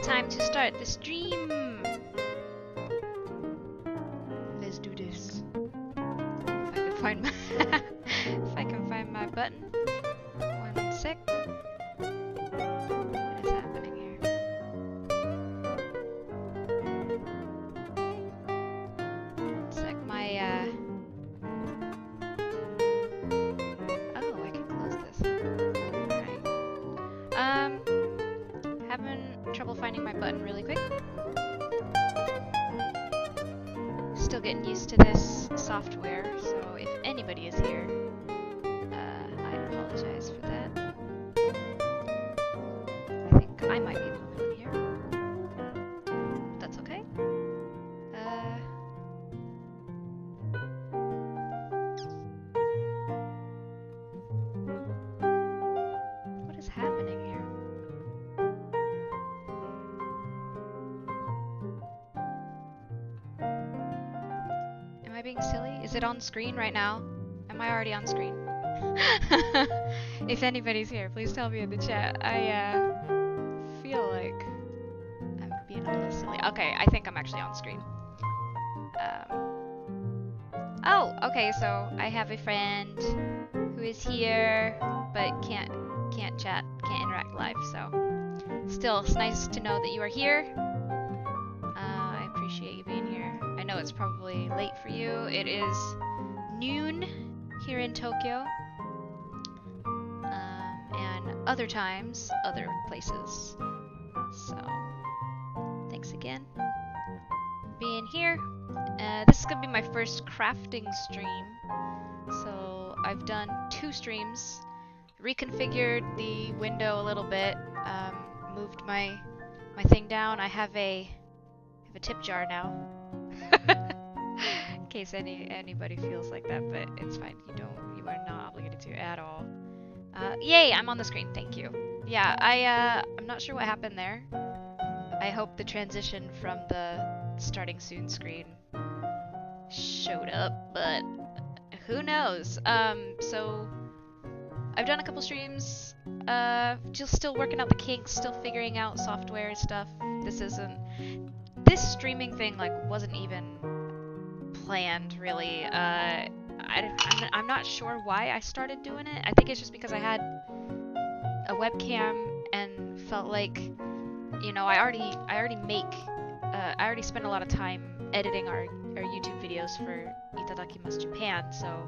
time to start the stream. Let's do this. If I can find my if I can find my button. 1 sec. What is happening here? One sec. My oh, I can close this. Alright. Having trouble finding my button really quick. Still getting used to this software, so if anybody is here, I apologize for that. I think I might be the only one here. But that's okay. What is happening here? Am I being silly? Is it on screen right now? Am I already on screen? If anybody's here, please tell me in the chat. I feel like I'm being a little silly. Okay, I think I'm actually on screen. Oh, okay, so I have a friend who is here but can't chat, can't interact live, so still, it's nice to know that you are here. I appreciate you being here. I know it's probably late for you. It is noon here in Tokyo. And other times, other places. So, thanks again for being here. This is gonna be my first crafting stream. So, I've done 2 streams, reconfigured the window a little bit, moved my thing down. I have a tip jar now. In case anybody feels like that, but it's fine. You are not obligated to at all. Yay, I'm on the screen. Thank you. Yeah, I'm not sure what happened there. I hope the transition from the starting soon screen showed up, but who knows? So I've done a couple streams, just still working out the kinks, still figuring out software stuff. This streaming thing wasn't even planned really. I'm not sure why I started doing it. I think it's just because I had a webcam and felt like, you know, I already spend a lot of time editing our YouTube videos for Itadakimasu Japan, so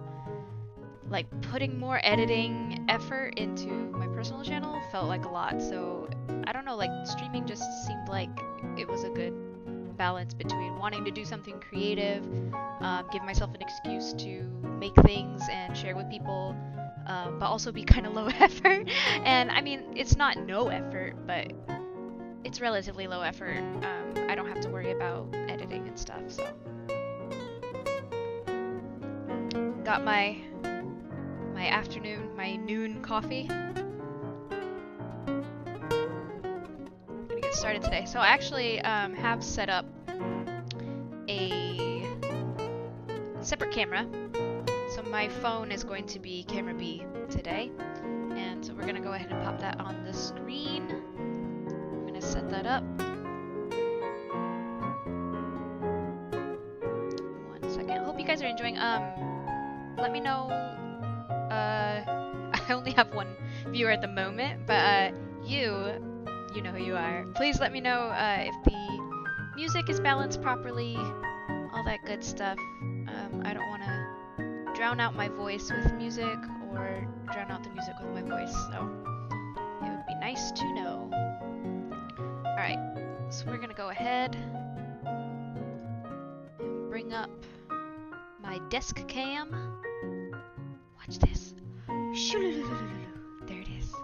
like putting more editing effort into my personal channel felt like a lot. So I don't know, like streaming just seemed like it was a good balance between wanting to do something creative, give myself an excuse to make things and share with people, but also be kind of low effort. And I mean, it's not no effort, but it's relatively low effort. I don't have to worry about editing and stuff, so. Got my noon coffee. Gonna get started today. So I actually have set up a separate camera. So my phone is going to be camera B today. And so we're gonna go ahead and pop that on the screen. I'm gonna set that up. 1 second. Hope you guys are enjoying. Let me know. I only have 1 viewer at the moment, but you know who you are. Please let me know if the music is balanced properly, all that good stuff. I don't want to drown out my voice with music or drown out the music with my voice, so it would be nice to know. Alright, so we're gonna go ahead and bring up my desk cam. Watch this. There it is.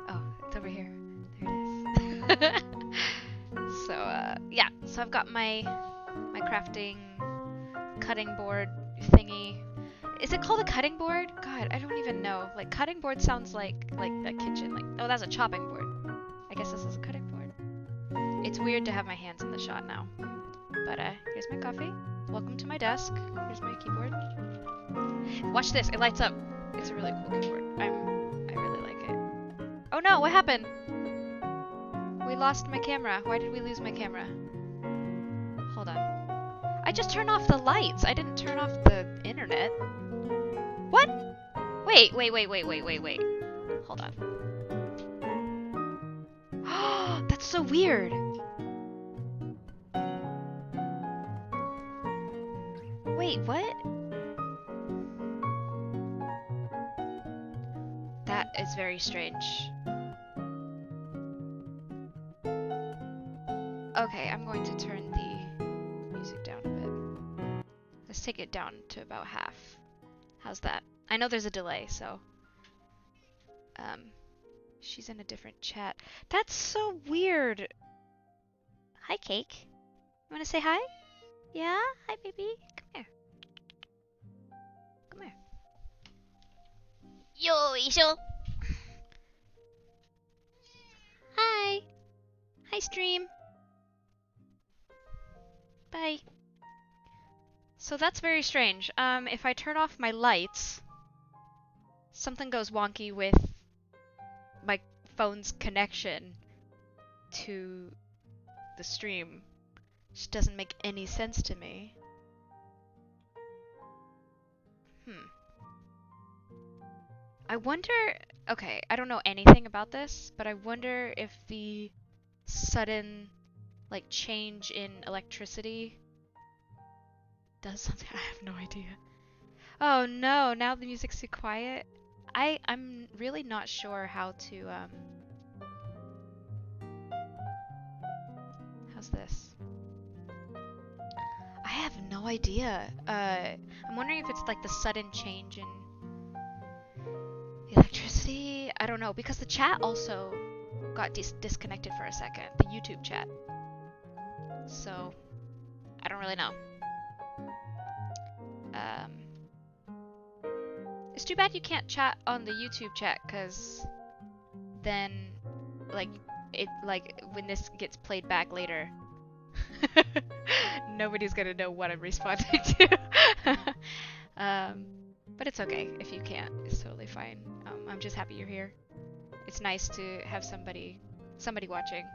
Oh, it's over here. There it is. So, yeah. So I've got my crafting cutting board thingy. Is it called a cutting board? God, I don't even know. Like, cutting board sounds like a kitchen. Like, oh, that's a chopping board. I guess this is a cutting board. It's weird to have my hands in the shot now. But, here's my coffee. Welcome to my desk. Here's my keyboard. Watch this. It lights up. It's a really cool keyboard. I really like it. Oh no, what happened? We lost my camera. Why did we lose my camera? Hold on. I just turned off the lights. I didn't turn off the internet. What? Wait. Hold on. That's so weird. Wait, what? That is very strange. Okay, I'm going to turn the music down a bit. Let's take it down to about half. How's that? I know there's a delay, so... she's in a different chat. That's so weird! Hi, Cake. You wanna say hi? Yeah? Hi, baby. Come here. Come here. Yo, Isho! Hi! Hi, stream! Bye. So that's very strange. If I turn off my lights, something goes wonky with my phone's connection to the stream. Which doesn't make any sense to me. I wonder... Okay, I don't know anything about this, but I wonder if the sudden, like, change in electricity does something. I have no idea. Oh no, now the music's too quiet. I'm really not sure how to, How's this? I have no idea. I'm wondering if it's like the sudden change in electricity. I don't know, because the chat also got disconnected for a second. The YouTube chat. So, I don't really know. It's too bad you can't chat on the YouTube chat, because then, like, when this gets played back later, nobody's gonna know what I'm responding to. But it's okay if you can't. It's totally fine. I'm just happy you're here. It's nice to have somebody watching.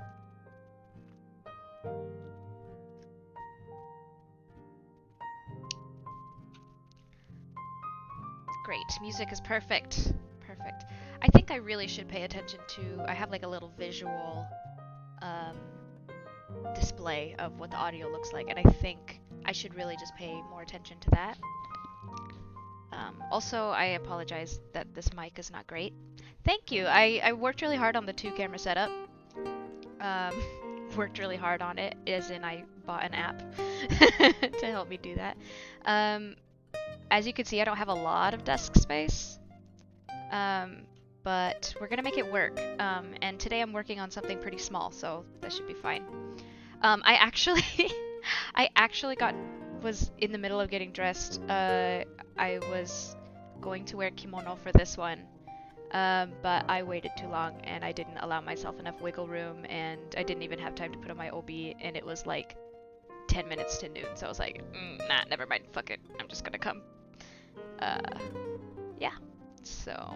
Great. Music is perfect. Perfect. I think I really should pay attention to... I have like a little visual display of what the audio looks like, and I think I should really just pay more attention to that. Also, I apologize that this mic is not great. Thank you! I worked really hard on the 2-camera setup. Worked really hard on it, as in I bought an app to help me do that. As you can see, I don't have a lot of desk space, but we're gonna make it work. And today I'm working on something pretty small, so that should be fine. I actually was in the middle of getting dressed. I was going to wear kimono for this one, but I waited too long and I didn't allow myself enough wiggle room, and I didn't even have time to put on my obi, and it was like 10 minutes to noon, so I was like, nah, never mind, fuck it, I'm just gonna come. Yeah, so...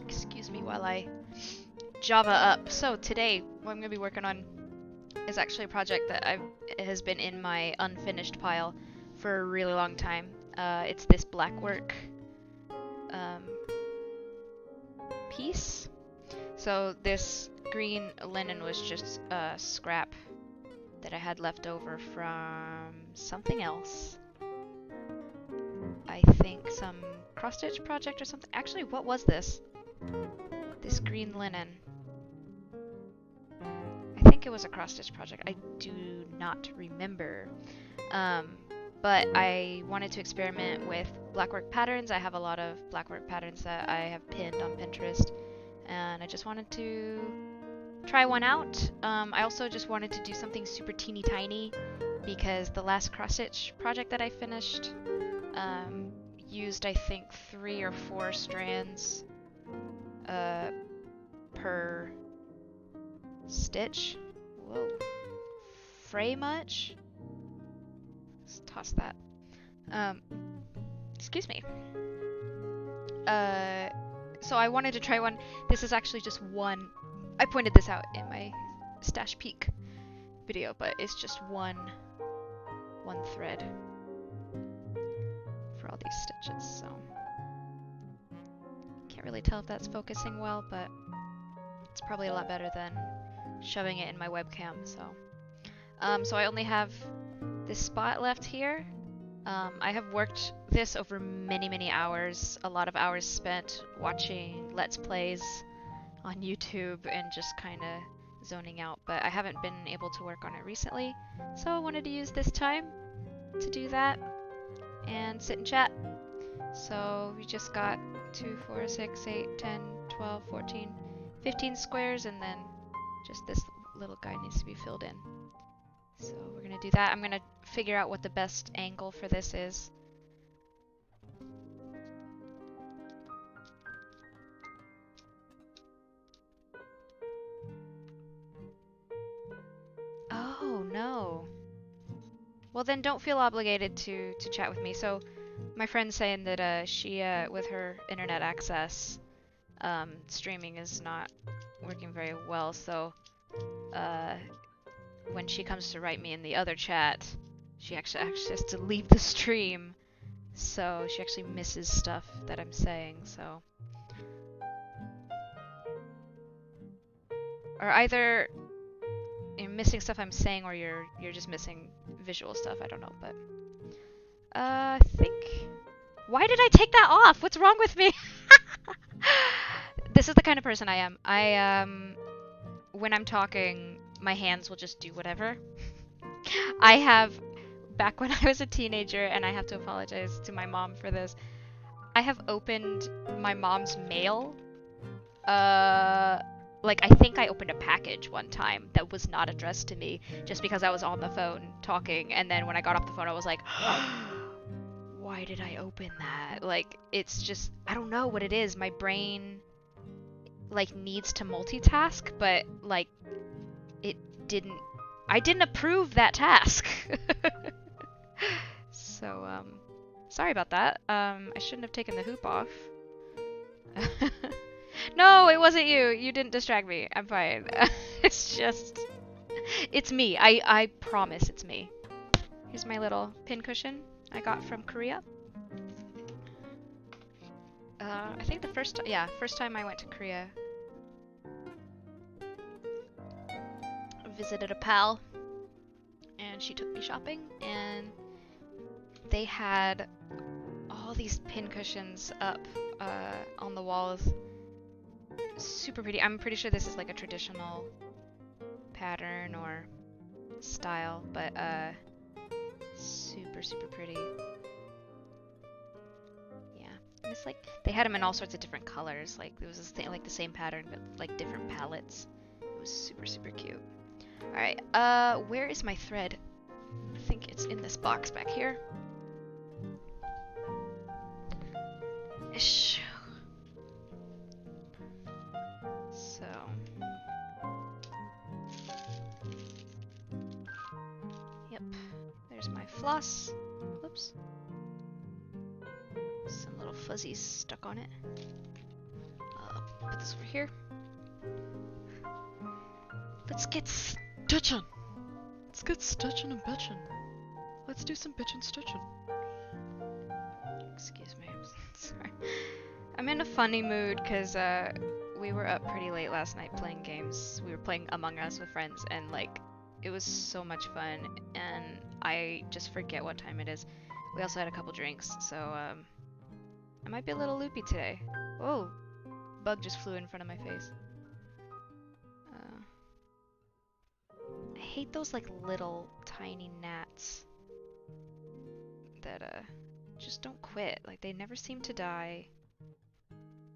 Excuse me while I Java up. So today, what I'm gonna be working on is actually a project that has been in my unfinished pile for a really long time. It's this blackwork piece. So this green linen was just scrap that I had left over from something else. I think some cross-stitch project or something. Actually, what was this? This green linen. I think it was a cross-stitch project. I do not remember. But I wanted to experiment with blackwork patterns. I have a lot of blackwork patterns that I have pinned on Pinterest, and I just wanted to try one out. I also just wanted to do something super teeny tiny, because the last cross-stitch project that I finished used, I think, 3 or 4 strands per stitch. Whoa. Fray much? Let's toss that. Excuse me. So I wanted to try one. This is actually just one. I pointed this out in my stash peek video, but it's just one thread for all these stitches. So can't really tell if that's focusing well, but it's probably a lot better than shoving it in my webcam. So I only have this spot left here. I have worked this over many hours, a lot of hours spent watching Let's Plays on YouTube and just kind of zoning out, but I haven't been able to work on it recently, so I wanted to use this time to do that and sit and chat. So we just got 2, 4, 6, 8, 10, 12, 14, 15 squares, and then just this little guy needs to be filled in. So we're gonna do that. I'm gonna figure out what the best angle for this is. Oh no. Well then don't feel obligated to chat with me. So my friend's saying that she with her internet access, streaming is not working very well, so when she comes to write me in the other chat, she actually has to leave the stream, so she actually misses stuff that I'm saying, so. Or either you're missing stuff I'm saying, or you're just missing visual stuff, I don't know, but. I think. Why did I take that off? What's wrong with me? This is the kind of person I am. When I'm talking, my hands will just do whatever. I have, back when I was a teenager, and I have to apologize to my mom for this, I have opened my mom's mail. Like, I think I opened a package one time that was not addressed to me just because I was on the phone talking, and then when I got off the phone, I was like, why did I open that? Like, it's just, I don't know what it is. My brain, like, needs to multitask, but, like, I didn't approve that task. So, sorry about that. I shouldn't have taken the hoop off. No, it wasn't you. You didn't distract me. I'm fine. It's just, it's me. I promise it's me. Here's my little pin cushion I got from Korea. I think the first time I went to Korea, visited a pal, and she took me shopping, and they had all these pin cushions up on the walls. Super pretty. I'm pretty sure this is like a traditional pattern or style, but super pretty. Yeah, and it's like they had them in all sorts of different colors. Like it was like the same pattern but like different palettes. It was super cute. All right, where is my thread? I think it's in this box back here. Ish. So, yep, there's my floss. Whoops. Some little fuzzies stuck on it. Put this over here. Let's get stitching. Let's get stitching and bitching. Let's do some bitchin' stitching. Excuse me. Sorry. I'm in a funny mood because we were up pretty late last night playing games. We were playing Among Us with friends, and like it was so much fun, and I just forget what time it is. We also had a couple drinks, so I might be a little loopy today. Whoa, bug just flew in front of my face. I hate those like little tiny gnats that just don't quit. Like they never seem to die.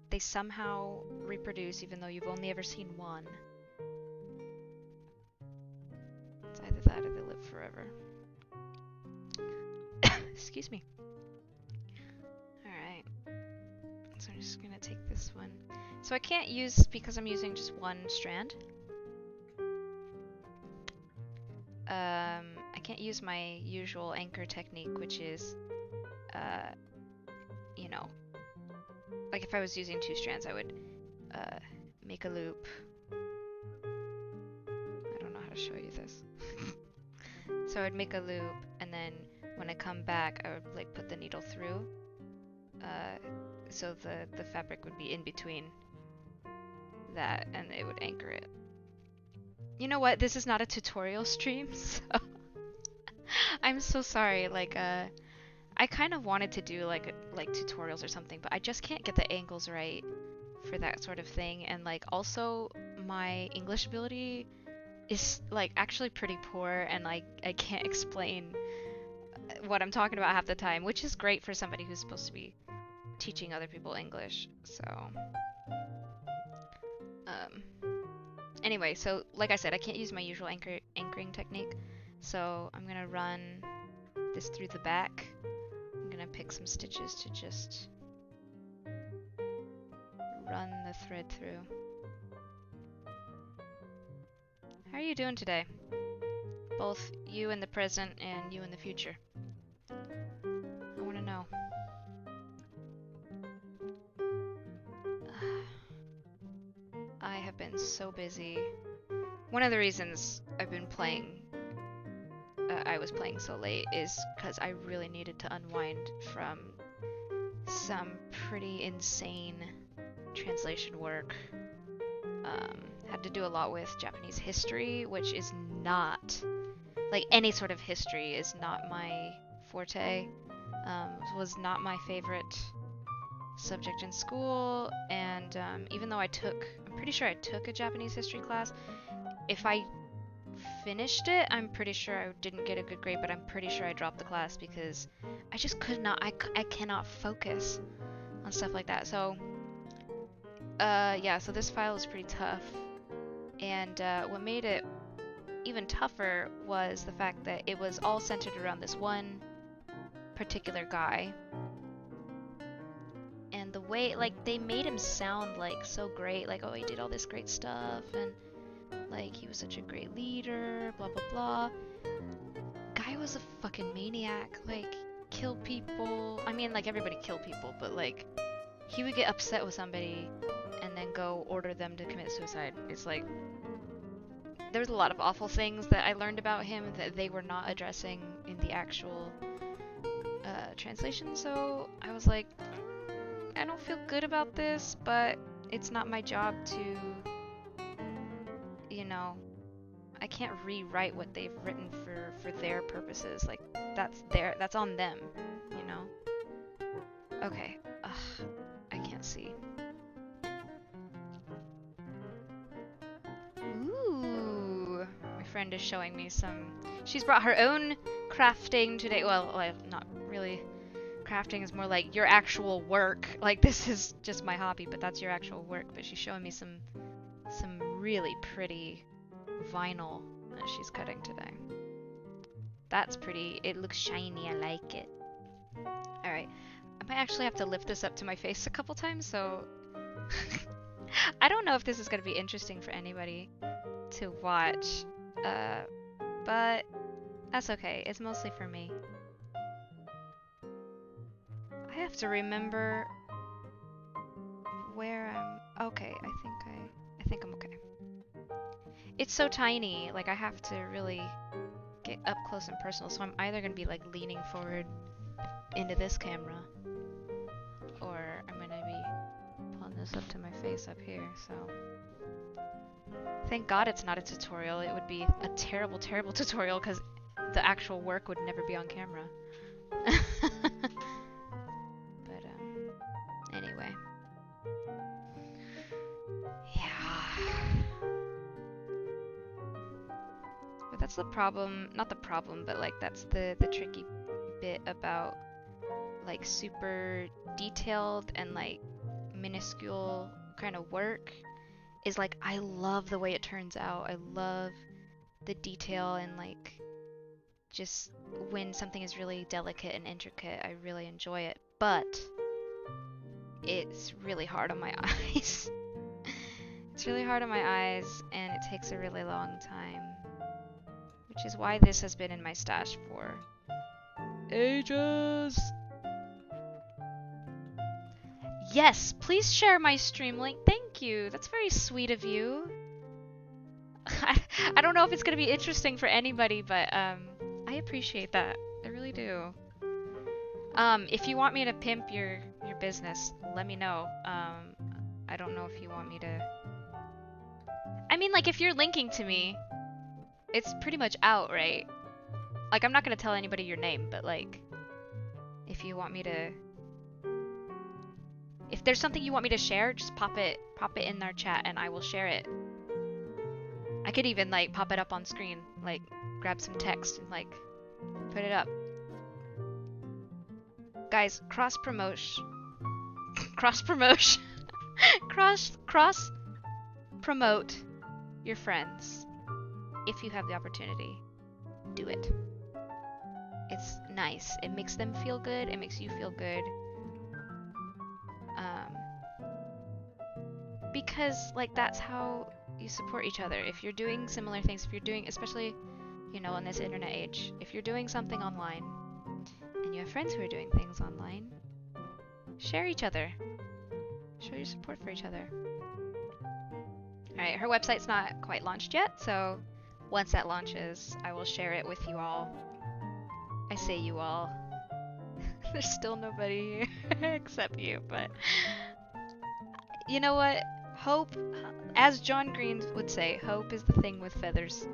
They somehow reproduce even though you've only ever seen one. It's either that or they live forever. Excuse me. Alright. So I'm just gonna take this one. So I can't use, because I'm using just one strand. I can't use my usual anchor technique, which is, you know, like if I was using 2 strands, I would make a loop. I don't know how to show you this. So I'd make a loop, and then when I come back, I would like put the needle through, so the fabric would be in between that, and it would anchor it. You know what? This is not a tutorial stream, so I'm so sorry. Like, I kind of wanted to do like tutorials or something, but I just can't get the angles right for that sort of thing. And like also my English ability is like actually pretty poor, and like I can't explain what I'm talking about half the time, which is great for somebody who's supposed to be teaching other people English. So anyway, so like I said, I can't use my usual anchoring technique, so I'm gonna run this through the back. I'm gonna pick some stitches to just run the thread through. How are you doing today? Both you in the present and you in the future. I want to know. I have been so busy. One of the reasons I've been playing, I was playing so late, is because I really needed to unwind from some pretty insane translation work. Had to do a lot with Japanese history, which is not, like any sort of history is not my forte. Was not my favorite subject in school, and even though I'm pretty sure I took a Japanese history class, if I finished it, I'm pretty sure I didn't get a good grade, but I'm pretty sure I dropped the class because I just could not, I cannot focus on stuff like that. So yeah, so this file is pretty tough, and what made it even tougher was the fact that it was all centered around this one particular guy, and the way, like, they made him sound like so great, like, oh, he did all this great stuff, and like he was such a great leader, blah blah blah. Guy was a fucking maniac, like kill people. I mean, like everybody killed people, but like he would get upset with somebody and then go order them to commit suicide. It's like there's a lot of awful things that I learned about him that they were not addressing in the actual translation, so I was like, I don't feel good about this, but it's not my job to, you know, I can't rewrite what they've written for their purposes. Like, that's on them, you know? Okay. Ugh, I can't see. Ooh, my friend is showing me some. She's brought her own crafting today. Well, not really. Crafting is more like your actual work. Like, this is just my hobby, but that's your actual work. But she's showing me some really pretty vinyl that she's cutting today. That's pretty. It looks shiny. I like it. Alright. I might actually have to lift this up to my face a couple times, so I don't know if this is going to be interesting for anybody to watch, but that's okay. It's mostly for me. I have to remember where I'm. Okay, I think I'm okay. It's so tiny, like I have to really get up close and personal, so I'm either gonna be like leaning forward into this camera, or I'm gonna be pulling this up to my face up here, so. Thank God it's not a tutorial. It would be a terrible, terrible tutorial because the actual work would never be on camera. But, anyway. Yeah. But that's the problem, not the problem, but like that's the tricky bit about like super detailed and like minuscule kind of work is like I love the way it turns out. I love the detail and like just when something is really delicate and intricate, I really enjoy it. But it's really hard on my eyes. It's really hard on my eyes and it takes a really long time. Which is why this has been in my stash for ages. Yes, please share my stream link. Thank you. That's very sweet of you. I don't know if it's gonna be interesting for anybody, but I appreciate that. I really do. If you want me to pimp your business, let me know. I don't know if you want me to. I mean, like, if you're linking to me, it's pretty much out, right? Like, I'm not gonna tell anybody your name, but like, if you want me to, if there's something you want me to share, just pop it in our chat, and I will share it. I could even like pop it up on screen, like grab some text and like put it up. Guys, cross promotion, cross promote your friends if you have the opportunity. Do it. It's nice. It makes them feel good. It makes you feel good. Because like that's how you support each other. If you're doing similar things, if you're doing, especially, you know, in this internet age, if you're doing something online and you have friends who are doing things online, share each other. Show your support for each other. Alright, her website's not quite launched yet, so once that launches, I will share it with you all. I say you all. There's still nobody here except you, but you know what? Hope, as John Green would say, hope is the thing with feathers.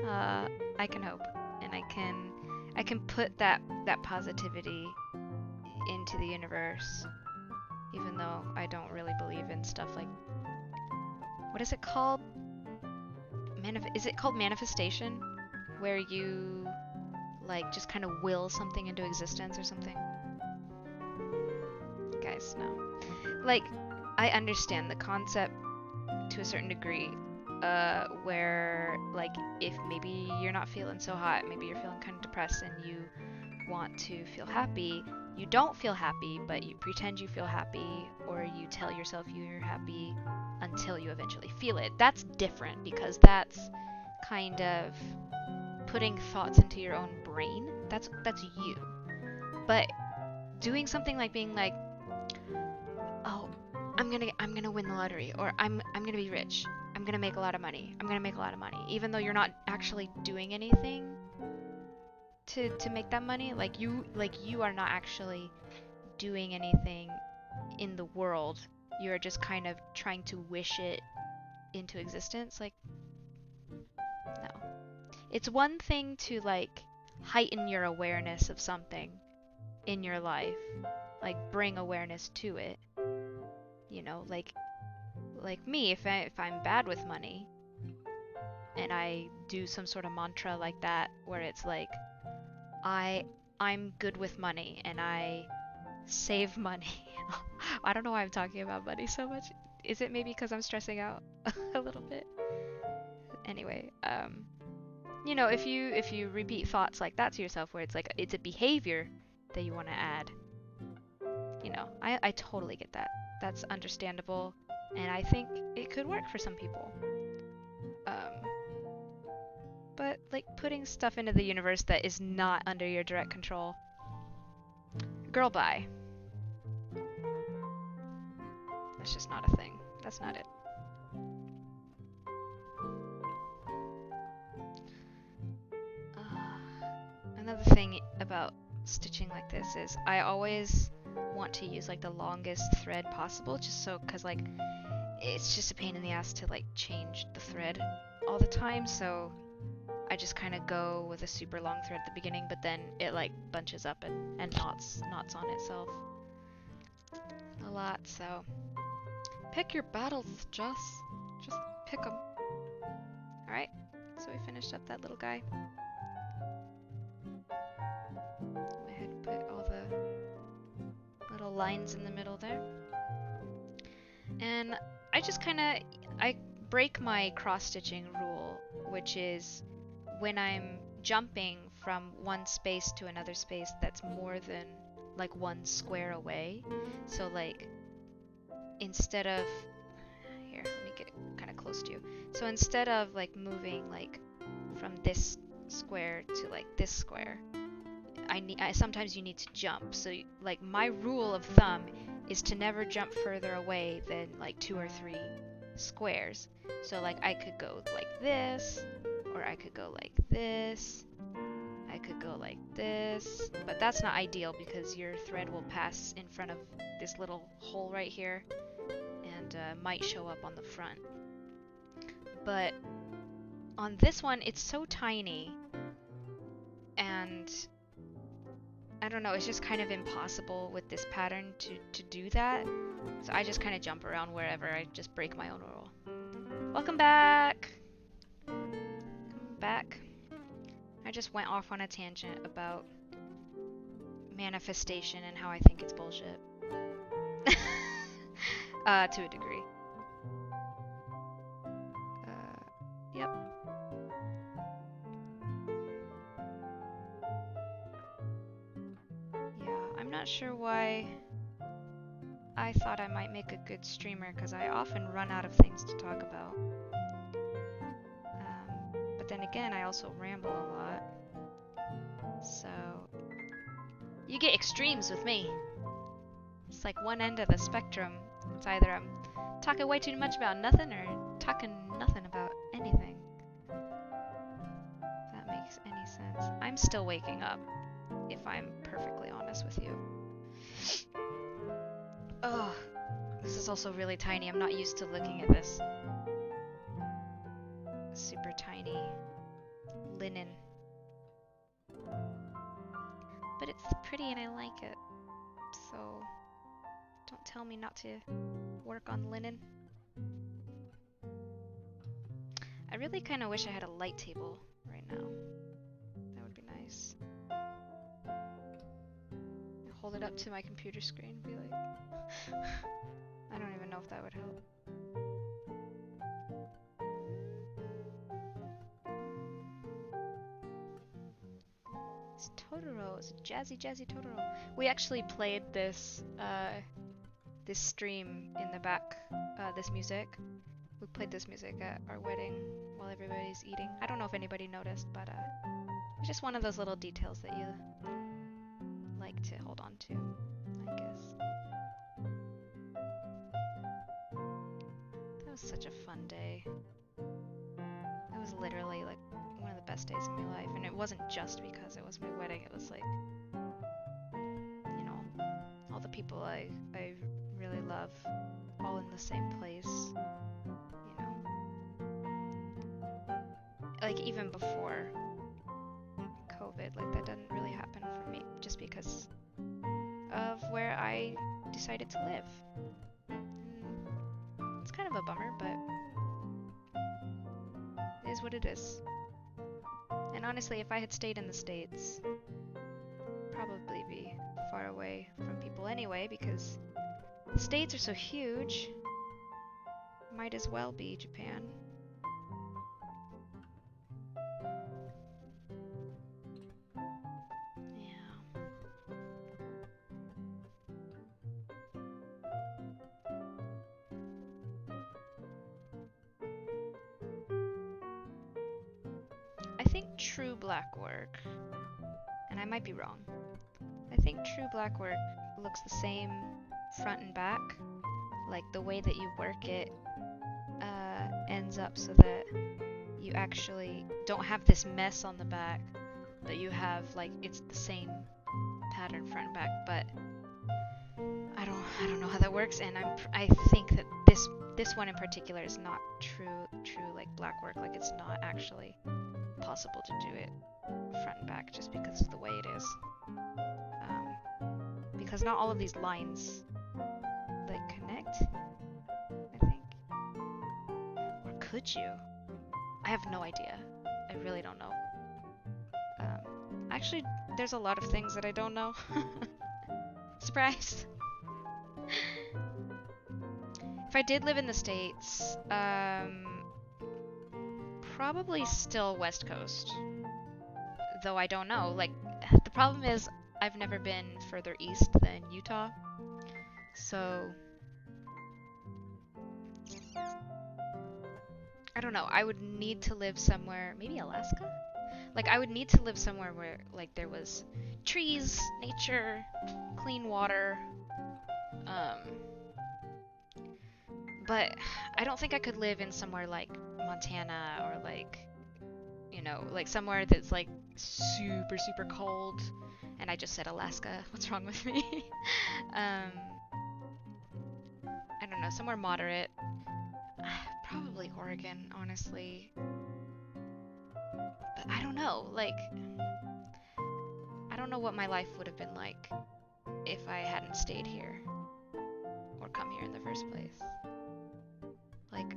I can hope, and I can put that positivity into the universe, even though I don't really believe in stuff like, what is it called? Is it called manifestation? Where you like just kind of will something into existence or something? Guys, no. Like, I understand the concept to a certain degree, where like if maybe you're not feeling so hot, maybe you're feeling kind of depressed and you want to feel happy, you don't feel happy, but you pretend you feel happy, or you tell yourself you're happy until you eventually feel it. That's different because that's kind of putting thoughts into your own brain. That's you. But doing something like being like, oh, I'm gonna win the lottery, or I'm gonna be rich, I'm gonna make a lot of money, even though you're not actually doing anything to make that money, like you are not actually doing anything in the world, you are just kind of trying to wish it into existence. Like, no. It's one thing to like heighten your awareness of something in your life, like bring awareness to it, you know, like me, if I'm bad with money and I do some sort of mantra like that where it's like I'm good with money and I save money. I don't know why I'm talking about money so much. Is it maybe because I'm stressing out a little bit? Anyway, you know, if you repeat thoughts like that to yourself where it's like it's a behavior that you want to add, you know, I totally get that. That's understandable, and I think it could work for some people. But like putting stuff into the universe that is not under your direct control. Girl, bye. That's just not a thing. That's not it. Another thing about stitching like this is I always want to use like the longest thread possible, just so, cause like it's just a pain in the ass to like change the thread all the time, so I just kind of go with a super long thread at the beginning, but then it like bunches up and knots on itself a lot. So pick your battles, Just pick them. Alright, so we finished up that little guy. Go ahead and put all the little lines in the middle there. And I just I break my cross-stitching rule, which is when I'm jumping from one space to another space that's more than like one square away. So like instead of, here, let me get kind of close to you. So instead of like moving like from this square to like this square, sometimes you need to jump. So like my rule of thumb is to never jump further away than like 2 or 3 squares. So like I could go like this, or I could go like this. I could go like this, but that's not ideal because your thread will pass in front of this little hole right here and might show up on the front. But on this one, it's so tiny, and I don't know, it's just kind of impossible with this pattern to do that. So I just kind of jump around wherever. I just break my own rule. Welcome back! Come back. I just went off on a tangent about manifestation and how I think it's bullshit. To a degree. Yep. Yeah, I'm not sure why I thought I might make a good streamer, because I often run out of things to talk about. But then again, I also ramble a lot. So, you get extremes with me. It's like one end of the spectrum. It's either I'm talking way too much about nothing or talking nothing about anything. If that makes any sense. I'm still waking up, if I'm perfectly honest with you. Oh, this is also really tiny. I'm not used to looking at this. Super tiny linen. But it's pretty and I like it. So don't tell me not to work on linen. I really kind of wish I had a light table right now. That would be nice. Hold it up to my computer screen and be like... I don't even know if that would help. It's Totoro. It's a jazzy, jazzy Totoro. We actually played this this stream in the back, this music. We played this music at our wedding while everybody's eating. I don't know if anybody noticed, but it's just one of those little details that you like to hold on to, I guess. That was such a fun day. That was literally like one of the best days of my life, and it wasn't just because it was my wedding. It was like, you know, all the people I really love, all in the same place, you know. Like even before COVID, like that didn't really happen for me just because of where I decided to live. It's kind of a bummer, but it is what it is. And honestly, if I had stayed in the States, I'd probably be far away from people anyway, because the States are so huge. Might as well be Japan. Yeah. I think true black work, and I might be wrong, I think true black work looks the same front and back. Like the way that you work it ends up so that you actually don't have this mess on the back, but you have like it's the same pattern front and back. But I don't know how that works, and I think that this one in particular is not true like black work. Like it's not actually possible to do it front and back just because of the way it is. Because not all of these lines like connect, I think. Or could you? I have no idea. I really don't know. Actually, there's a lot of things that I don't know. Surprise! If I did live in the States, probably still West Coast. Though I don't know. Like, the problem is I've never been further east than Utah. So I don't know. I would need to live somewhere, maybe Alaska? Like, I would need to live somewhere where, like, there was trees, nature, clean water, um, but I don't think I could live in somewhere like Montana or like, you know, like somewhere that's like super, super cold. And I just said Alaska. What's wrong with me? um, I don't know, somewhere moderate. Probably Oregon, honestly. But I don't know, like, I don't know what my life would have been like if I hadn't stayed here or come here in the first place. Like,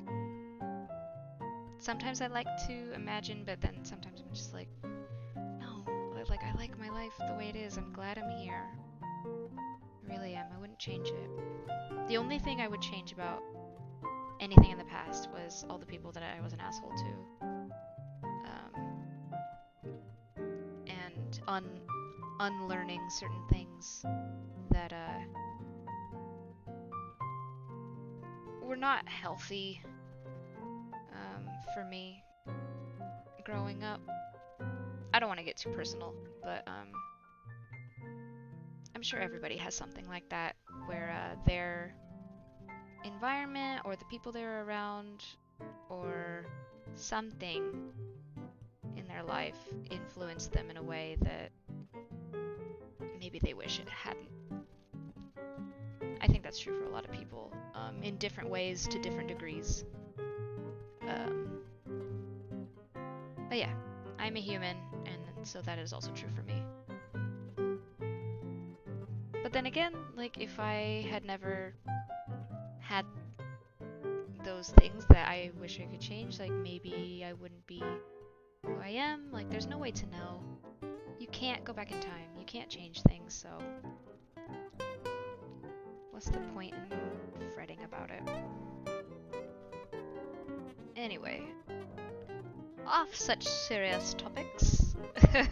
sometimes I like to imagine, but then sometimes I'm just like, no, like, I like my life the way it is. I'm glad I'm here. I really am. I wouldn't change it. The only thing I would change about anything in the past was all the people that I was an asshole to. And unlearning certain things that were not healthy for me growing up. I don't want to get too personal, but I'm sure everybody has something like that where their environment or the people they're around or something in their life influenced them in a way that maybe they wish it hadn't. I think that's true for a lot of people, in different ways to different degrees. But yeah, I'm a human, and so that is also true for me. But then again, like, if I had never had those things that I wish I could change, like, maybe I wouldn't be who I am. Like, there's no way to know. You can't go back in time. You can't change things, so what's the point in fretting about it? Anyway, off such serious topics. I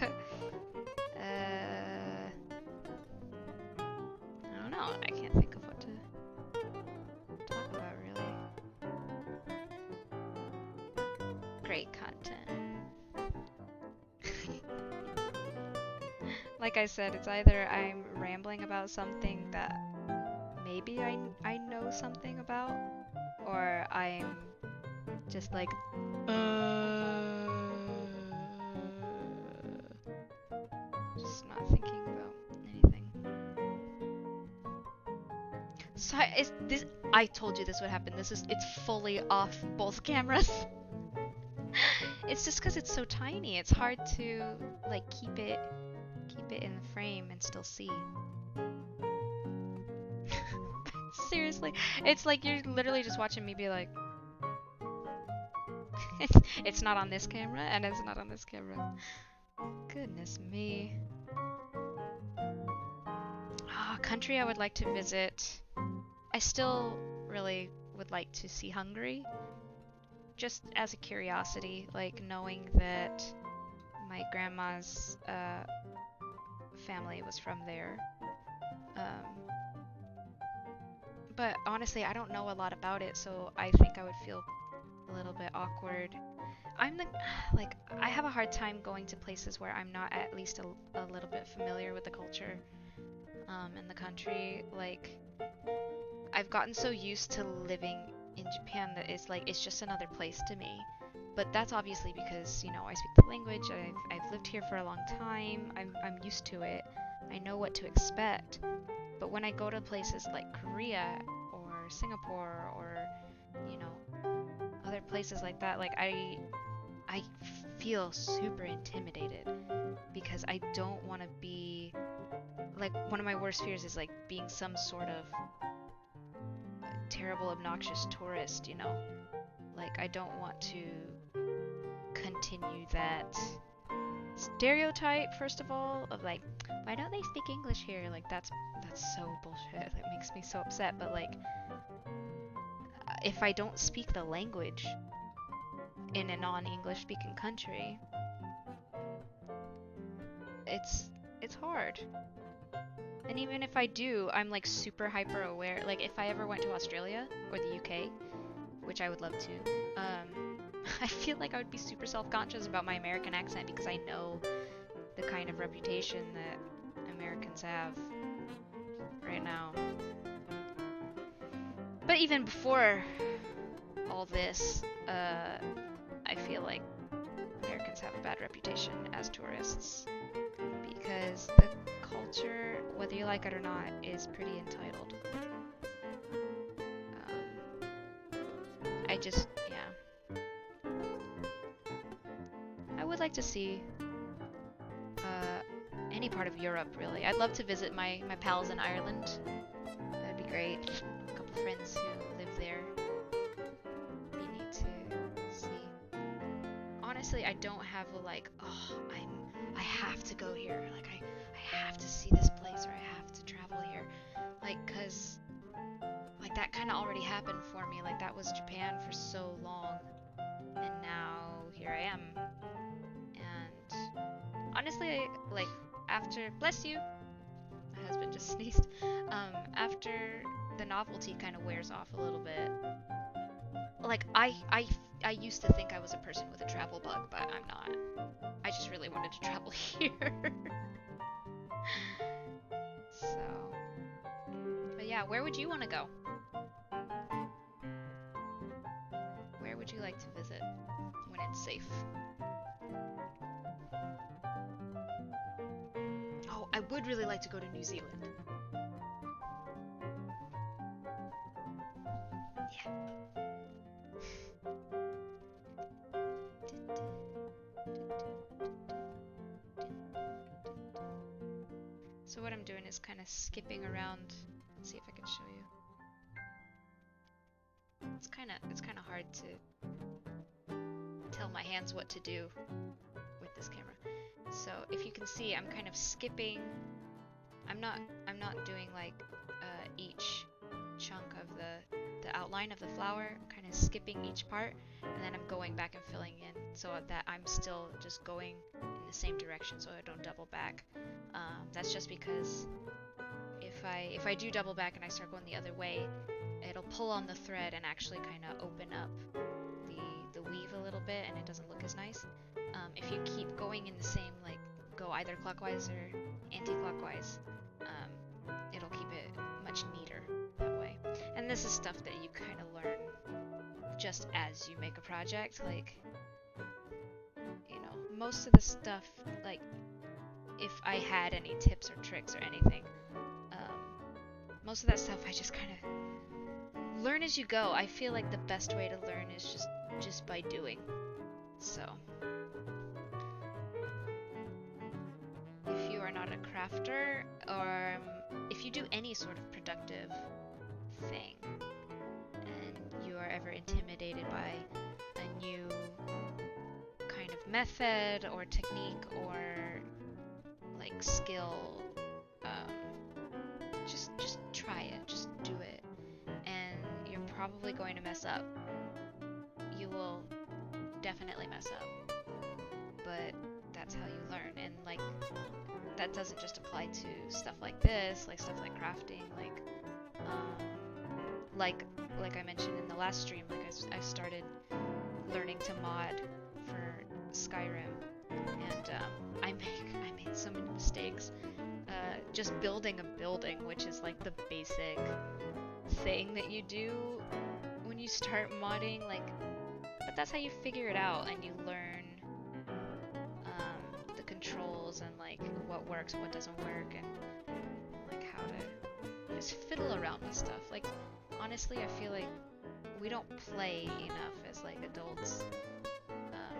don't know. I can't think of what to talk about, really. Great content. Like I said, it's either I'm rambling about something that maybe I know something about, or I'm just like, just not thinking about anything. So I told you this would happen. It's fully off both cameras. It's just because it's so tiny. It's hard to like keep it in the frame and still see. Seriously, it's like you're literally just watching me be like, it's not on this camera and it's not on this camera. Goodness me. Country I would like to visit. I still really would like to see Hungary, just as a curiosity, like knowing that my grandma's family was from there. But honestly, I don't know a lot about it, so I think I would feel a little bit awkward. I have a hard time going to places where I'm not at least a little bit familiar with the culture in the country. Like, I've gotten so used to living in Japan that it's just another place to me. But that's obviously because, you know, I speak the language, I've lived here for a long time, I'm used to it, I know what to expect. But when I go to places like Korea or Singapore or, you know, other places like that, like I feel super intimidated because I don't want to be, like, one of my worst fears is like being some sort of terrible, obnoxious tourist, you know? Like, I don't want to continue that stereotype, first of all, of like, why don't they speak English here? Like, that's so bullshit. That makes me so upset. But like, if I don't speak the language in a non-English speaking country, it's hard. And even if I do, I'm like super hyper aware. Like, if I ever went to Australia or the UK, which I would love to, I feel like I would be super self-conscious about my American accent because I know the kind of reputation that Americans have right now. But even before all this, I feel like Americans have a bad reputation as tourists because the culture, whether you like it or not, is pretty entitled. Yeah. I would like to see any part of Europe, really. I'd love to visit my pals in Ireland. That'd be great. A couple friends who live there. Be neat to see. Honestly, I don't have a like, oh, I have to go here. Like I have to see this place or I have to travel here. Like, cause like that kind of already happened for me. Like that was Japan for so long, and now here I am. And honestly, like after, bless you, my husband just sneezed. After the novelty kind of wears off a little bit, like I used to think I was a person with a travel bug, but I'm not. I just really wanted to travel here. So, but yeah, where would you want to go? Where would you like to visit when it's safe? Oh, I would really like to go to New Zealand. Yeah. So what I'm doing is kind of skipping around. Let's see if I can show you. It's kind of hard to tell my hands what to do with this camera. So if you can see, I'm kind of skipping. I'm not doing like each chunk of the outline of the flower. I'm kind of skipping each part, and then I'm going back and filling in so that I'm still just going in the same direction, so I don't double back. That's just because if I do double back and I start going the other way, it'll pull on the thread and actually kind of open up the weave a little bit, and it doesn't look as nice. If you keep going in the same, like go either clockwise or anti-clockwise, it'll keep it much neater that way. And this is stuff that you kind of learn just as you make a project. Like, you know, most of the stuff, like if I had any tips or tricks or anything, most of that stuff I just kind of learn as you go. I feel like the best way to learn is just by doing. So if you are not a crafter, or if you do any sort of productive thing and you are ever intimidated by a new kind of method or technique or like skill, just try it, just do it, and you're probably going to mess up. You will definitely mess up, but that's how you learn. And like that doesn't just apply to stuff like this, like stuff like crafting, like I mentioned in the last stream, like I started learning to mod for Skyrim, and I made so many mistakes just building a building, which is like the basic thing that you do when you start modding, like, but that's how you figure it out, and you learn the controls and like what works, what doesn't work, and like how to just fiddle around with stuff. Like honestly, I feel like we don't play enough as like adults.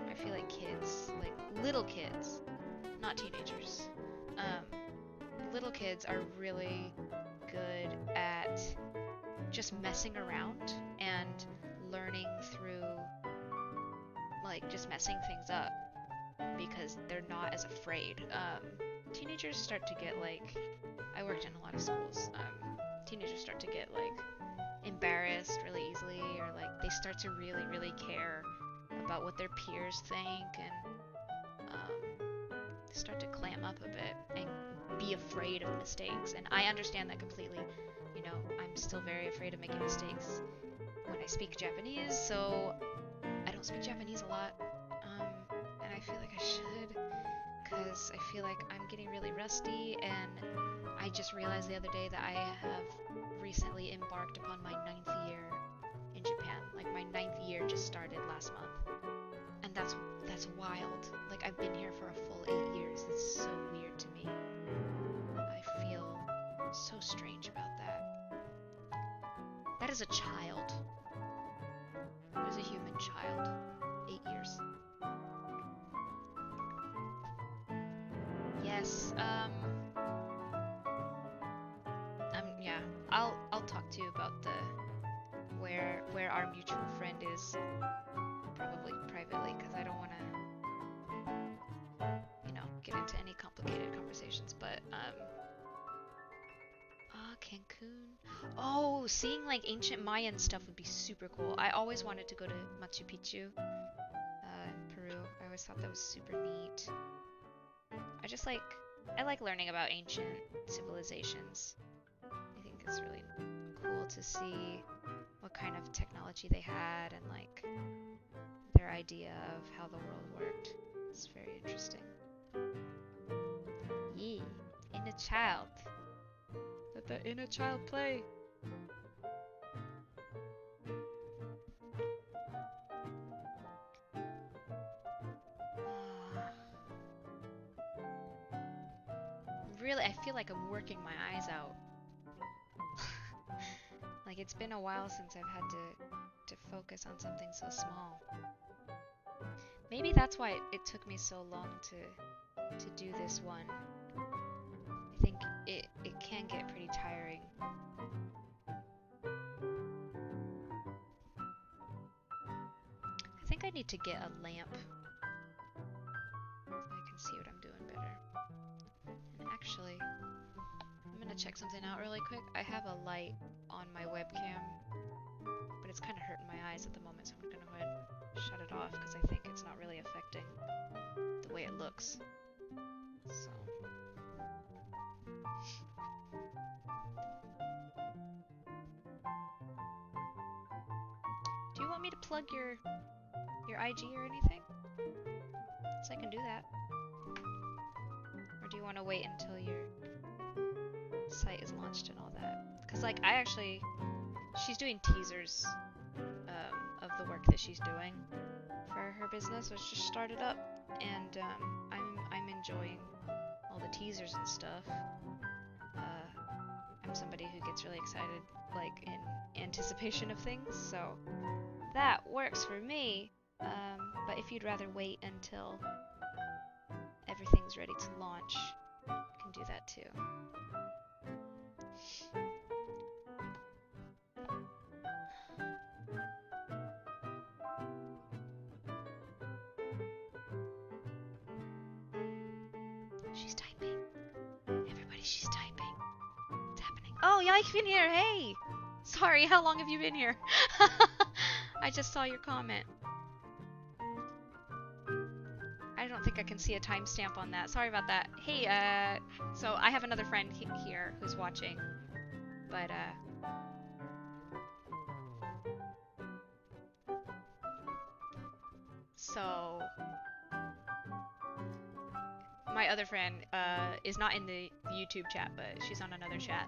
I feel like kids, like little kids, not teenagers, little kids are really good at just messing around and learning through like just messing things up because they're not as afraid. Teenagers start to get like, I worked in a lot of schools, teenagers start to get like embarrassed really easily, or like they start to really care about what their peers think, and start to clam up a bit and be afraid of mistakes. And I understand that completely. You know, I'm still very afraid of making mistakes when I speak Japanese, so I don't don't speak Japanese a lot, and I feel like I should, because I feel like I'm getting really rusty, and I just realized the other day that I have recently embarked upon my 9th year in Japan. Like, my 9th year just started last month, and that's wild. Like, I've been here for a full 8 years. It's so weird to me. I feel so strange about that. That is a child. That is a human child. 8 years. Yes, yeah, I'll talk to you about the where our mutual friend is, probably privately, because I don't want to, you know, get into any complicated conversations. But Cancun. Oh, seeing like ancient Mayan stuff would be super cool. I always wanted to go to Machu Picchu, Peru. I always thought that was super neat. I like learning about ancient civilizations. I think it's really cool to see what kind of technology they had and like their idea of how the world worked. It's very interesting. Yee, inner child. Let the inner child play. Really, I feel like I'm working my eyes out. Like, it's been a while since I've had to focus on something so small. Maybe that's why it took me so long to do this one. I think it can get pretty tiring. I think I need to get a lamp so I can see what I'm doing better. And actually, I'm gonna check something out really quick. I have a light on my webcam, but it's kind of hurting my eyes at the moment, so I'm gonna go ahead and shut it off because I think it's not really affecting the way it looks. So. Do you want me to plug your IG or anything? So I can do that. Or do you want to wait until your site is launched and all that? Because like she's doing teasers of the work that she's doing for her business, which just started up, and I'm enjoying all the teasers and stuff. I'm somebody who gets really excited like in anticipation of things, so that works for me. But if you'd rather wait until everything's ready to launch, you can do that too. She's typing. Everybody, she's typing. What's happening? Oh, yeah, you've been here. Hey! Sorry, how long have you been here? I just saw your comment. I don't think I can see a timestamp on that. Sorry about that. Hey, so I have another friend here who's watching, but, so my other friend, is not in the YouTube chat, but she's on another chat.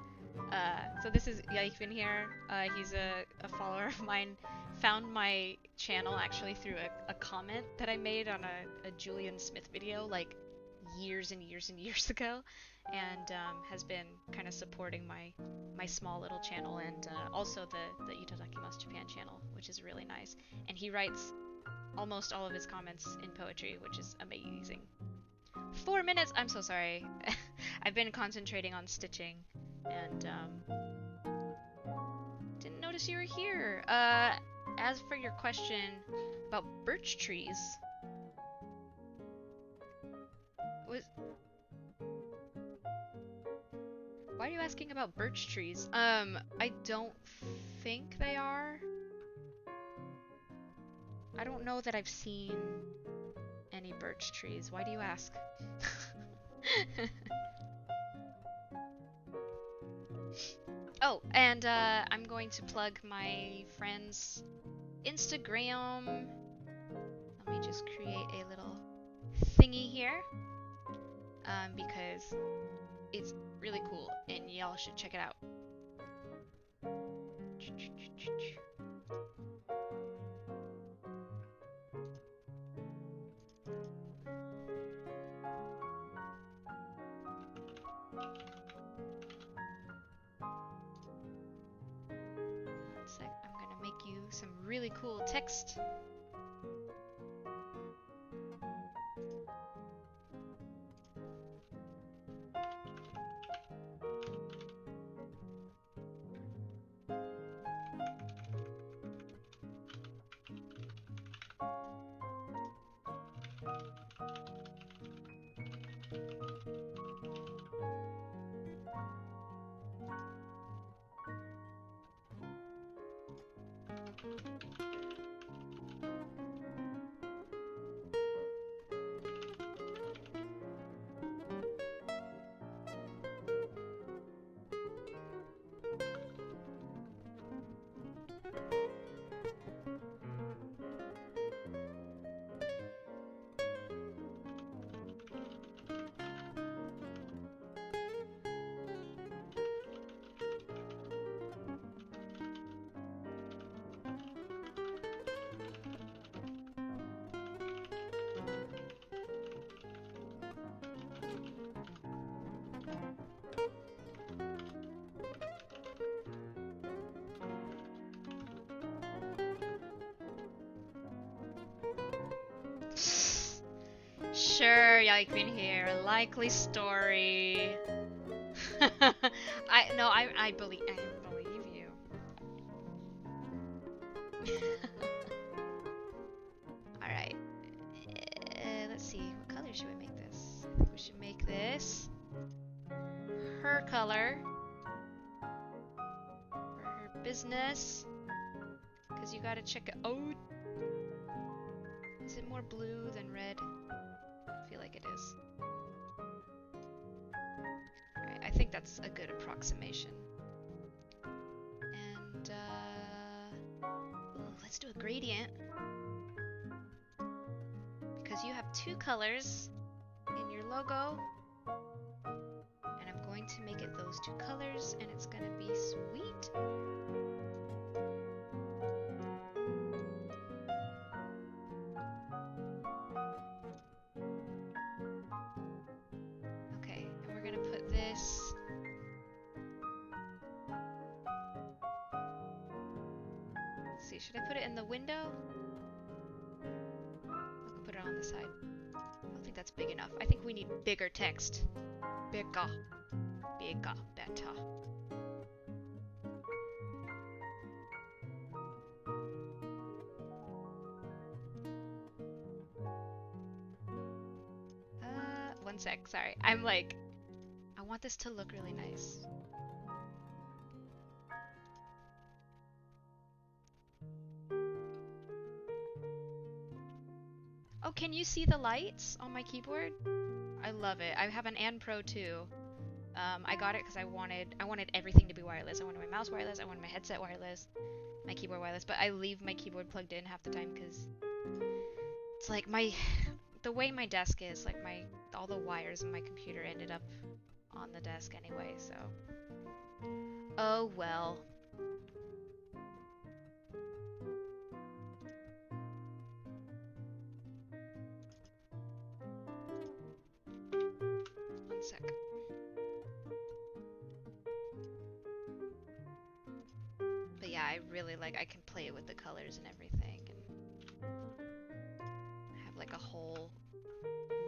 So this is Yaikvin here. He's a follower of mine. Found my channel actually through a comment that I made on a Julian Smith video like years and years and years ago, and has been kind of supporting my small little channel, and also the Itadakimasu Japan channel, which is really nice. And he writes almost all of his comments in poetry, which is amazing. 4 minutes! I'm so sorry. I've been concentrating on stitching, and didn't notice you were here. As for your question about birch trees, why are you asking about birch trees? I don't think they are. I don't know that I've seen any birch trees. Why do you ask? Oh, and I'm going to plug my friend's Instagram just create a little thingy here because it's really cool and y'all should check it out. One sec, I'm gonna make you some really cool text. Sure, yeah, you can hear a likely story. I believe you. All right. Let's see. What color should we make this? I think we should make this her color for her business. Cause you gotta check it out. Is it more blue than red? I feel like it is. Alright, I think that's a good approximation. And, ooh, let's do a gradient. Because you have two colors in your logo. And I'm going to make it those two colors, and it's gonna be sweet. Should I put it in the window? I'll put it on the side. I don't think that's big enough. I think we need bigger text. Bigger. Bigger. Better. One sec. Sorry. I'm like, I want this to look really nice. Oh, can you see the lights on my keyboard? I love it. I have an And Pro too. I got it because I wanted everything to be wireless. I wanted my mouse wireless. I wanted my headset wireless, my keyboard wireless. But I leave my keyboard plugged in half the time because it's like the way my desk is, like all the wires in my computer ended up on the desk anyway. So, oh well. One sec. But yeah, I really like, I can play with the colors and everything, and have like a whole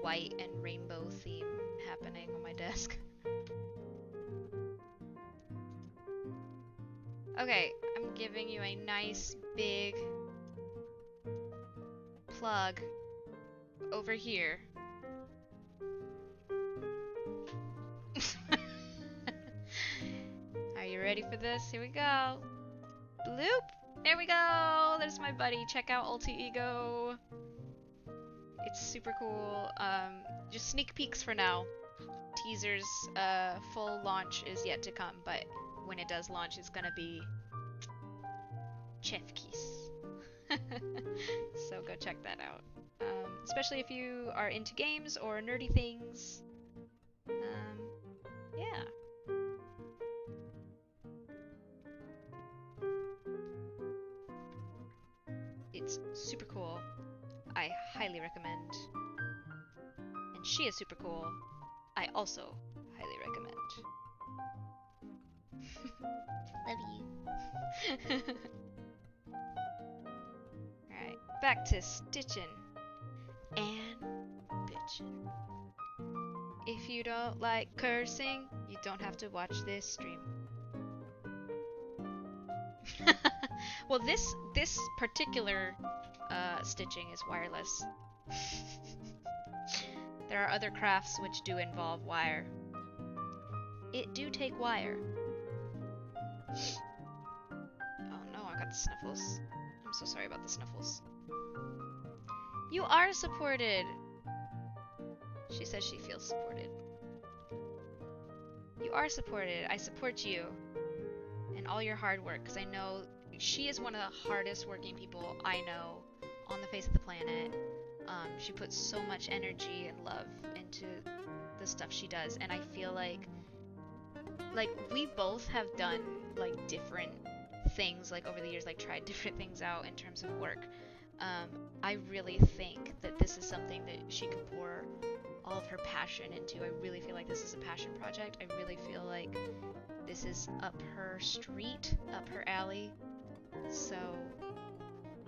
white and rainbow theme happening on my desk. Okay, I'm giving you a nice big plug over here. Are you ready for this? Here we go. Bloop! There we go! There's my buddy. Check out Alter Ego. It's super cool. Just sneak peeks for now. Teasers, full launch is yet to come, but when it does launch, it's gonna be chef kiss. So go check that out. especially if you are into games or nerdy things. Yeah. It's super cool. I highly recommend. And she is super cool. I also highly recommend. Love you. Alright, back to stitching and bitching. If you don't like cursing, you don't have to watch this stream. Well, this particular stitching is wireless. There are other crafts which do involve wire. It do take wire. Oh no, I got the sniffles. I'm so sorry about the sniffles. You are supported! She says she feels supported. You are supported. I support you. And all your hard work, because I know she is one of the hardest working people I know on the face of the planet. She puts so much energy and love into the stuff she does, and I feel like we both have done like different things like over the years, like tried different things out in terms of work. I really think that this is something that she could pour all of her passion into. I really feel like this is a passion project. I really feel like this is up her street, up her alley. So,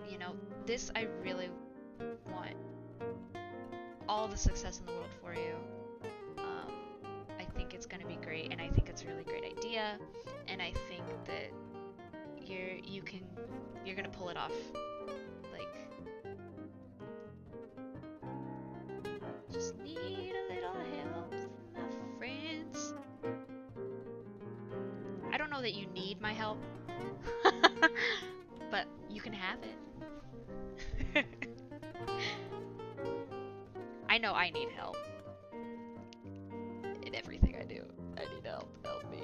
you know, this I really want all the success in the world for you. I think it's gonna be great, and I think it's a really great idea, and I think that you're gonna pull it off. Like, just need a little help from my friends. I don't know that you need my help, but you can have it. I know I need help. In everything I do, I need help. Help me.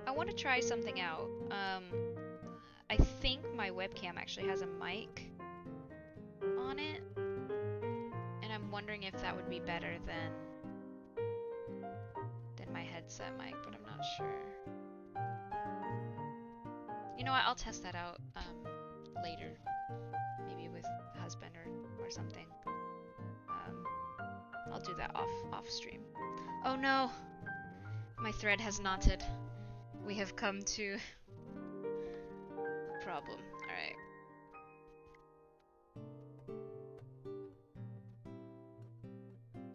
I want to try something out. I think my webcam actually has a mic on it, and I'm wondering if that would be better than my headset mic, but I'm not sure. You know what? I'll test that out later, maybe with husband or something. I'll do that off stream. Oh no, my thread has knotted. We have come to a problem. All right.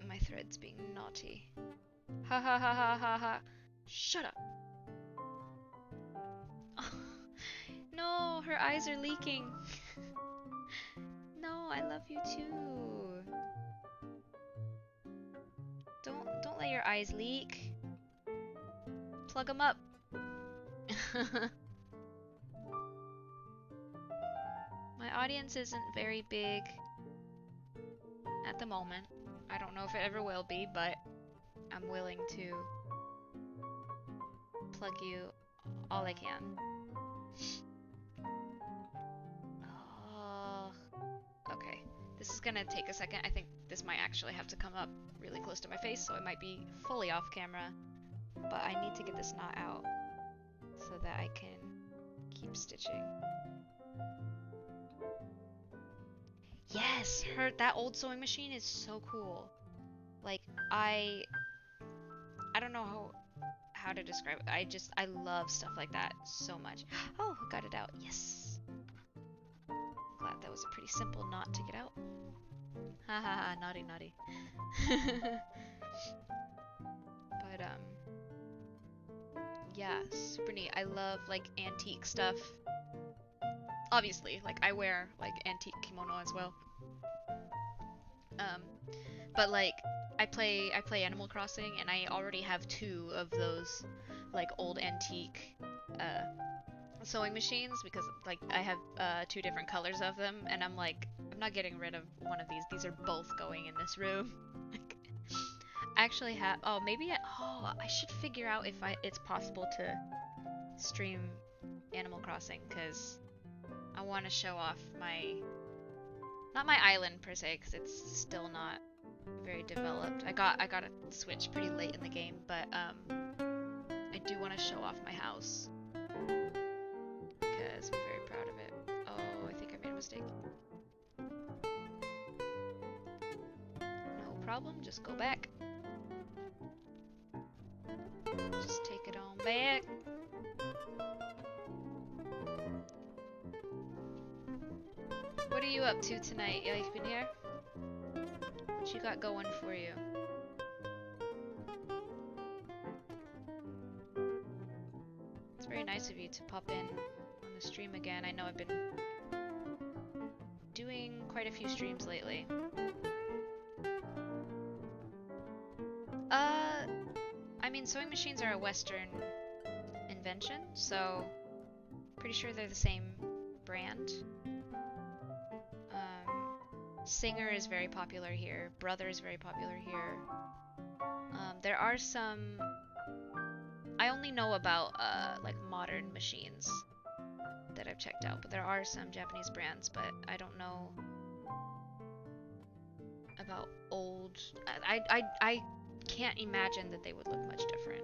My thread's being naughty. Ha ha ha ha ha ha. Shut up. Oh, no, her eyes are leaking. No, I love you too. Don't let your eyes leak. Plug them up. My audience isn't very big at the moment. I don't know if it ever will be, but I'm willing to plug you all I can. Oh, okay. This is gonna take a second. I think this might actually have to come up really close to my face, so it might be fully off camera. But I need to get this knot out so that I can keep stitching. Yes, that old sewing machine is so cool. Like, I don't know how to describe it. I love stuff like that so much. Oh, got it out. Yes. Glad that was a pretty simple knot to get out. Ha ha ha, naughty naughty. But yeah, super neat. I love like antique stuff. Obviously, like I wear like antique kimono as well. But like I play Animal Crossing, and I already have 2 of those like old antique sewing machines, because like I have 2 different colors of them, and I'm like, I'm not getting rid of one of these. These are both going in this room. actually have. Oh, maybe. I should figure out if it's possible to stream Animal Crossing, because I want to show off not my island per se, because it's still not very developed. I got a Switch pretty late in the game, but I do want to show off my house because I'm very proud of it. Oh, I think I made a mistake. No problem, just go back. Just take it on back. What are you up to tonight, Eifenir? What you got going for you? It's very nice of you to pop in on the stream again. I know I've been doing quite a few streams lately. I mean, sewing machines are a Western invention, so pretty sure they're the same brand. Singer is very popular here. Brother is very popular here. There are some... I only know about like modern machines that I've checked out, but there are some Japanese brands, but I don't know about old... I can't imagine that they would look much different.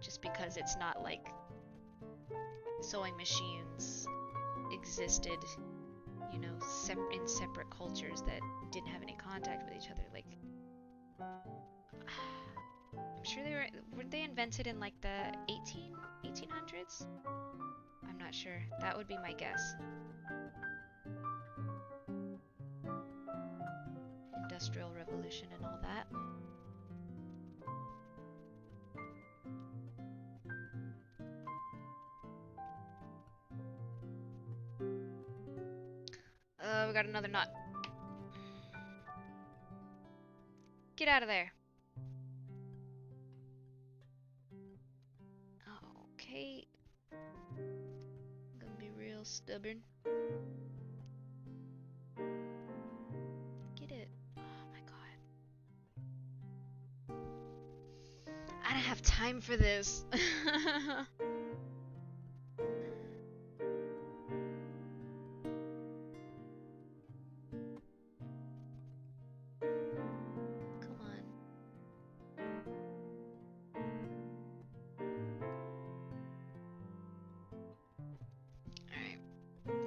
Just because it's not like sewing machines existed, you know, in separate cultures that didn't have any contact with each other. Like, I'm sure weren't they invented in like the 1800s? I'm not sure. That would be my guess. Industrial Revolution and all that. We got another knot. Get out of there. Okay. I'm gonna be real stubborn. Get it. Oh my god. I don't have time for this.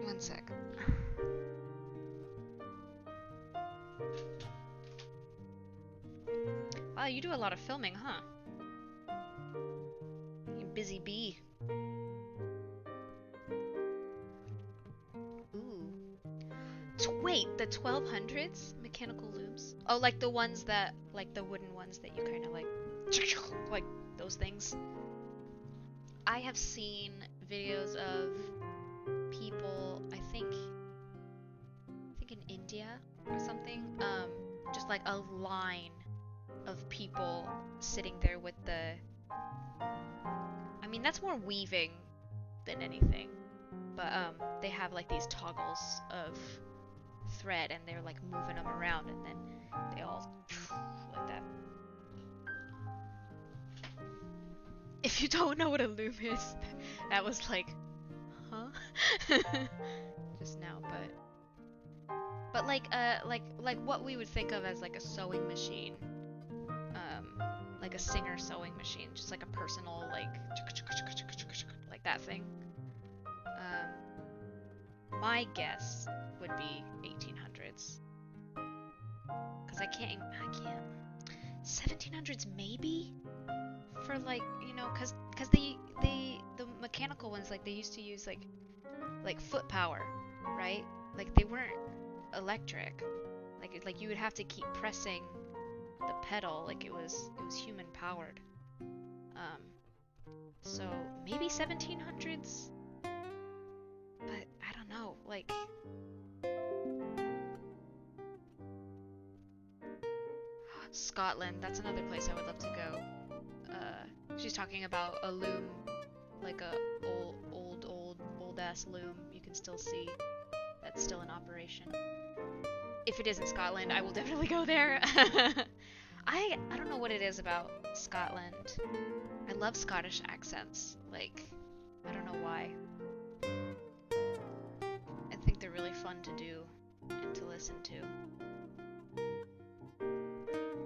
One sec. Wow, you do a lot of filming, huh? You busy bee. Ooh. Wait, the 1200s mechanical looms? Oh, like the ones that, like the wooden ones that you kind of like those things. I have seen videos of people, I think in India or something, just like a line of people sitting there with the, I mean that's more weaving than anything, but they have like these toggles of thread and they're like moving them around and then they all like that. If you don't know what a loom is, that was like, huh? Just now, but like what we would think of as like a sewing machine, like a Singer sewing machine, just like a personal like that thing. My guess would be 1800s, because I can't 1700s maybe, for like, you know, because the mechanical ones, like they used to use like foot power, right? Like they weren't electric. Like you would have to keep pressing the pedal, like it was human powered. So maybe 1700s, but I don't know. Like, Scotland, that's another place I would love to go. She's talking about a loom, like a old ass loom you can still see that's still in operation. if it isn't Scotland, I will definitely go there. I don't know what it is about Scotland. I love Scottish accents. Like, I don't know why. I think they're really fun to do and to listen to.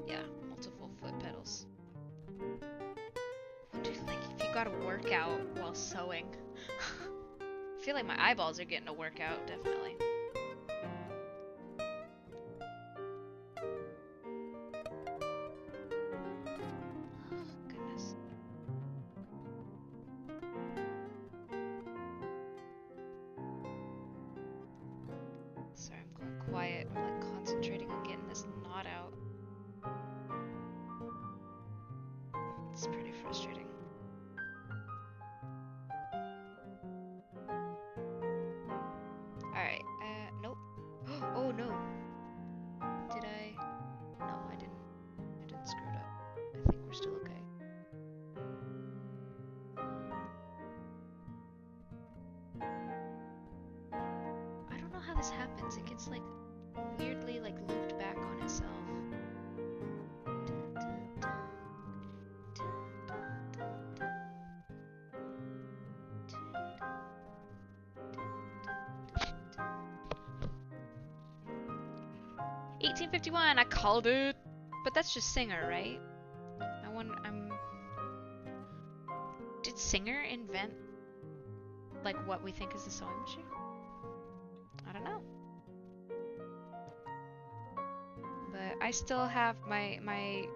Yeah, multiple foot pedals. Wonder, like, if you gotta work out while sewing. I feel like my eyeballs are getting a workout, definitely. Goodness. Sorry, I'm going quiet. I'm like concentrating on getting this knot out. It's pretty frustrating. Alright, nope. Oh no! Did I? No, I didn't. I didn't screw it up. I think we're still okay. I don't know how this happens. It gets like weirdly like looped back on itself. 1851, I called it. But that's just Singer, right? Did Singer invent like what we think is a sewing machine? I don't know. But I still have my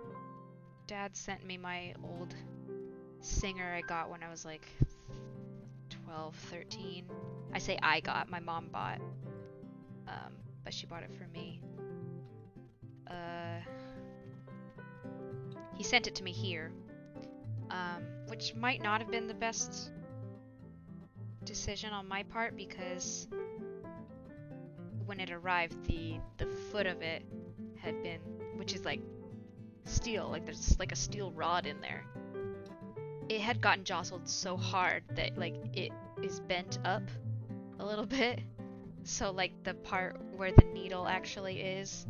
dad sent me my old Singer I got when I was like 12, 13. I say I got, my mom bought. But she bought it for me. He sent it to me here, which might not have been the best decision on my part because when it arrived, the foot of it had been, which is like steel, like there's like a steel rod in there. It had gotten jostled so hard that like it is bent up a little bit. So like the part where the needle actually is,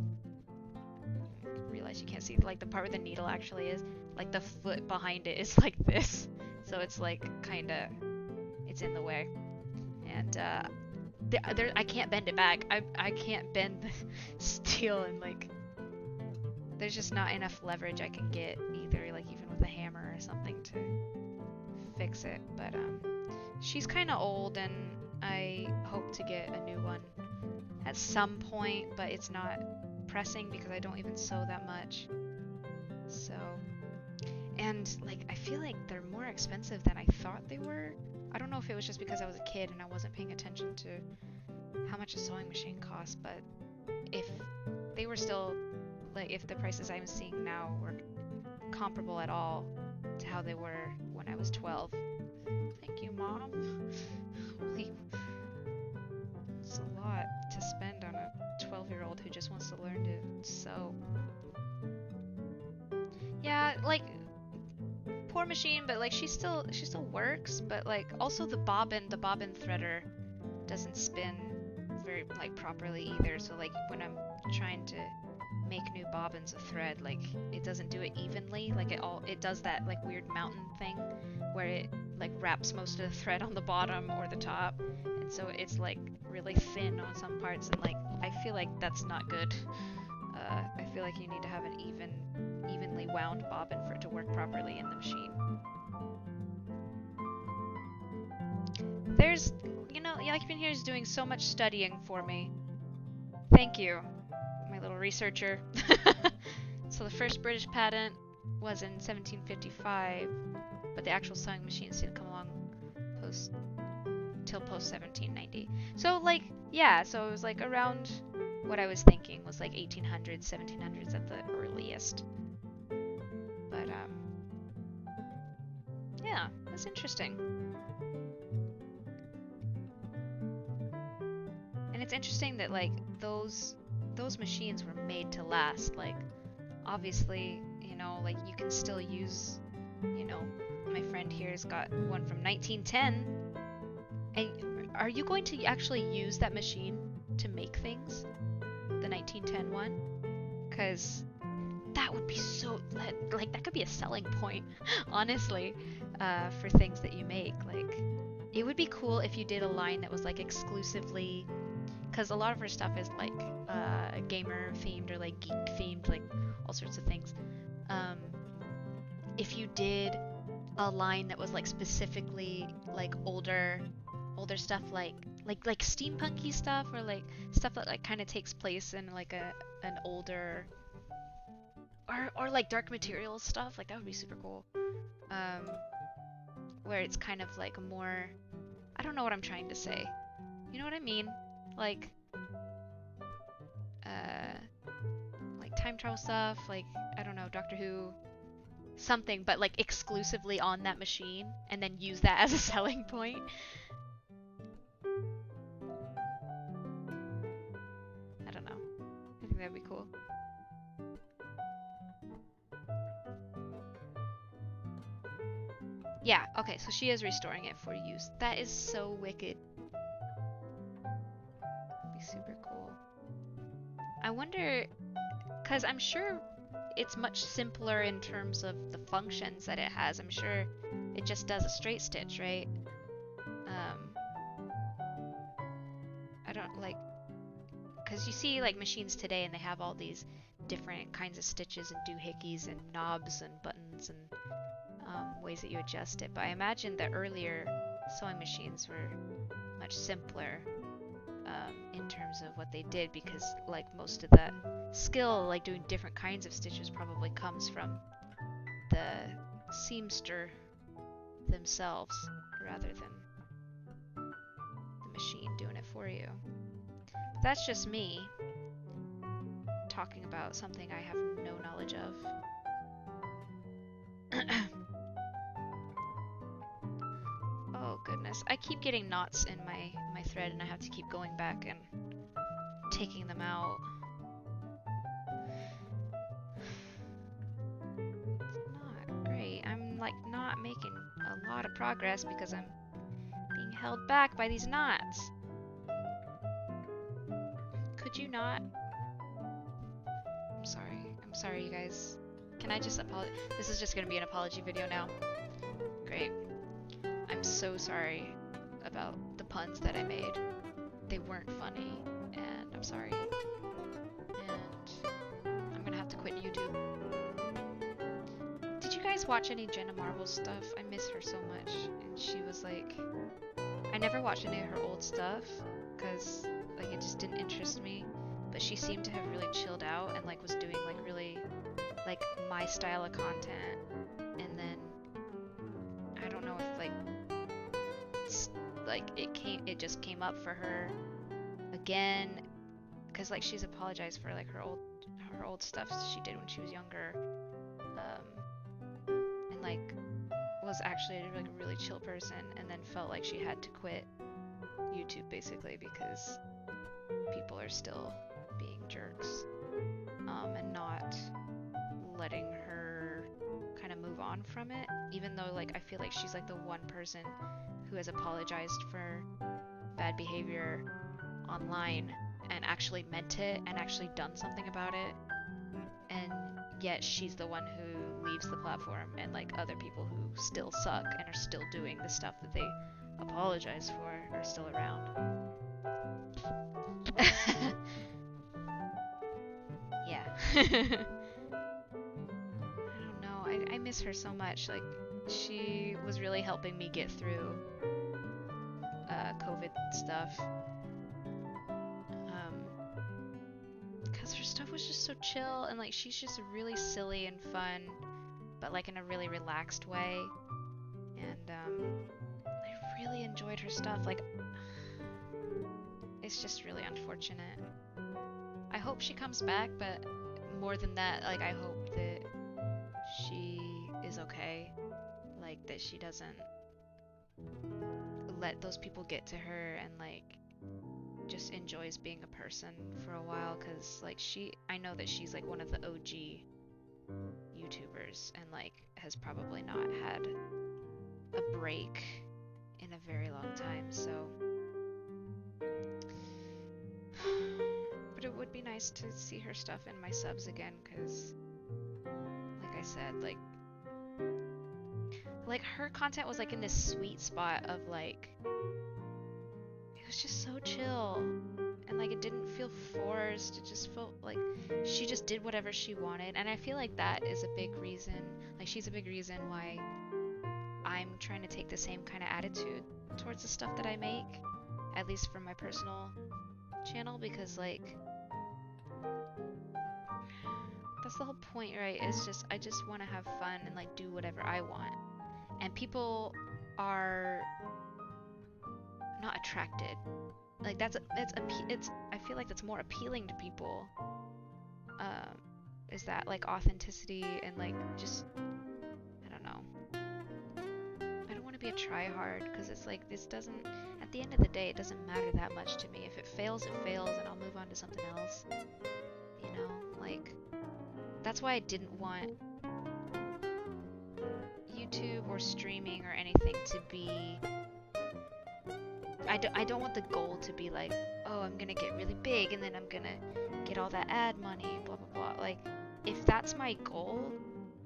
realize you can't see, like the part where the needle actually is, like the foot behind it is like this. So it's like kinda, it's in the way. And I can't bend it back. I can't bend the steel, and like there's just not enough leverage I can get either, like even with a hammer or something to fix it. But she's kind of old and I hope to get a new one at some point, but it's not pressing because I don't even sew that much. So, and like I feel like they're more expensive than I thought they were. I don't know if it was just because I was a kid and I wasn't paying attention to how much a sewing machine costs, but if they were still, like if the prices I'm seeing now were comparable at all to how they were when I was 12. Thank you, Mom. Holy, it's a lot to spend on a 12-year-old who just wants to learn to sew. Yeah, like poor machine, but like she still works, but like also the bobbin threader doesn't spin very like properly either. So like when I'm trying to make new bobbins of thread, like it doesn't do it evenly. Like it does that like weird mountain thing where it like wraps most of the thread on the bottom or the top, and so it's like really thin on some parts, and like I feel like that's not good. I feel like you need to have an evenly wound bobbin for it to work properly in the machine. There's, you know, Yakupin here is doing so much studying for me. Thank you, my little researcher. So the first British patent was in 1755, but the actual sewing machines didn't come along till post 1790. So like, yeah, so it was like around what I was thinking was like 1800s, 1700s at the earliest. But yeah, that's interesting. And it's interesting that like those machines were made to last. Like obviously, you know, like you can still use, you know, my friend here's got one from 1910. And are you going to actually use that machine to make things? the 1910 one, because that would be so, like, that could be a selling point, honestly, for things that you make. Like, it would be cool if you did a line that was like exclusively, because a lot of her stuff is like gamer themed or like geek themed, like all sorts of things. Um, if you did a line that was like specifically like older stuff, like steampunky stuff, or like stuff that like kind of takes place in like an older, or like dark materials stuff, like that would be super cool. Um, where it's kind of like more, I don't know what I'm trying to say. You know what I mean? Like, like time travel stuff, like, I don't know, Doctor Who, something, but like exclusively on that machine, and then use that as a selling point. I don't know. I think that'd be cool. Yeah, okay, so she is restoring it for use. That is so wicked. That'd be super cool. I wonder, because I'm sure it's much simpler in terms of the functions that it has. I'm sure it just does a straight stitch, right? I don't like, because you see like machines today and they have all these different kinds of stitches and doohickeys and knobs and buttons and ways that you adjust it. But I imagine the earlier sewing machines were much simpler in terms of what they did, because like most of that skill, like doing different kinds of stitches, probably comes from the seamster themselves rather than the machine doing it for you. That's just me talking about something I have no knowledge of. Oh goodness, I keep getting knots in my thread and I have to keep going back and taking them out. It's not great. I'm like not making a lot of progress because I'm being held back by these knots. Could you not? I'm sorry. I'm sorry, you guys. Can I just apologize? This is just gonna be an apology video now. Great. I'm so sorry about the puns that I made. They weren't funny, and I'm sorry. And I'm gonna have to quit YouTube. Did you guys watch any Jenna Marbles stuff? I miss her so much. And she was like, I never watched any of her old stuff because like it just didn't interest me. But she seemed to have really chilled out and like was doing like really like my style of content. And then I don't know if it just came up for her again, because like she's apologized for like her old stuff she did when she was younger, and like was actually like a really chill person, and then felt like she had to quit YouTube basically because people are still being jerks, and not letting her kind of move on from it, even though like I feel like she's like the one person who has apologized for bad behavior online and actually meant it and actually done something about it, and yet she's the one who leaves the platform, and like other people who still suck and are still doing the stuff that they apologize for are still around. Yeah. I don't know, I miss her so much. Like she was really helping me get through COVID stuff. Because her stuff was just so chill, and like she's just really silly and fun, but like in a really relaxed way. And I really enjoyed her stuff. Like it's just really unfortunate. I hope she comes back, but more than that, like I hope that she is okay. Like that she doesn't let those people get to her, and like just enjoys being a person for a while, because like I know that she's like one of the OG YouTubers and like has probably not had a break in a very long time, so but it would be nice nice to see her stuff in my subs again, because, like I said, like her content was like in this sweet spot of like, it was just so chill, and like it didn't feel forced. It just felt like she just did whatever she wanted, and I feel like that is a big reason, like she's a big reason why I'm trying to take the same kind of attitude towards the stuff that I make, at least from my personal channel, because like that's the whole point, right? It's just I just want to have fun and like do whatever I want, and people are not attracted. Like it's I feel like that's more appealing to people. Is that like authenticity and like just, I don't know. I don't want to be a tryhard, because it's like this doesn't, at the end of the day, it doesn't matter that much to me. If it fails, and I'll move on to something else. You know, like that's why I didn't want YouTube or streaming or anything to be, I don't want the goal to be like, oh, I'm gonna get really big and then I'm gonna get all that ad money, blah blah blah. Like, if that's my goal,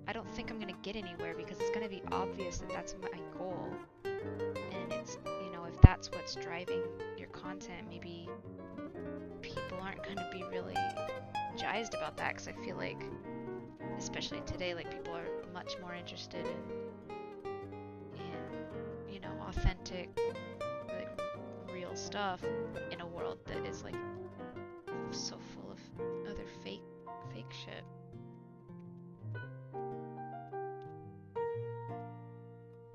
I don't think I'm gonna get anywhere, because it's gonna be obvious that that's my goal. And it's, you know, if that's what's driving your content, maybe people aren't gonna be really jazzed about that, because I feel like, especially today, like people are much more interested in, you know, authentic, like real stuff in a world that is like so full of other fake shit.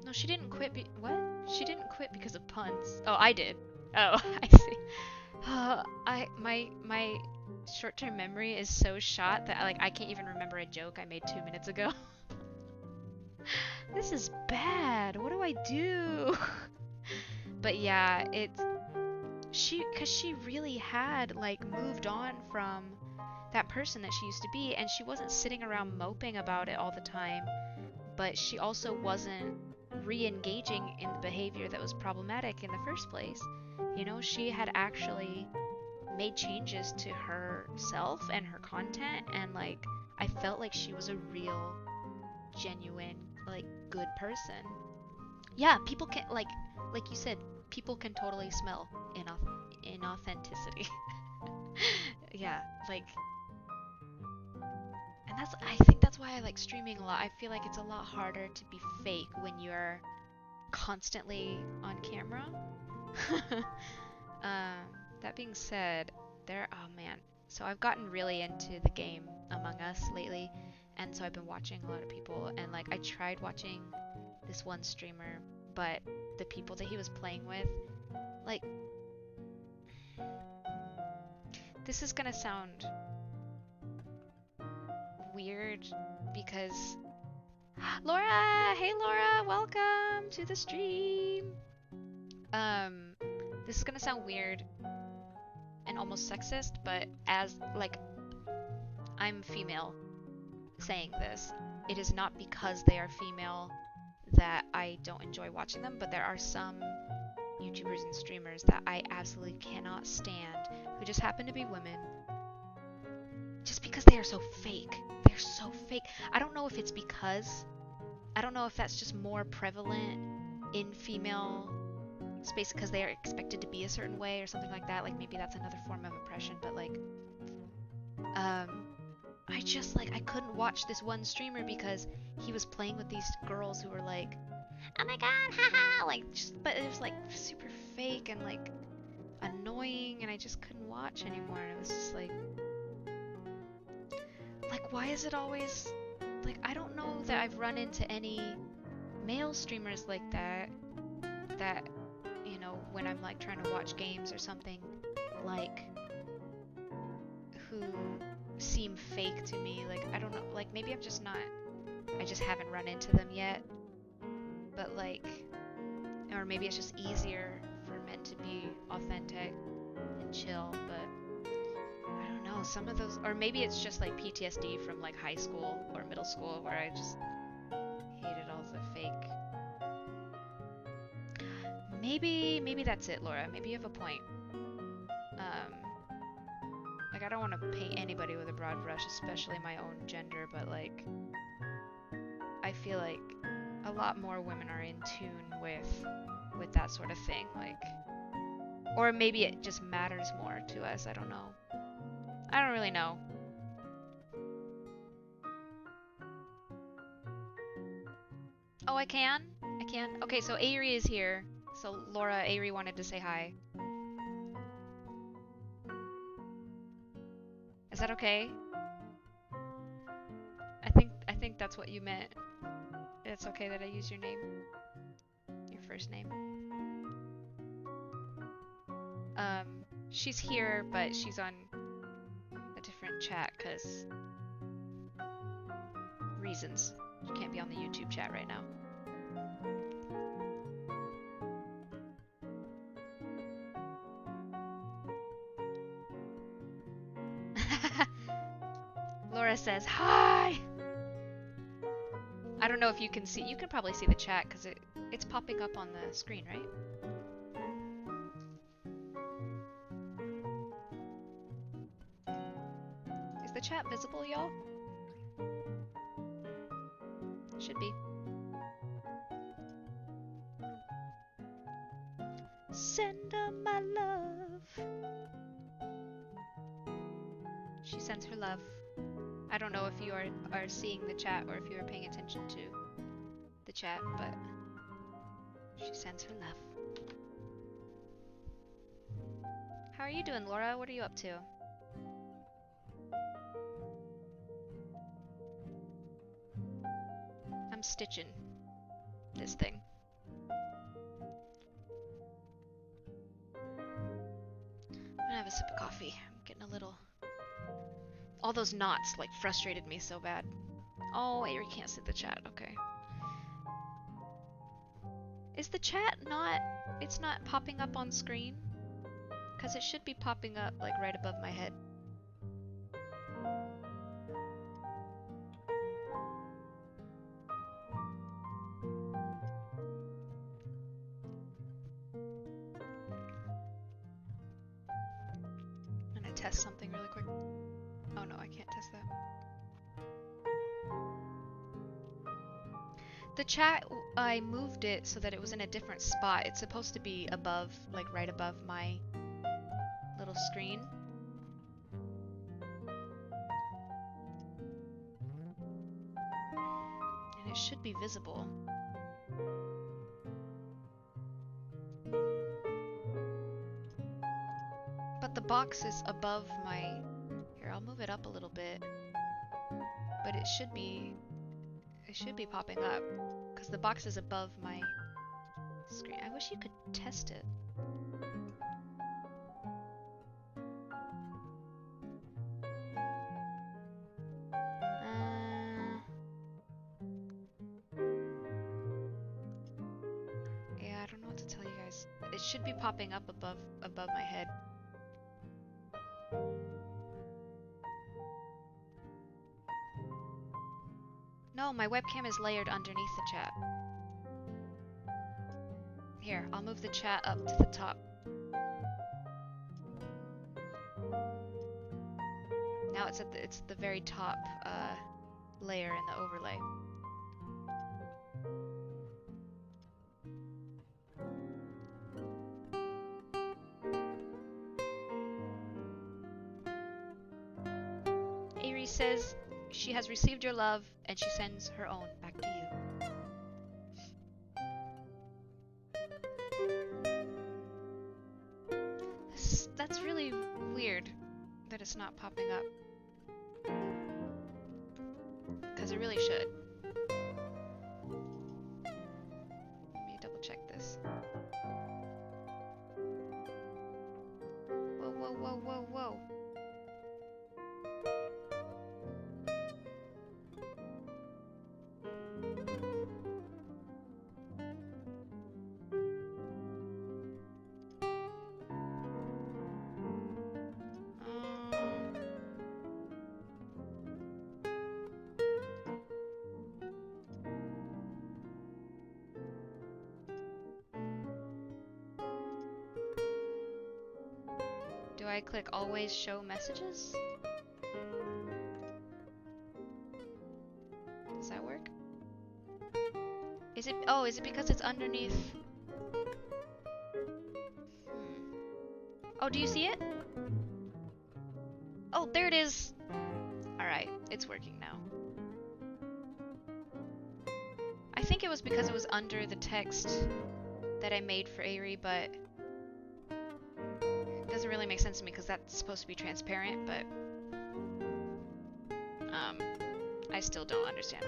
No, she didn't quit what? She didn't quit because of puns. Oh, I did. Oh, I see. My short-term memory is so shot that I can't even remember a joke I made 2 minutes ago. This is bad. What do I do? But yeah, cause she really had like moved on from that person that she used to be, and she wasn't sitting around moping about it all the time, but she also wasn't re-engaging in the behavior that was problematic in the first place. You know, she had actually made changes to herself and her content, and like I felt like she was a real, genuine, like good person. Yeah, people can like you said, people can totally smell inauthenticity. Yeah, like, and I think that's why I like streaming a lot. I feel like it's a lot harder to be fake when you're constantly on camera. That being said, oh man, so I've gotten really into the game Among Us lately, and so I've been watching a lot of people, and like I tried watching this one streamer, but the people that he was playing with, like, this is gonna sound weird because Laura, hey Laura, welcome to the stream. This is gonna sound weird and almost sexist, but as like I'm female saying this, it is not because they are female that I don't enjoy watching them, but there are some YouTubers and streamers that I absolutely cannot stand who just happen to be women, just because they are so fake. They're so fake. I don't know if it's because, I don't know if that's just more prevalent in female space because they are expected to be a certain way or something like that. Like maybe that's another form of oppression, but like, I just like, I couldn't watch this one streamer because he was playing with these girls who were like, oh my god, haha, like, just, but it was like super fake and like annoying, and I just couldn't watch anymore, and it was just like, why is it always, like, I don't know that I've run into any male streamers like that, you know, when I'm like trying to watch games or something, like, who seem fake to me. Like, I don't know, like, maybe I'm just not, I just haven't run into them yet, but like, or maybe it's just easier for men to be authentic and chill, but I don't know, some of those, or maybe it's just like PTSD from like high school or middle school where I just hated all the fake. Maybe that's it, Laura. Maybe you have a point. Like I don't want to paint anybody with a broad brush, especially my own gender, but like, I feel like a lot more women are in tune with that sort of thing, like, or maybe it just matters more to us. I don't know. I don't really know. Oh, I can? I can? Okay, so Ari is here. So Laura, Ari wanted to say hi. Is that okay? I think that's what you meant. It's okay that I use your name. Your first name. She's here, but she's on a different chat because reasons. She can't be on the YouTube chat right now. Laura says, hi! I don't know if you can see, you can probably see the chat because it's popping up on the screen, right? Is the chat visible, y'all? Should be. Send her my love. She sends her love. I don't know if you are seeing the chat or if you are paying attention to the chat, but she sends her love. How are you doing, Laura? What are you up to? I'm stitching this thing. I'm gonna have a sip of coffee. I'm getting a little... All those knots like frustrated me so bad. Oh, Ari can't see the chat. Okay. Is the chat not... It's not popping up on screen? Because it should be popping up like right above my head. I'm gonna test something really quick. Oh no, I can't test that. The chat, I moved it so that it was in a different spot. It's supposed to be above, like right above my little screen. And it should be visible. But the box is above my... Here, I'll move it up a little bit. But it should be popping up. Because the box is above my screen. I wish you could test it. Yeah, I don't know what to tell you guys. It should be popping up above my head. No, my webcam is layered underneath the chat. Here, I'll move the chat up to the top. Now it's the very top layer in the overlay. Ari says she has received your love and she sends her own back to you. That's really weird that it's not popping up. Because it really should. Let me double check this. Whoa, whoa, whoa, whoa, whoa. I click always show messages? Does that work? Is it because it's underneath? Oh, do you see it? Oh, there it is! Alright, it's working now. I think it was because it was under the text that I made for Aerie, but it doesn't really make sense to me because that's supposed to be transparent, but I still don't understand.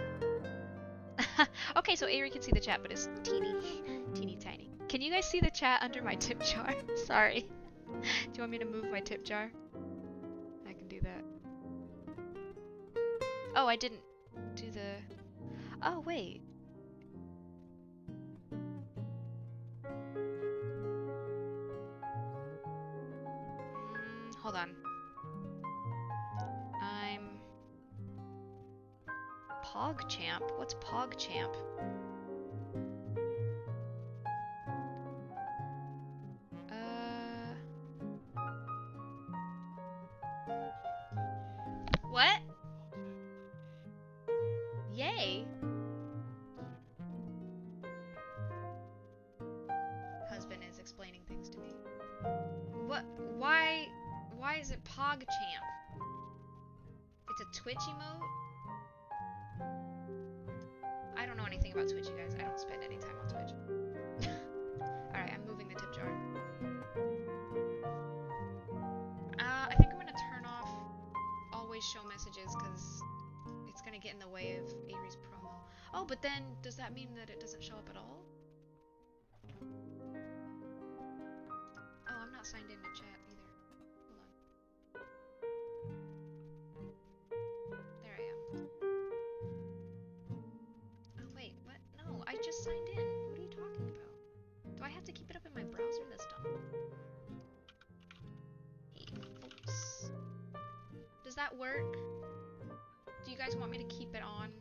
Okay, so Aerie can see the chat, but it's teeny tiny. Can you guys see the chat under my tip jar? Sorry. Do you want me to move my tip jar? I can do that. Oh, I didn't do the... Oh, wait. Hold on. I'm... PogChamp? What's PogChamp? What? Yay! Husband is explaining things to me. What? Why is it PogChamp? It's a Twitch emote? I don't know anything about Twitch, you guys. I don't spend any time on Twitch. Alright, I'm moving the tip jar. I think I'm gonna turn off always show messages because it's gonna get in the way of Aerie's promo. Oh, but then does that mean that it doesn't show up at all? Oh, I'm not signed into chat either. Hold on. There I am. Oh, wait, what? No, I just signed in. What are you talking about? Do I have to keep it up in my browser this time? Hey, folks. Does that work? Do you guys want me to keep it on?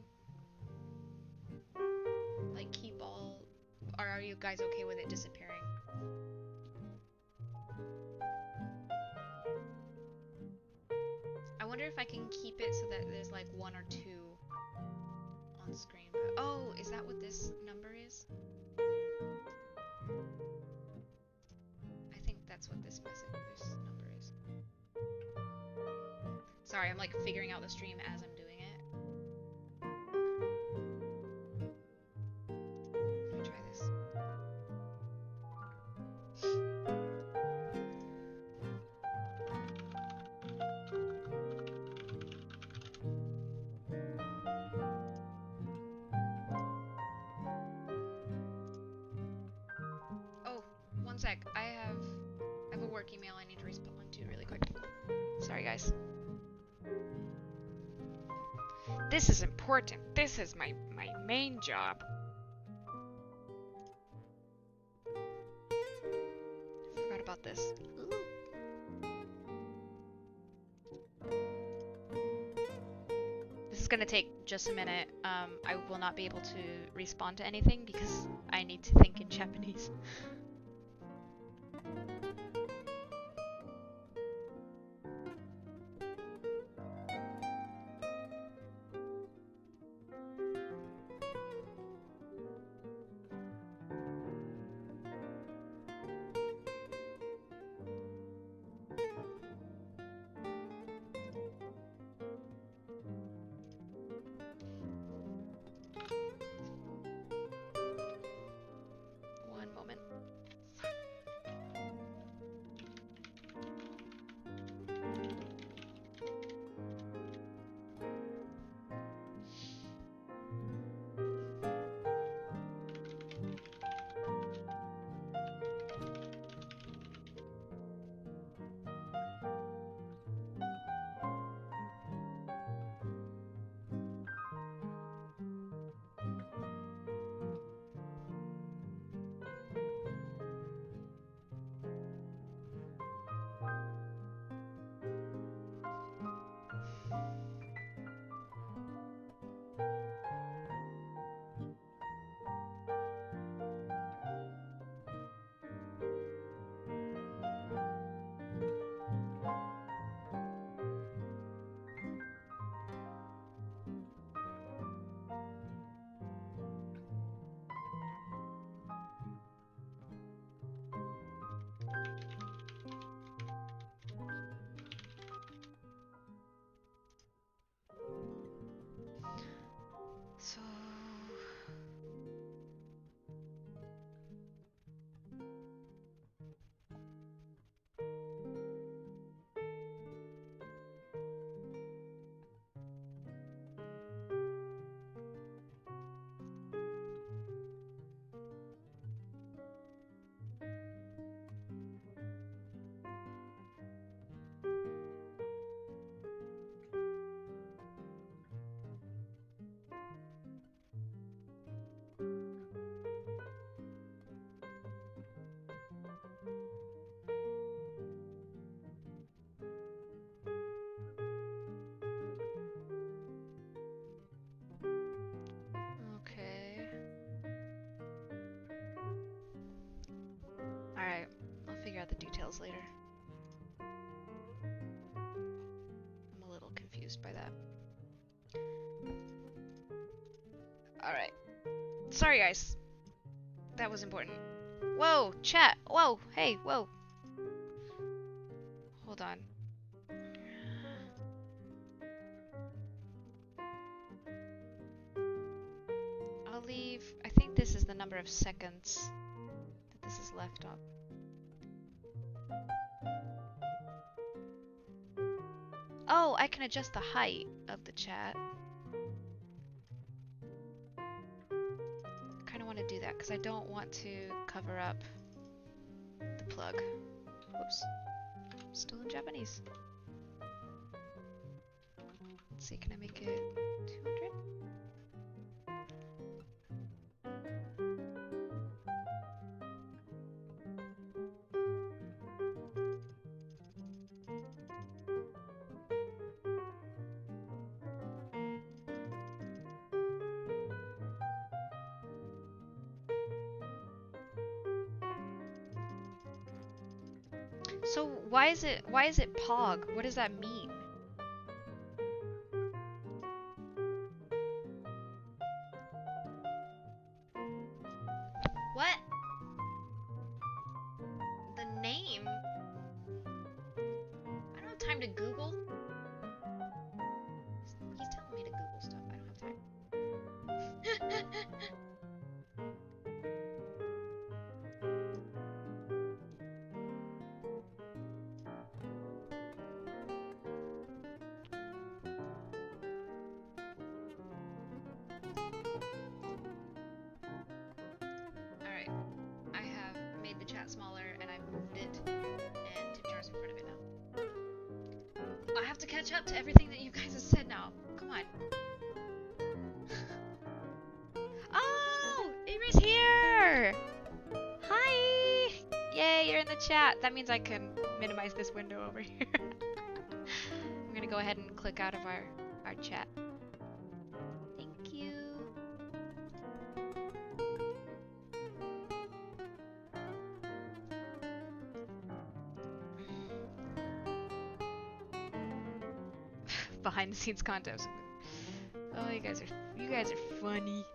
Like, keep all... Or are you guys okay with it disappearing? I wonder if I can keep it so that there's like 1 or 2 on screen. But, oh, is that what this number is? I think that's what this number is. Sorry, I'm like figuring out the stream as I'm doing it. Let me try this. Oh, one sec. I have a work email I need to respond to really quick. Sorry, guys. This is important. This is my main job. Forgot about this. Ooh. This is gonna take just a minute. I will not be able to respond to anything because I need to think in Japanese. One moment. happens later. I'm a little confused by that. Alright. Sorry, guys. That was important. Whoa, chat. Whoa, hey, whoa. Hold on. I'll leave. I think this is the number of seconds that this is left up. Oh, I can adjust the height of the chat. Kind of want to do that because I don't want to cover up the plug. Whoops. Still in Japanese. Let's see, can I make it 200? So why is it Pog? What does that mean? What? The name? I don't have time to Google. He's telling me to Google stuff. I don't have time. Alright. I have made the chat smaller and I've moved it and Tip Jar's in front of it now. I have to catch up to everything that you guys have said now. Come on. Oh! Avery's here! Hi! Yay, you're in the chat. That means I can minimize this window over here. I'm gonna go ahead and click out of our chat. Thank you. Behind the scenes content. Oh, you guys are funny.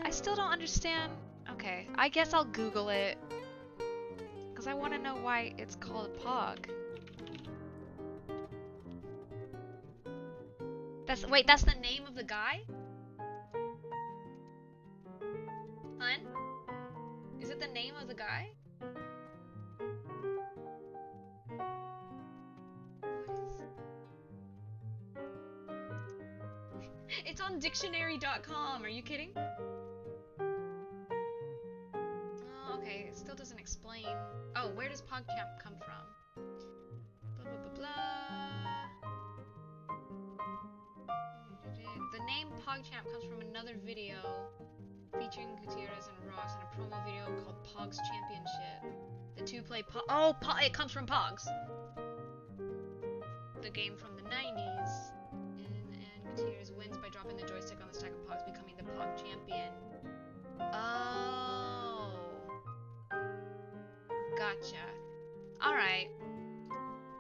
I still don't understand. Okay, I guess I'll Google it. Because I want to know why it's called a Pog. Wait, that's the name of the guy? Hun? Is it the name of the guy? It's on dictionary.com. Are you kidding? Oh, okay. It still doesn't explain. Oh, where does PogChamp come from? Blah, blah, blah, blah. The name PogChamp comes from another video featuring Gutierrez and Ross in a promo video called Pogs Championship. The two play it comes from Pogs. The game from the 90s. And Gutierrez wins by dropping the joystick on the stack of Pogs, becoming the Pog champion. Oh. Gotcha. Alright.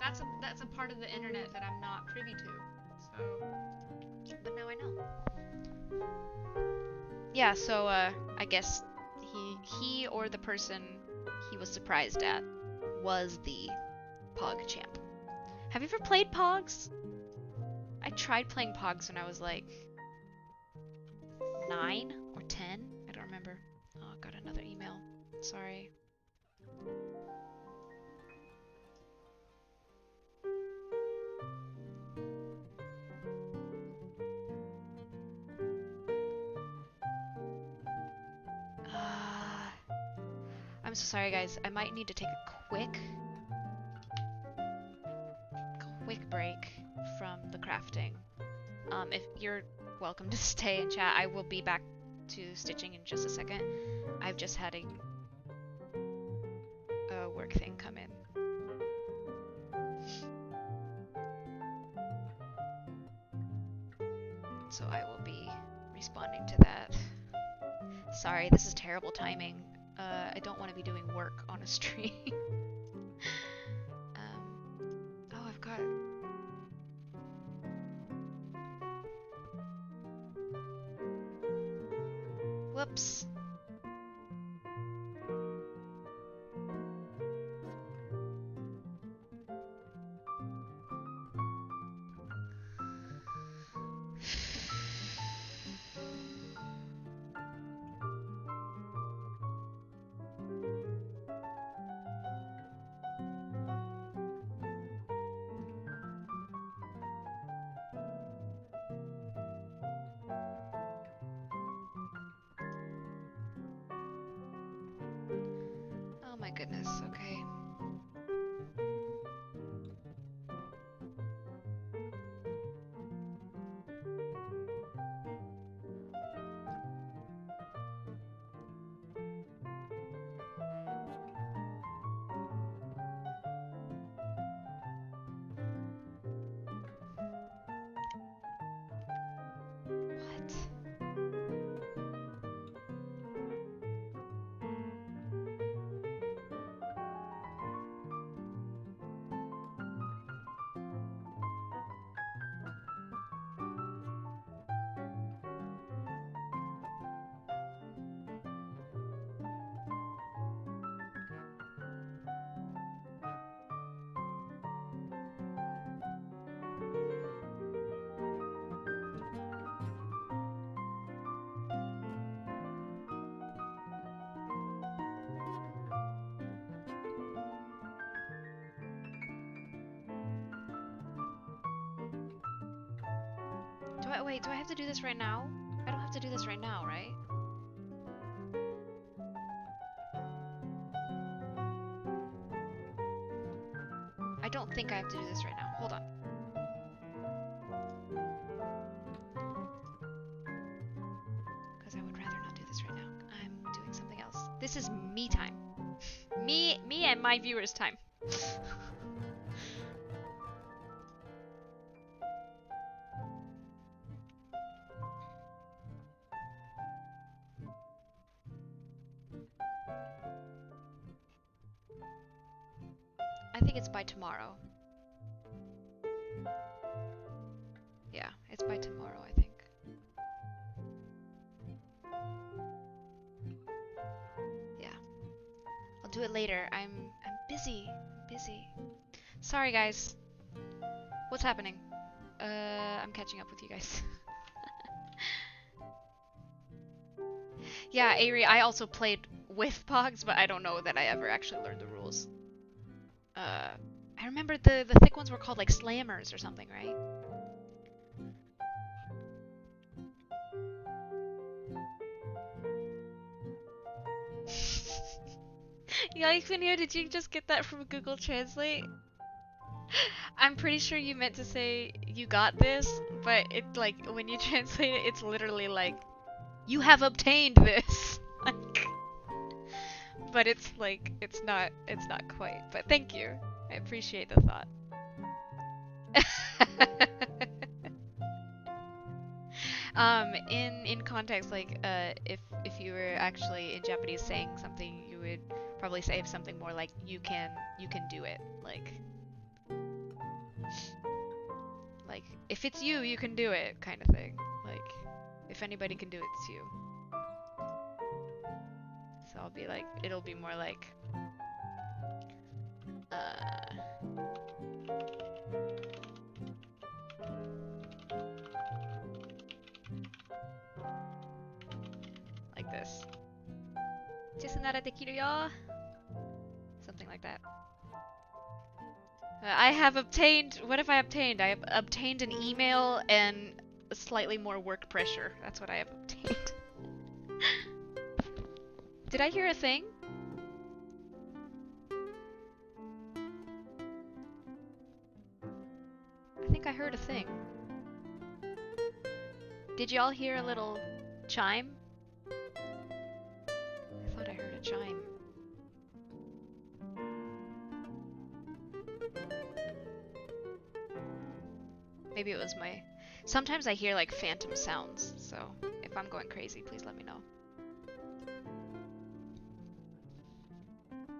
That's a part of the internet that I'm not privy to. So, but now I know. Yeah, so I guess he or the person he was surprised at was the Pog champ. Have you ever played Pogs? I tried playing Pogs when I was like 9 or 10. I don't remember. Oh, I got another email. Sorry. I'm so sorry, guys. I might need to take a quick break from the crafting. If you're welcome to stay and chat, I will be back to stitching in just a second. I've just had a work thing come in. so I will be responding to that. Sorry, this is terrible timing. I don't want to be doing work on a stream. Oh, I've got... Whoops. Oh my goodness, okay. What? Wait, do I have to do this right now? I don't have to do this right now, right? I don't think I have to do this right now. Hold on. Because I would rather not do this right now. I'm doing something else. This is me time. Me and my viewers' time. I think it's by tomorrow. Yeah, it's by tomorrow, I think. Yeah. I'll do it later. I'm busy. Busy. Sorry guys. What's happening? I'm catching up with you guys. Yeah, Ari, I also played with Pogs, but I don't know that I ever actually learned the rules. I remember the thick ones were called like slammers or something, right? Yikes, did you just get that from Google Translate? I'm pretty sure you meant to say you got this, but it like when you translate it, it's literally like you have obtained this. Like, but it's like it's not quite. But thank you. I appreciate the thought. In context, like if you were actually in Japanese saying something, you would probably say something more like you can do it. Like if it's you, you can do it, kind of thing. Like if anybody can do it, it's you. So I'll be like, it'll be more like like this. Something like that. I have obtained. What have I obtained? I have obtained an email and slightly more work pressure. That's what I have obtained. Did I hear a thing? I think I heard a thing. Did y'all hear a little chime? I thought I heard a chime. Maybe it was my Sometimes I hear like phantom sounds, so if I'm going crazy, please let me know.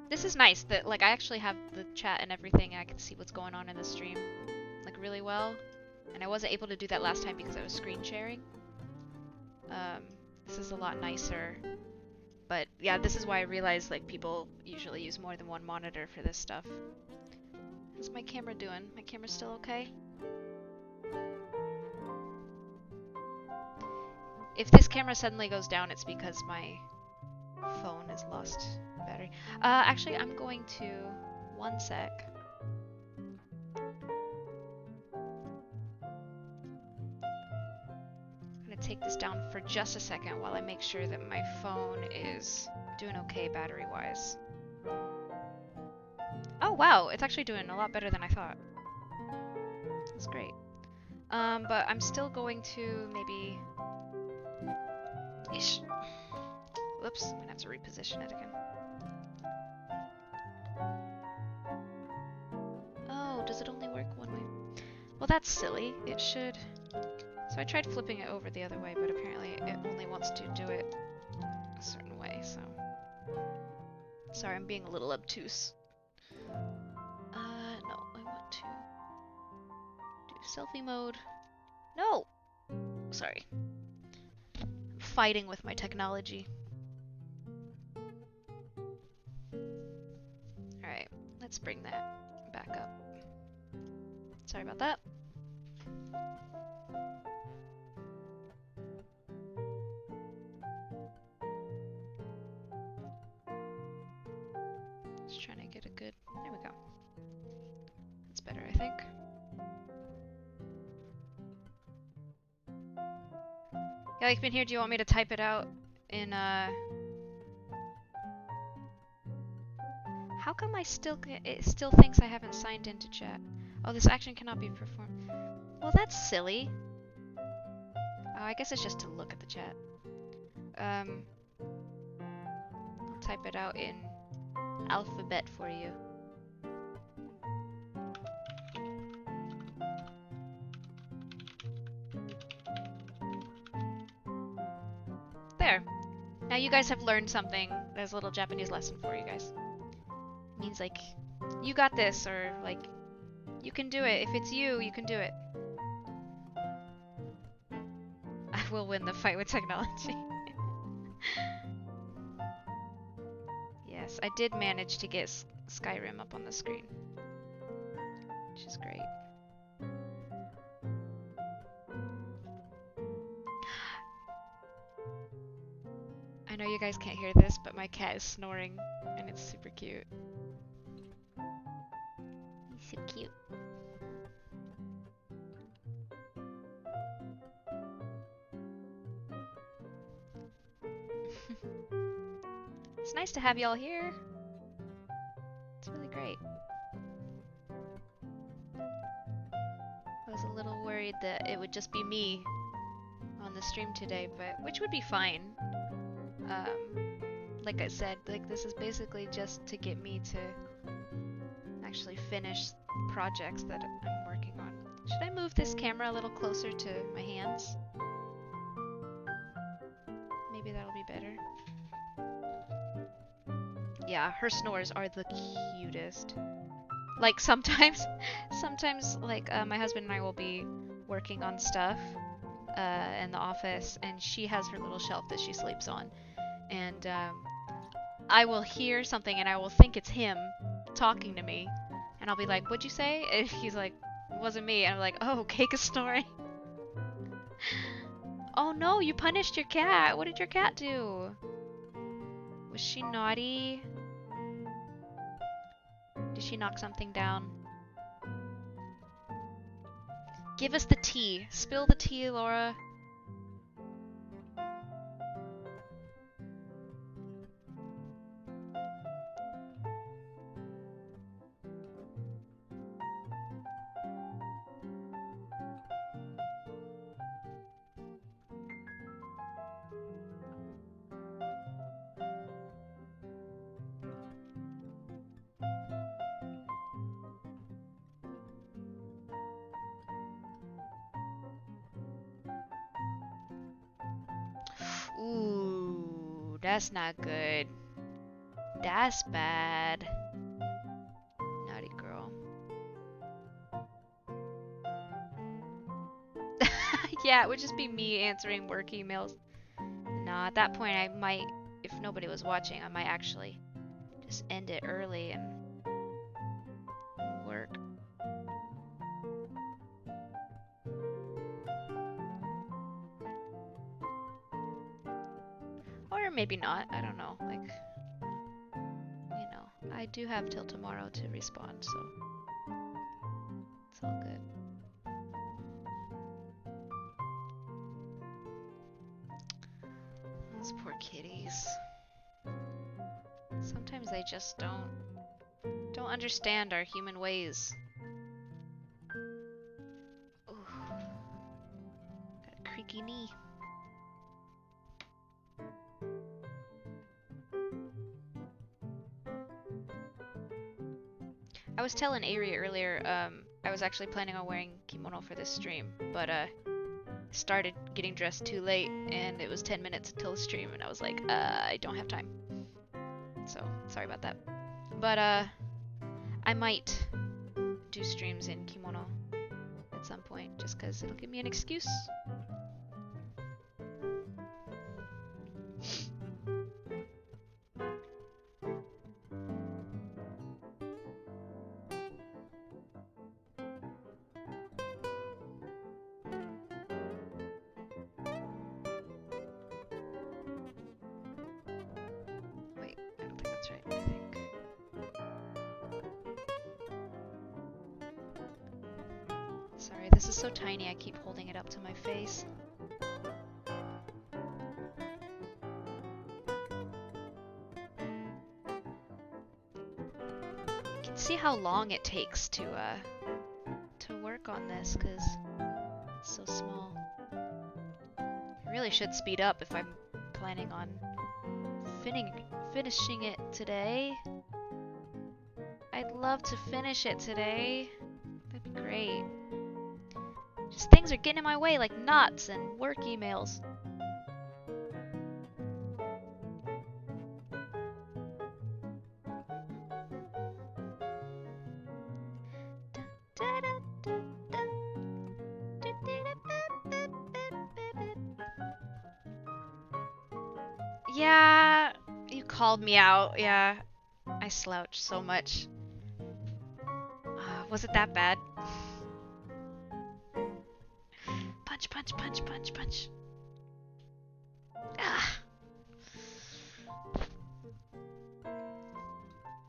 This is nice that like I actually have the chat and everything and I can see what's going on in the stream like really well. And I wasn't able to do that last time because I was screen sharing. This is a lot nicer. But yeah, this is why I realized like people usually use more than one monitor for this stuff. How's my camera doing? My camera's still okay? If this camera suddenly goes down, it's because my phone has lost battery. Actually, I'm going to... One sec. I'm gonna take this down for just a second while I make sure that my phone is doing okay battery-wise. Oh wow, it's actually doing a lot better than I thought. That's great. But I'm still going to maybe... Ish. Whoops, I'm gonna have to reposition it again. Oh, does it only work one way? Well, that's silly. It should... So I tried flipping it over the other way, but apparently it only wants to do it a certain way, so... Sorry, I'm being a little obtuse. No, I want to do selfie mode. No! Sorry. I'm fighting with my technology. Alright, let's bring that back up. Sorry about that. Just trying to get a good... There we go. That's better, I think. Yeah, like, been here, do you want me to type it out in, How come it still thinks I haven't signed into chat? Oh, this action cannot be performed. Well, that's silly. Oh, I guess it's just to look at the chat. I'll type it out in alphabet for you. There. Now you guys have learned something. There's a little Japanese lesson for you guys. It means like, you got this, or like, you can do it. If it's you, you can do it. I will win the fight with technology. Yes, I did manage to get Skyrim up on the screen, which is great. I know you guys can't hear this, but my cat is snoring, and it's super cute. He's so cute. It's nice to have y'all here. It's really great. I was a little worried that it would just be me on the stream today, but which would be fine. Like I said, like this is basically just to get me to actually finish projects that I'm working on. Should I move this camera a little closer to my hands? Maybe that'll be better. Yeah, her snores are the cutest. Like sometimes like my husband and I will be working on stuff in the office, and she has her little shelf that she sleeps on, and I will hear something and I will think it's him talking to me, and I'll be like, "What'd you say?" And he's like, "It wasn't me." And I'm like, "Oh, Cake is snoring." Oh no, you punished your cat. What did your cat do? Was she naughty? Did she knock something down? Give us the tea. Spill the tea, Laura. That's not good. That's bad. Naughty girl. Yeah, it would just be me answering work emails. Nah, at that point I might, if nobody was watching, I might actually just end it early and work. Or maybe not, I don't know, like, you know, I do have till tomorrow to respond, so it's all good. Those poor kitties. Sometimes they just don't understand our human ways. Ooh. Got a creaky knee. I was telling Ari earlier, I was actually planning on wearing kimono for this stream, but started getting dressed too late, and it was 10 minutes until the stream, and I was like, I don't have time. So, sorry about that. But, I might do streams in kimono at some point, just because it'll give me an excuse. Wait, I don't think that's right, I think. Sorry, this is so tiny, I keep holding it up to my face. You can see how long it takes to work on this, because it's so small. I really should speed up if I'm planning on finishing it today. I'd love to finish it today. That'd be great. Just things are getting in my way, like knots and work emails. Yeah, you called me out. Yeah, I slouched so much. Was it that bad? Punch, punch, punch, punch, punch. Ah.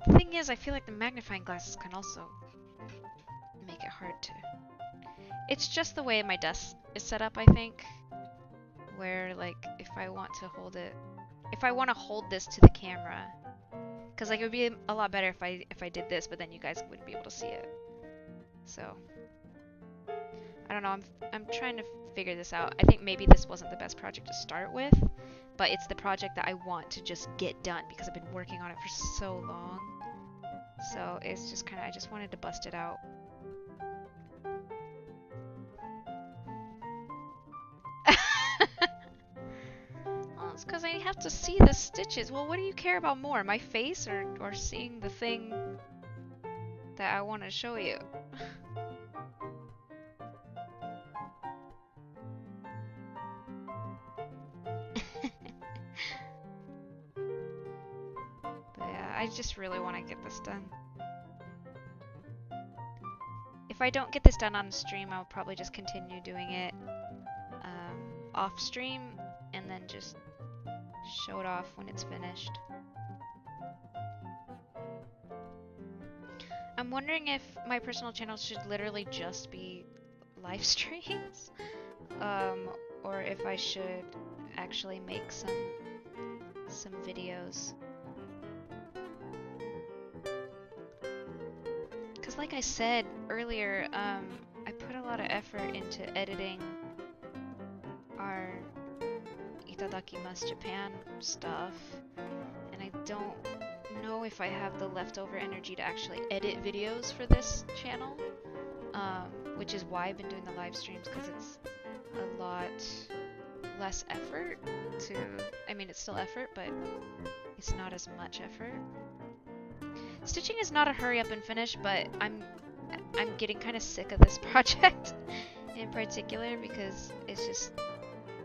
The thing is, I feel like the magnifying glasses can also make it hard to... It's just the way my desk is set up, I think. Where, like, if I want to hold it... If I want to hold this to the camera... Because, like, it would be a lot better if I did this, but then you guys wouldn't be able to see it. So... I don't know, I'm trying to figure this out. I think maybe this wasn't the best project to start with, but it's the project that I want to just get done because I've been working on it for so long. So it's just kind of, I just wanted to bust it out. Well, it's because I have to see the stitches. Well, what do you care about more, my face or seeing the thing that I want to show you? I just really want to get this done. If I don't get this done on stream, I'll probably just continue doing it off stream and then just show it off when it's finished. I'm wondering if my personal channel should literally just be live streams, or if I should actually make some videos. Because like I said earlier, I put a lot of effort into editing our Itadakimasu Japan stuff, and I don't know if I have the leftover energy to actually edit videos for this channel, which is why I've been doing the live streams, because it's a lot less effort to, I mean, it's still effort, but it's not as much effort. Stitching is not a hurry up and finish, but I'm getting kind of sick of this project in particular because it's just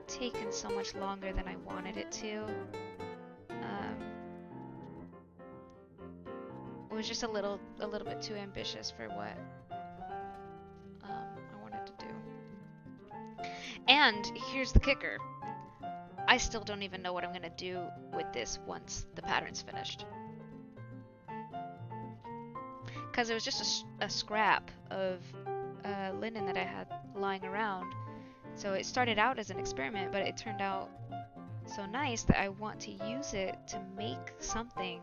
taken so much longer than I wanted it to. It was just a little bit too ambitious for what I wanted to do. And here's the kicker. I still don't even know what I'm gonna do with this once the pattern's finished. Because it was just a scrap of linen that I had lying around. So it started out as an experiment, but it turned out so nice that I want to use it to make something.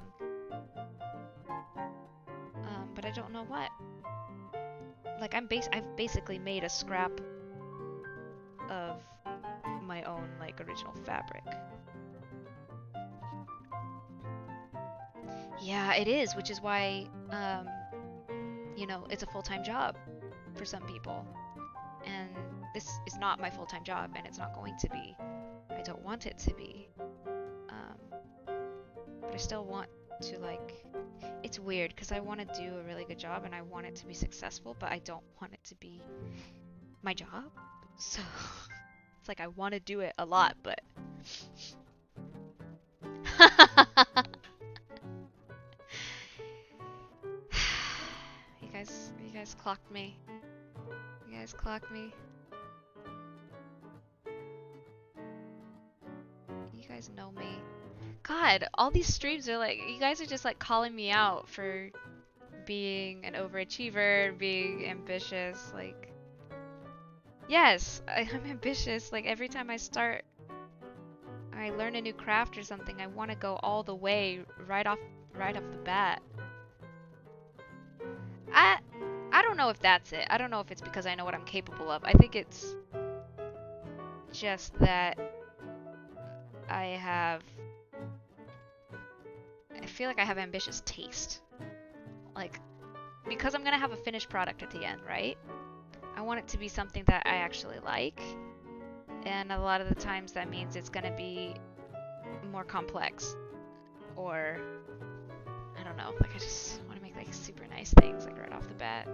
But I don't know what. Like I've basically made a scrap of my own like original fabric. Yeah, it is, which is why you know, it's a full-time job for some people. And this is not my full-time job, and it's not going to be. I don't want it to be. But I still want to, like, it's weird because I want to do a really good job and I want it to be successful, but I don't want it to be my job. So it's like I want to do it a lot, but you guys clocked me. You guys clocked me. You guys know me. God, all these streams are like, you guys are just like calling me out for being an overachiever, being ambitious. Like, yes, I'm ambitious. Like every time I learn a new craft or something, I want to go all the way right off the bat. I don't know if that's it. I don't know if it's because I know what I'm capable of. I think it's just that I feel like I have ambitious taste. Like, because I'm gonna have a finished product at the end, right? I want it to be something that I actually like. And a lot of the times that means it's gonna be more complex. Or, I don't know, like I just want to make like super nice things like right off the bat.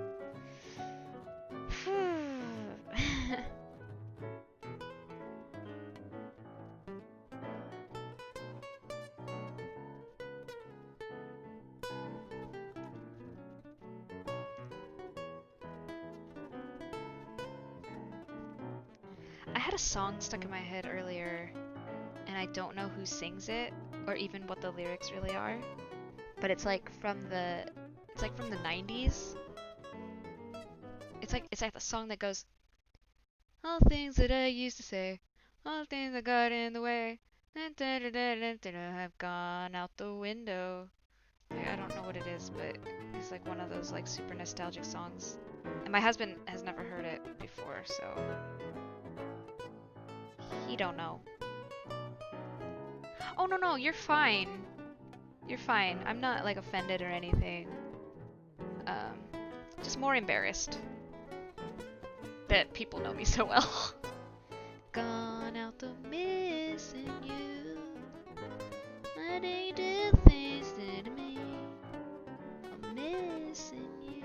I had a song stuck in my head earlier, and I don't know who sings it, or even what the lyrics really are. But it's like from the 90s. It's like the song that goes, all things that I used to say, all things that got in the way, have gone out the window. Like, I don't know what it is, but it's like one of those like super nostalgic songs. And my husband has never heard it before, so he don't know. Oh no, you're fine. You're fine. I'm not like offended or anything. Just more embarrassed that people know me so well. Gone out the missing you. I didn't do things to me. I'm missing you.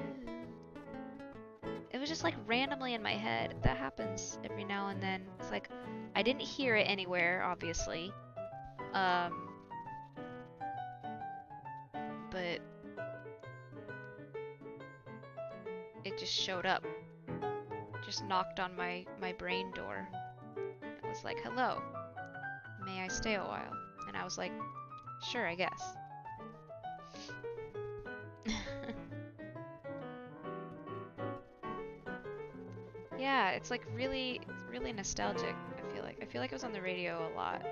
It was just like randomly in my head. That happens every now and then. It's like I didn't hear it anywhere, obviously. But it just showed up. Just knocked on my brain door. It was like, hello, may I stay a while? And I was like, sure, I guess. Yeah, it's like really nostalgic, I feel like it was on the radio a lot.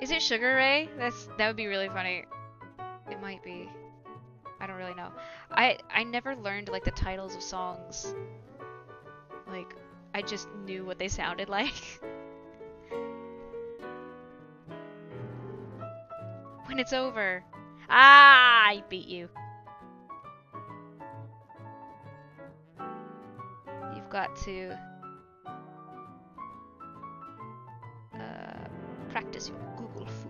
Is it Sugar Ray? That would be really funny. It might be. I don't really know. I never learned like the titles of songs. Like I just knew what they sounded like. When it's over. Ah, I beat you. you've got to practice your Google fu.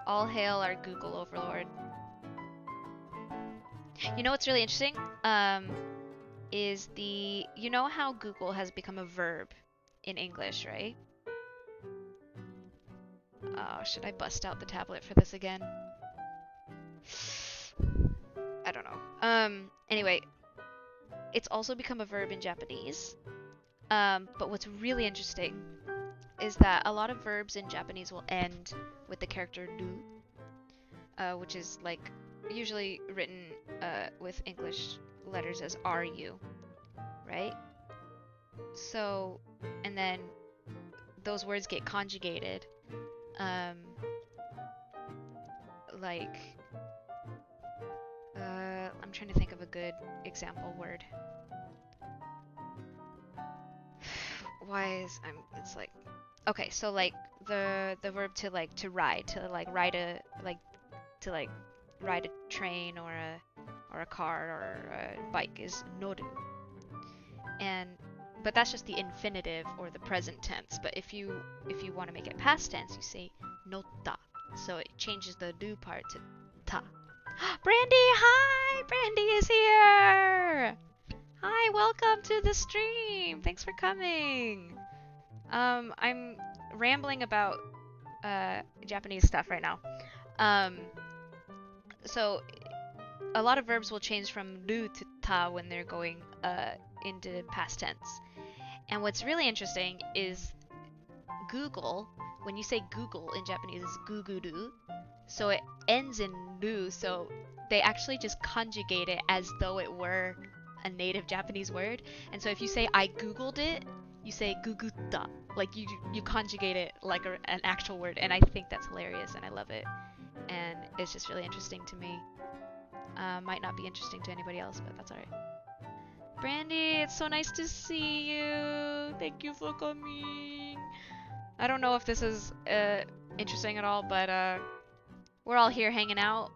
All hail our Google overlord. You know what's really interesting? Is you know how Google has become a verb in English, right? Oh, should I bust out the tablet for this again? I don't know. Anyway, it's also become a verb in Japanese. But what's really interesting is that a lot of verbs in Japanese will end with the character ru, which is like usually written with English letters as RU, right? So, and then those words get conjugated, like, I'm trying to think of a good example word. It's like, okay, so like the verb to ride a train or a car or a bike is noru. But that's just the infinitive or the present tense. But if you want to make it past tense, you say notta. So it changes the do part to ta. Brandy, hi! Brandy is here! Hi, welcome to the stream. Thanks for coming. I'm rambling about Japanese stuff right now. So a lot of verbs will change from ru to ta when they're going into past tense. And what's really interesting is Google, when you say Google in Japanese, it's guguru. So it ends in ru, so they actually just conjugate it as though it were a native Japanese word. And so if you say I googled it, you say gugutta. Like you conjugate it like an actual word, and I think that's hilarious and I love it. And it's just really interesting to me. Might not be interesting to anybody else, but that's alright. Brandy, it's so nice to see you. Thank you for coming. I don't know if this is interesting at all, but we're all here hanging out.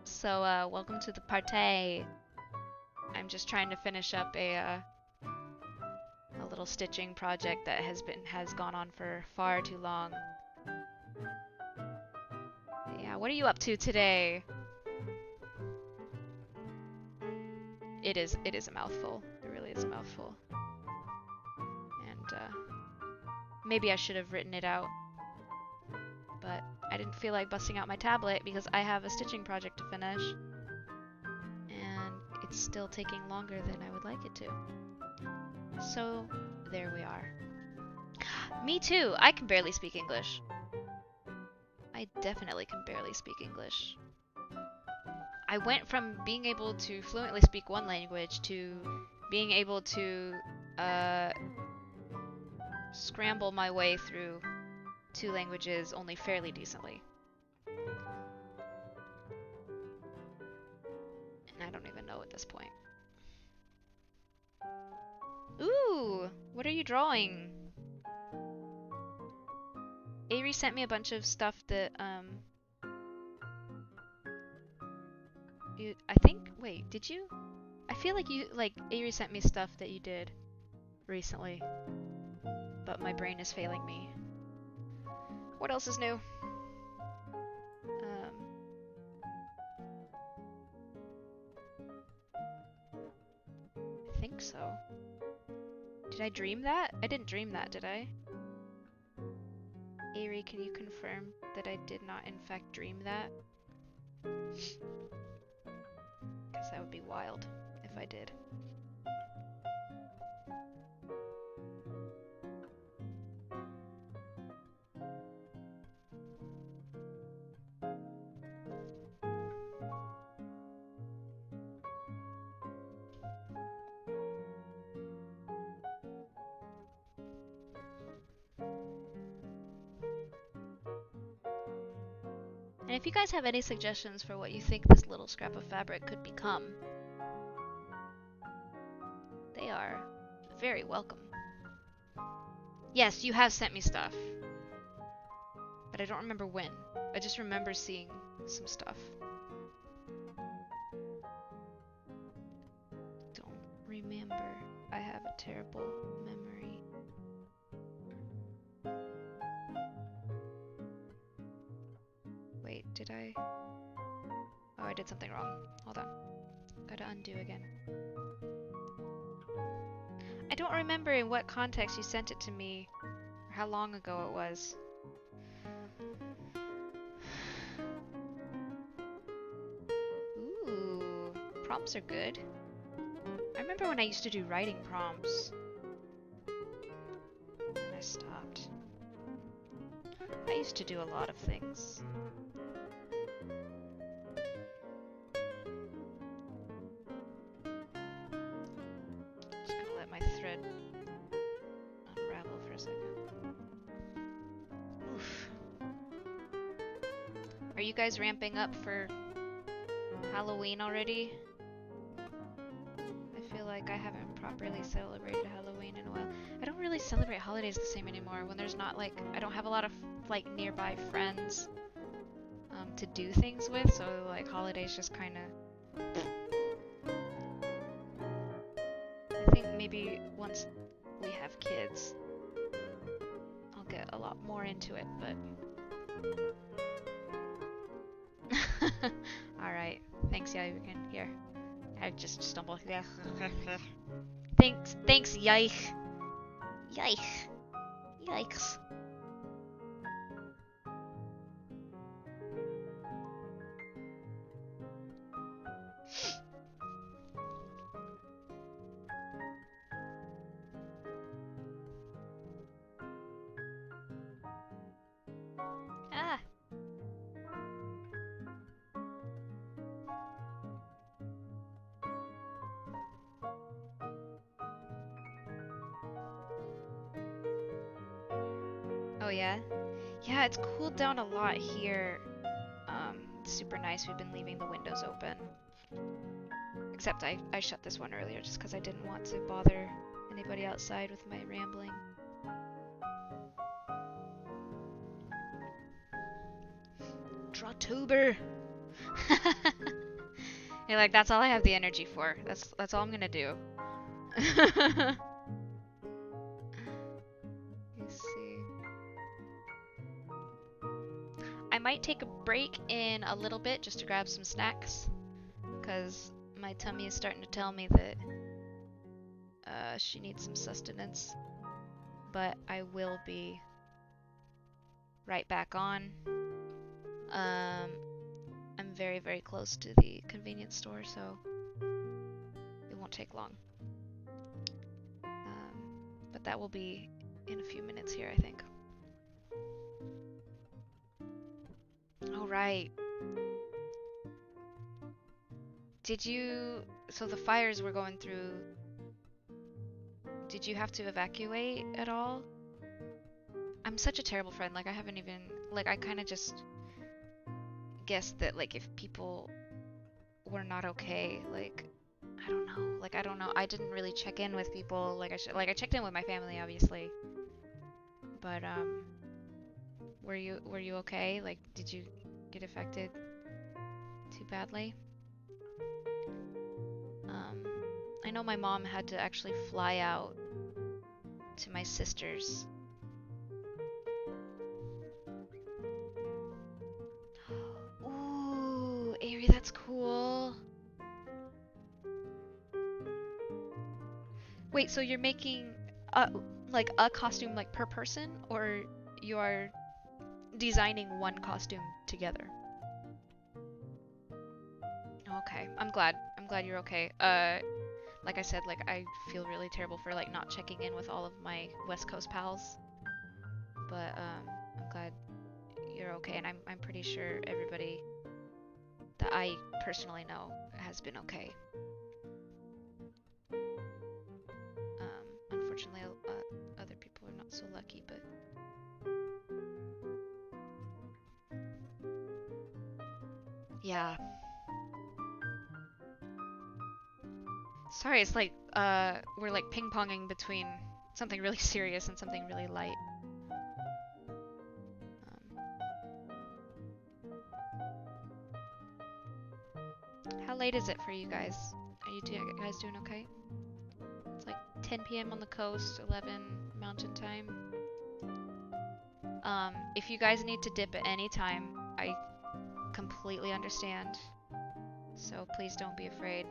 So welcome to the party. I'm just trying to finish up a little stitching project that has gone on for far too long. Yeah, what are you up to today? It is a mouthful. It really is a mouthful. And maybe I should have written it out, but I didn't feel like busting out my tablet because I have a stitching project to finish, and it's still taking longer than I would like it to. So there we are. Me too. I can barely speak English. I definitely can barely speak English. I went from being able to fluently speak one language to being able to scramble my way through two languages only fairly decently. And I don't even know at this point. Ooh! What are you drawing? Avery sent me a bunch of stuff that, I think, wait, did you? I feel like Avery sent me stuff that you did recently, but my brain is failing me. What else is new? I think so. Did I dream that? I didn't dream that, did I? Avery, can you confirm that I did not in fact dream that? Because that would be wild if I did. And if you guys have any suggestions for what you think this little scrap of fabric could become, they are very welcome. Yes, you have sent me stuff, but I don't remember when. I just remember seeing some stuff. Don't remember. I have a terrible memory. Wait, did I? Oh, I did something wrong. Hold on. Gotta undo again. I don't remember in what context you sent it to me, or how long ago it was. Ooh, prompts are good. I remember when I used to do writing prompts. And I stopped. I used to do a lot of things. Just gonna let my thread unravel for a second. Oof. Are you guys ramping up for Halloween already? I feel like I haven't properly celebrated Halloween in a while. I don't really celebrate holidays the same anymore when there's not like, I don't have a lot of like nearby friends to do things with, so like holidays just kind of... I think maybe once we have kids, I'll get a lot more into it, but... Alright, thanks, yeah, you can hear. I just stumbled. Thanks, yike. Yike. Yikes. Ah. Oh yeah? Yeah, it's cooled down a lot here. It's super nice. We've been leaving the windows open. Except I shut this one earlier just because I didn't want to bother anybody outside with my rambling. Drawtober! You're like, that's all I have the energy for. That's all I'm gonna do. Let's see. I might take a break in a little bit just to grab some snacks, because my tummy is starting to tell me that she needs some sustenance. But I will be right back on. I'm very, very close to the convenience store, so it won't take long. But that will be in a few minutes here, I think. Alright. So the fires we're going through, did you have to evacuate at all? I'm such a terrible friend, like I haven't even, like I kind of just guessed that like if people were not okay, like I don't know, I didn't really check in with people like I should. Like I checked in with my family obviously, but were you okay? Like did you get affected too badly? I know my mom had to actually fly out to my sister's. Ooh, Avery, that's cool. Wait, so you're making like a costume like per person, or you are designing one costume together? Okay, I'm glad you're okay. Like I said, like I feel really terrible for like not checking in with all of my West Coast pals, but I'm glad you're okay, and I'm pretty sure everybody that I personally know has been okay. Unfortunately, other people are not so lucky, but yeah. Sorry, it's like we're like ping-ponging between something really serious and something really light. How late is it for you guys? Are you guys doing okay? It's like 10 p.m. on the coast, 11 Mountain Time. If you guys need to dip at any time, I completely understand. So please don't be afraid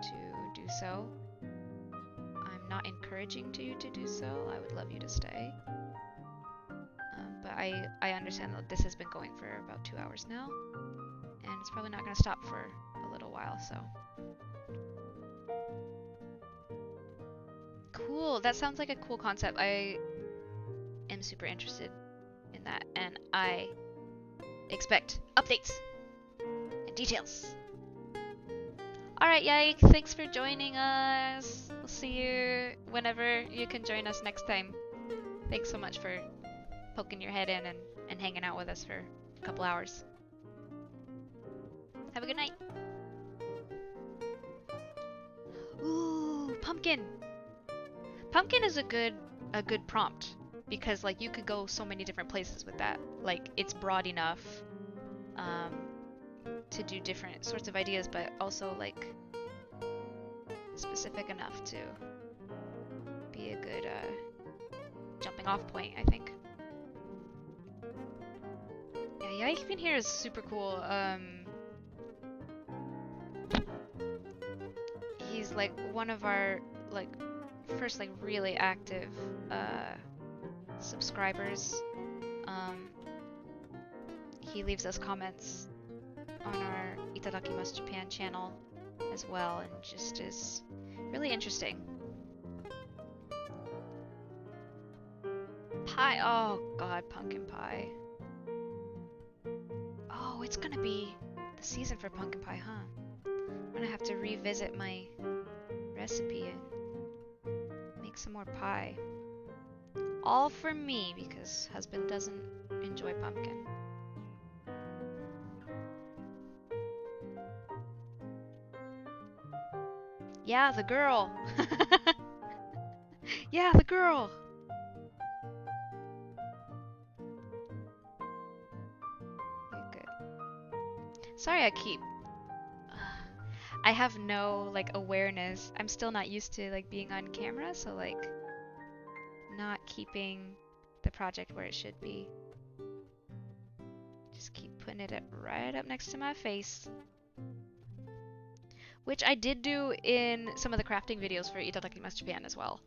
to do so. I'm not encouraging you to do so. I would love you to stay. But I understand that this has been going for about 2 hours now. And it's probably not going to stop for a little while, so. Cool. That sounds like a cool concept. I am super interested in that, and I expect updates and details. Alright, Yike, thanks for joining us. We'll see you whenever you can join us next time. Thanks so much for poking your head in and hanging out with us for a couple hours. Have a good night. Ooh, pumpkin. Pumpkin is a good prompt because like you could go so many different places with that. Like it's broad enough to do different sorts of ideas, but also like specific enough to be a good jumping off point, I think. Yeah, Yike in here is super cool. He's like one of our like first like really active subscribers. He leaves us comments on our Itadakimasu Japan channel as well, and just is really interesting. Pie, oh god, pumpkin pie. Oh, it's gonna be the season for pumpkin pie, huh? I'm gonna have to revisit my recipe and make some more pie. All for me, because husband doesn't enjoy pumpkin. Yeah, the girl! Yeah, the girl! Good. Sorry I keep... I have no, like, awareness. I'm still not used to, like, being on camera, so, like, not keeping the project where it should be. Just keep putting it right up next to my face. Which I did do in some of the crafting videos for Itadakimasu Japan as well.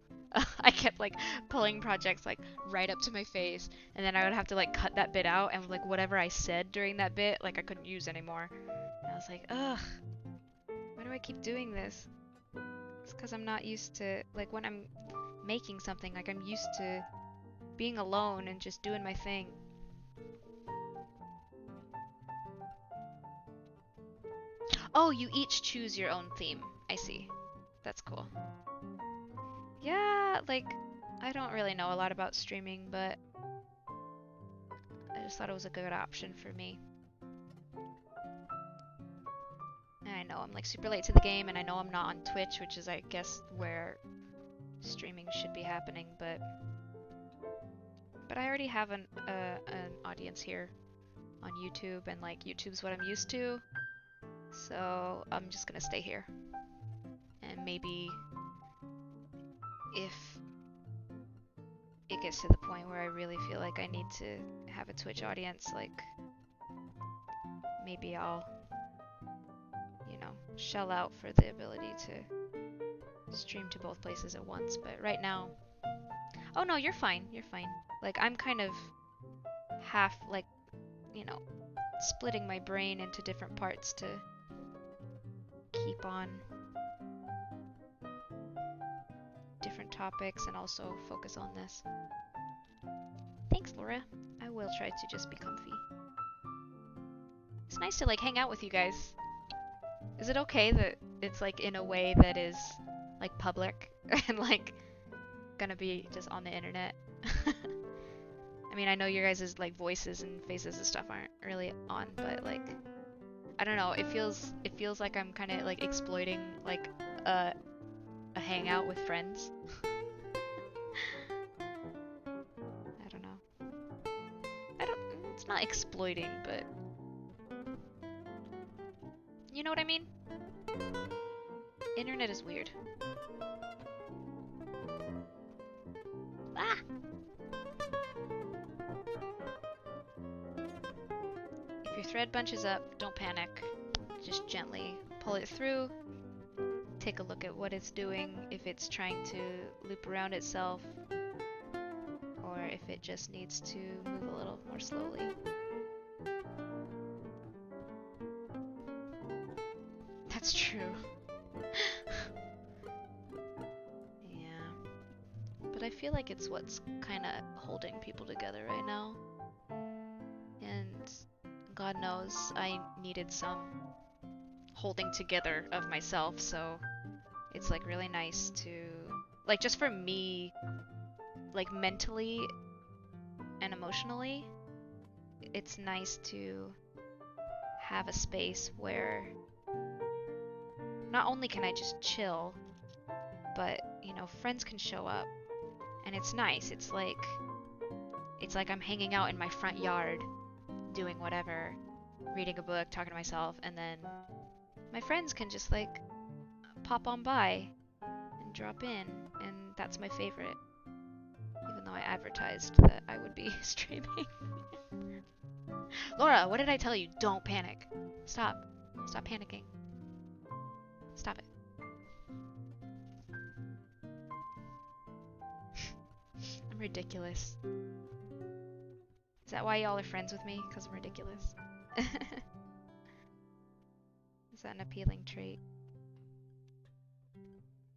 I kept like pulling projects like right up to my face, and then I would have to like cut that bit out, and like whatever I said during that bit, like I couldn't use anymore. And I was like, ugh, why do I keep doing this? It's because I'm not used to, like when I'm making something, like I'm used to being alone and just doing my thing. Oh, you each choose your own theme. I see. That's cool. Yeah, like, I don't really know a lot about streaming, but I just thought it was a good option for me. And I know I'm like super late to the game, and I know I'm not on Twitch, which is I guess where streaming should be happening, but I already have an audience here on YouTube, and like YouTube's what I'm used to. So I'm just gonna stay here. And maybe if it gets to the point where I really feel like I need to have a Twitch audience, like maybe I'll, you know, shell out for the ability to stream to both places at once. But right now, oh no, you're fine, you're fine. Like I'm kind of half like, you know, splitting my brain into different parts to keep on different topics and also focus on this. Thanks, Laura. I will try to just be comfy. It's nice to like hang out with you guys. Is it okay that it's like in a way that is like public and like gonna be just on the internet? I mean, I know your guys' like voices and faces and stuff aren't really on, but like I don't know, it feels like I'm kind of like exploiting like a hangout with friends. I don't know. It's not exploiting, but you know what I mean? Internet is weird. Ah! If your thread bunches up, don't panic. Just gently pull it through. Take a look at what it's doing, if it's trying to loop around itself, or if it just needs to move a little more slowly. That's true. Yeah. But I feel like it's what's kind of holding people together right now. And God knows I needed some holding together of myself, so it's like really nice to, like, just for me, like mentally and emotionally, it's nice to have a space where not only can I just chill, but, you know, friends can show up. And it's nice. It's like I'm hanging out in my front yard, doing whatever, reading a book, talking to myself, and then my friends can just, like, pop on by and drop in, and that's my favorite. Even though I advertised that I would be streaming. Laura, what did I tell you? Don't panic. Stop. Stop panicking. Stop it. I'm ridiculous. Is that why y'all are friends with me? Because I'm ridiculous. Is that an appealing trait?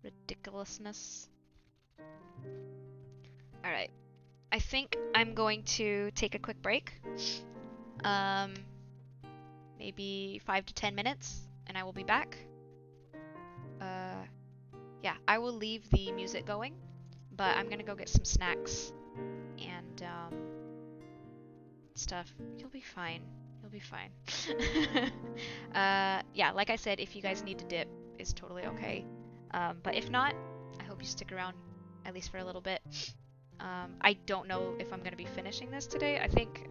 Ridiculousness. Alright. I think I'm going to take a quick break. Maybe 5 to 10 minutes, and I will be back. Yeah, I will leave the music going, but I'm gonna go get some snacks and stuff. You'll be fine. You'll be fine. Yeah, like I said, if you guys need to dip, it's totally okay. But if not, I hope you stick around at least for a little bit. I don't know if I'm gonna be finishing this today. I think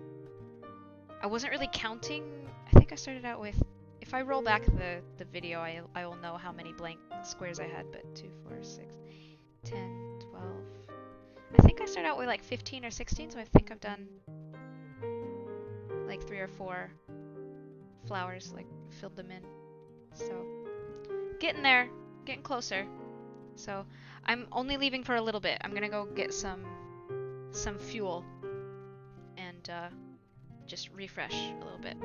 I wasn't really counting. I think I started out with, if I roll back the video, I will know how many blank squares I had, but 2, 4, 6, 10, 12. I think I started out with like 15 or 16, so I think I've done like 3 or 4 flowers, like filled them in. So, getting there, getting closer. So, I'm only leaving for a little bit. I'm gonna go get some fuel and just refresh a little bit.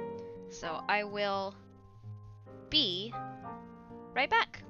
So, I will be right back.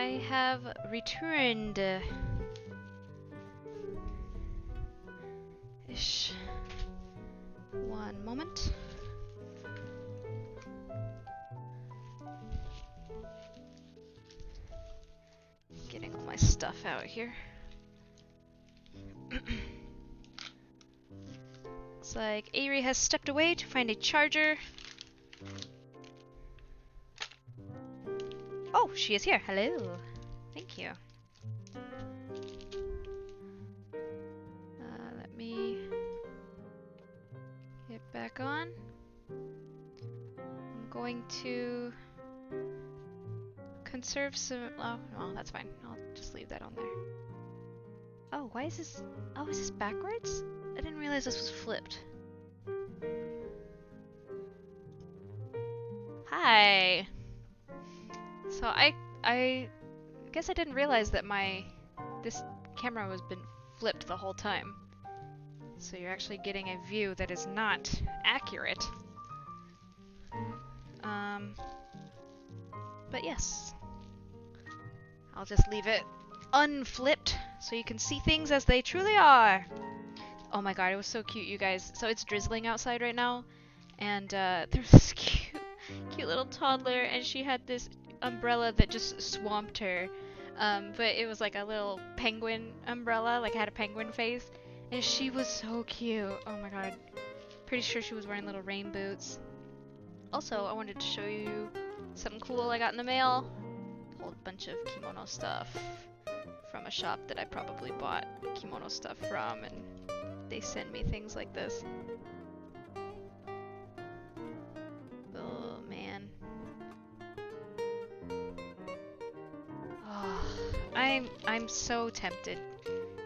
I have returned. Ish. One moment. Getting all my stuff out here. Looks like Avery has stepped away to find a charger. Oh, she is here. Hello. Thank you. Let me get back on. I'm going to conserve some. Oh, well, that's fine. I'll just leave that on there. Oh, why is this? Oh, is this backwards? I didn't realize this was flipped. Hi. So I guess I didn't realize that this camera was been flipped the whole time. So you're actually getting a view that is not accurate. But yes. I'll just leave it unflipped so you can see things as they truly are. Oh my god, it was so cute, you guys. So it's drizzling outside right now, and there's this cute little toddler, and she had this umbrella that just swamped her. But it was like a little penguin umbrella, like it had a penguin face, and she was so cute. Oh my god. Pretty sure she was wearing little rain boots. Also, I wanted to show you something cool I got in the mail. A whole bunch of kimono stuff from a shop that I probably bought kimono stuff from, and they send me things like this. Oh man. Oh, I'm so tempted.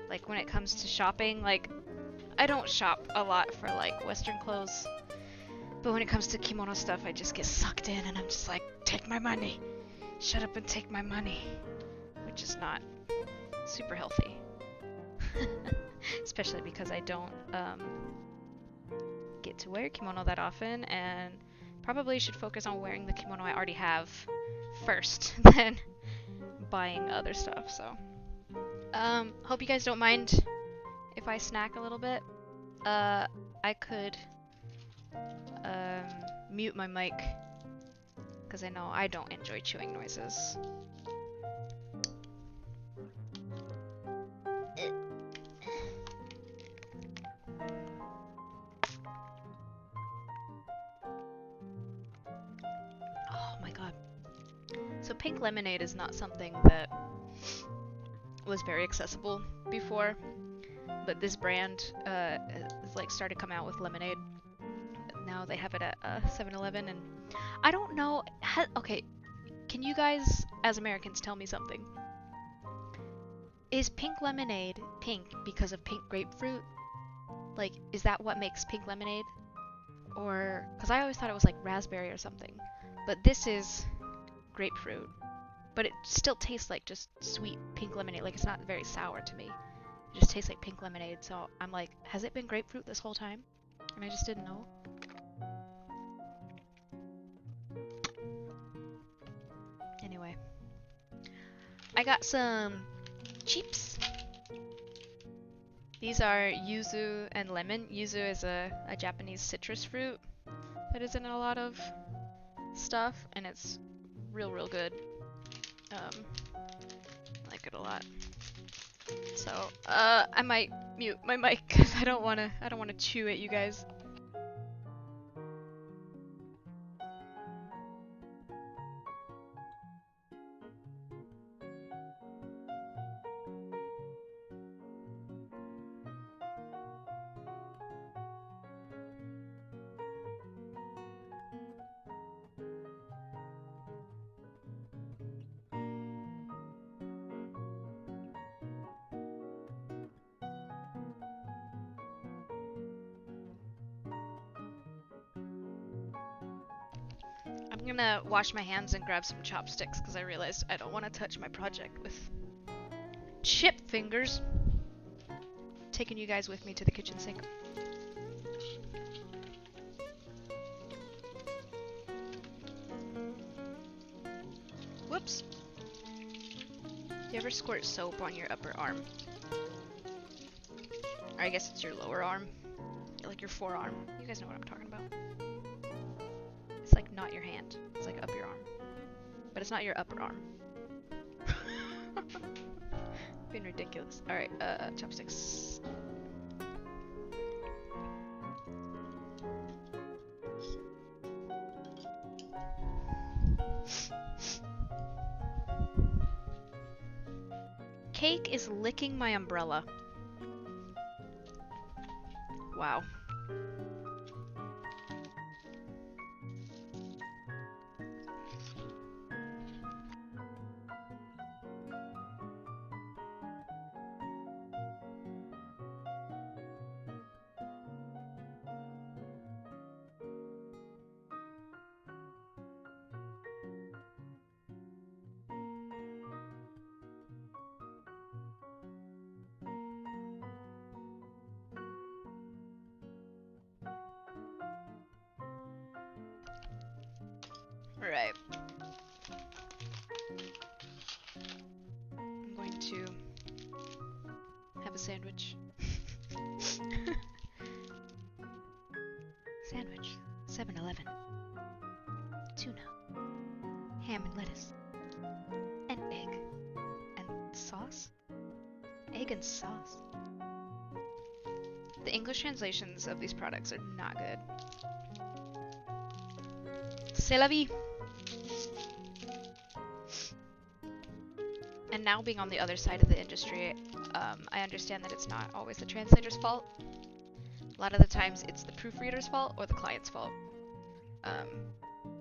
Like when it comes to shopping, like I don't shop a lot for like Western clothes, but when it comes to kimono stuff, I just get sucked in, and I'm just like, take my money, shut up and take my money, which is not super healthy. Especially because I don't get to wear kimono that often, and probably should focus on wearing the kimono I already have first, than buying other stuff. So, hope you guys don't mind if I snack a little bit. I could mute my mic because I know I don't enjoy chewing noises. Oh my god. So pink lemonade is not something that was very accessible before, but this brand has like started coming out with lemonade. Now they have it at 7-Eleven, and I don't know. Okay, can you guys, as Americans, tell me something? Is pink lemonade pink because of pink grapefruit? Like, is that what makes pink lemonade? Or, because I always thought it was like raspberry or something. But this is grapefruit. But it still tastes like just sweet pink lemonade. Like, it's not very sour to me. It just tastes like pink lemonade. So I'm like, has it been grapefruit this whole time? And I just didn't know. Anyway. I got some cheeps. These are yuzu and lemon. Yuzu is a Japanese citrus fruit that is in a lot of stuff, and it's real good. Like it a lot. So, I might mute my mic because I don't wanna chew at you guys. I'm gonna wash my hands and grab some chopsticks because I realized I don't want to touch my project with chip fingers. Taking you guys with me to the kitchen sink. Whoops. you ever squirt soap on your upper arm? Or I guess it's your lower arm. Like your forearm. You guys know what I'm talking about. It's like not your hand. It's like up your arm. But it's not your upper arm. Being ridiculous. Alright, chopsticks. Cake is licking my umbrella. Wow. Alright. I'm going to have a sandwich. Sandwich. 7-Eleven. Tuna. Ham and lettuce. And egg. And sauce? Egg and sauce. The English translations of these products are not good. C'est la vie! And now being on the other side of the industry, I understand that it's not always the translator's fault. A lot of the times it's the proofreader's fault or the client's fault.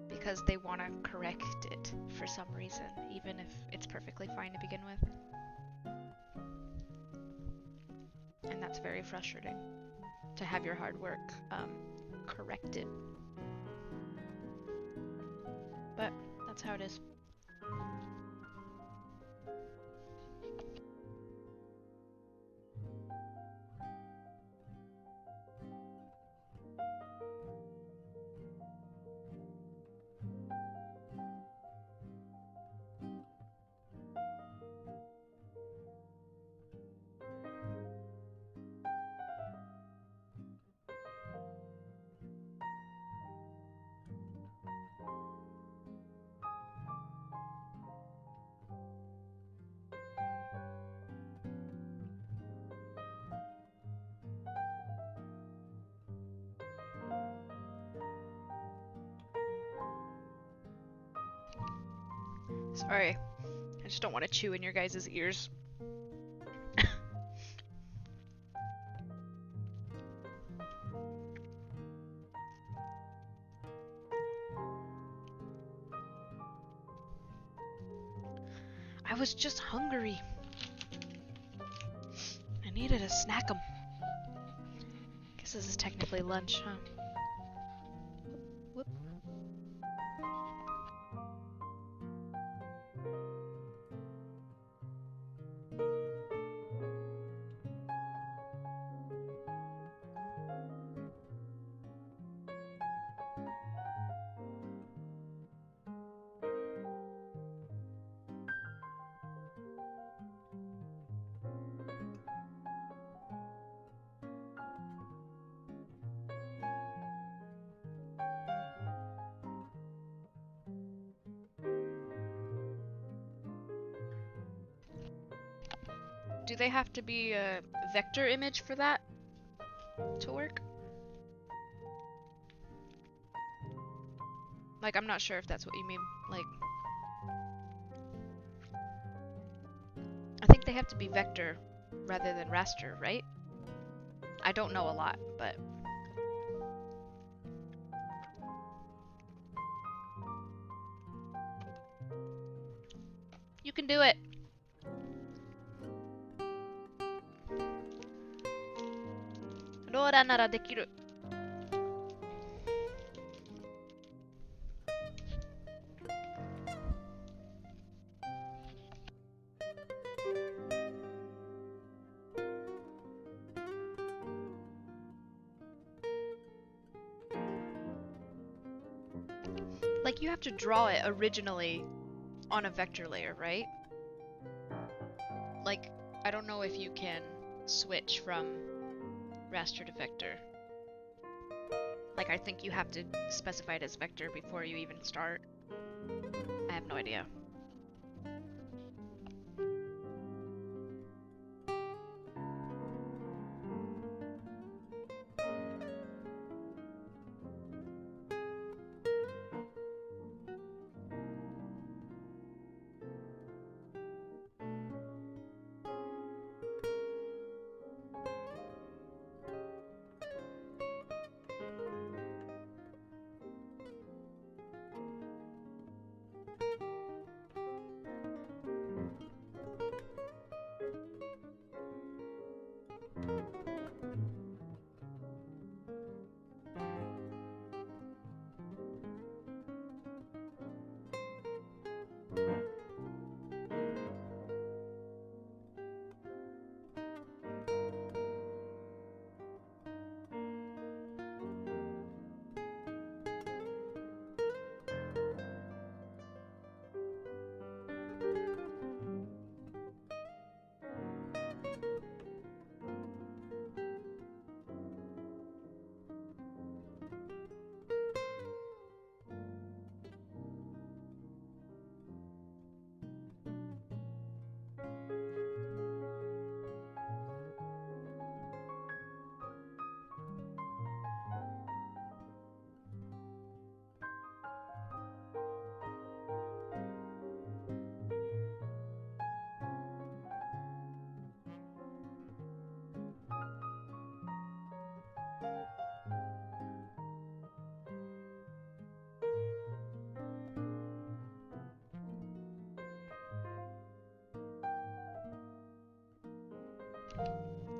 Because they want to correct it for some reason, even if it's perfectly fine to begin with. And that's very frustrating, to have your hard work corrected. But that's how it is. Sorry, I just don't want to chew in your guys' ears. I was just hungry. I needed a snack-em. Guess this is technically lunch, huh? Whoop. Do they have to be a vector image for that to work? Like, I'm not sure if that's what you mean. Like, I think they have to be vector rather than raster, right? I don't know a lot, but... You can do it! Rora nara dekiru. Like, you have to draw it originally on a vector layer, right? like, I don't know if you can switch from raster to vector. Like, I think you have to specify it as vector before you even start. I have no idea.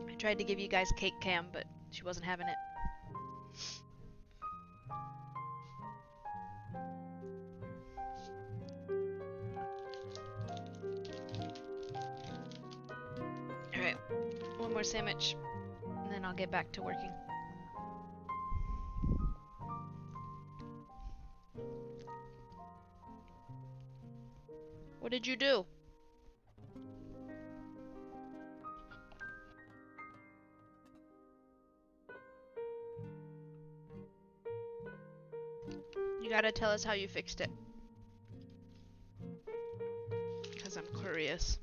I tried to give you guys cake cam, but she wasn't having it. Alright, one more sandwich, and then I'll get back to working. What did you do? You gotta tell us how you fixed it. Because I'm curious.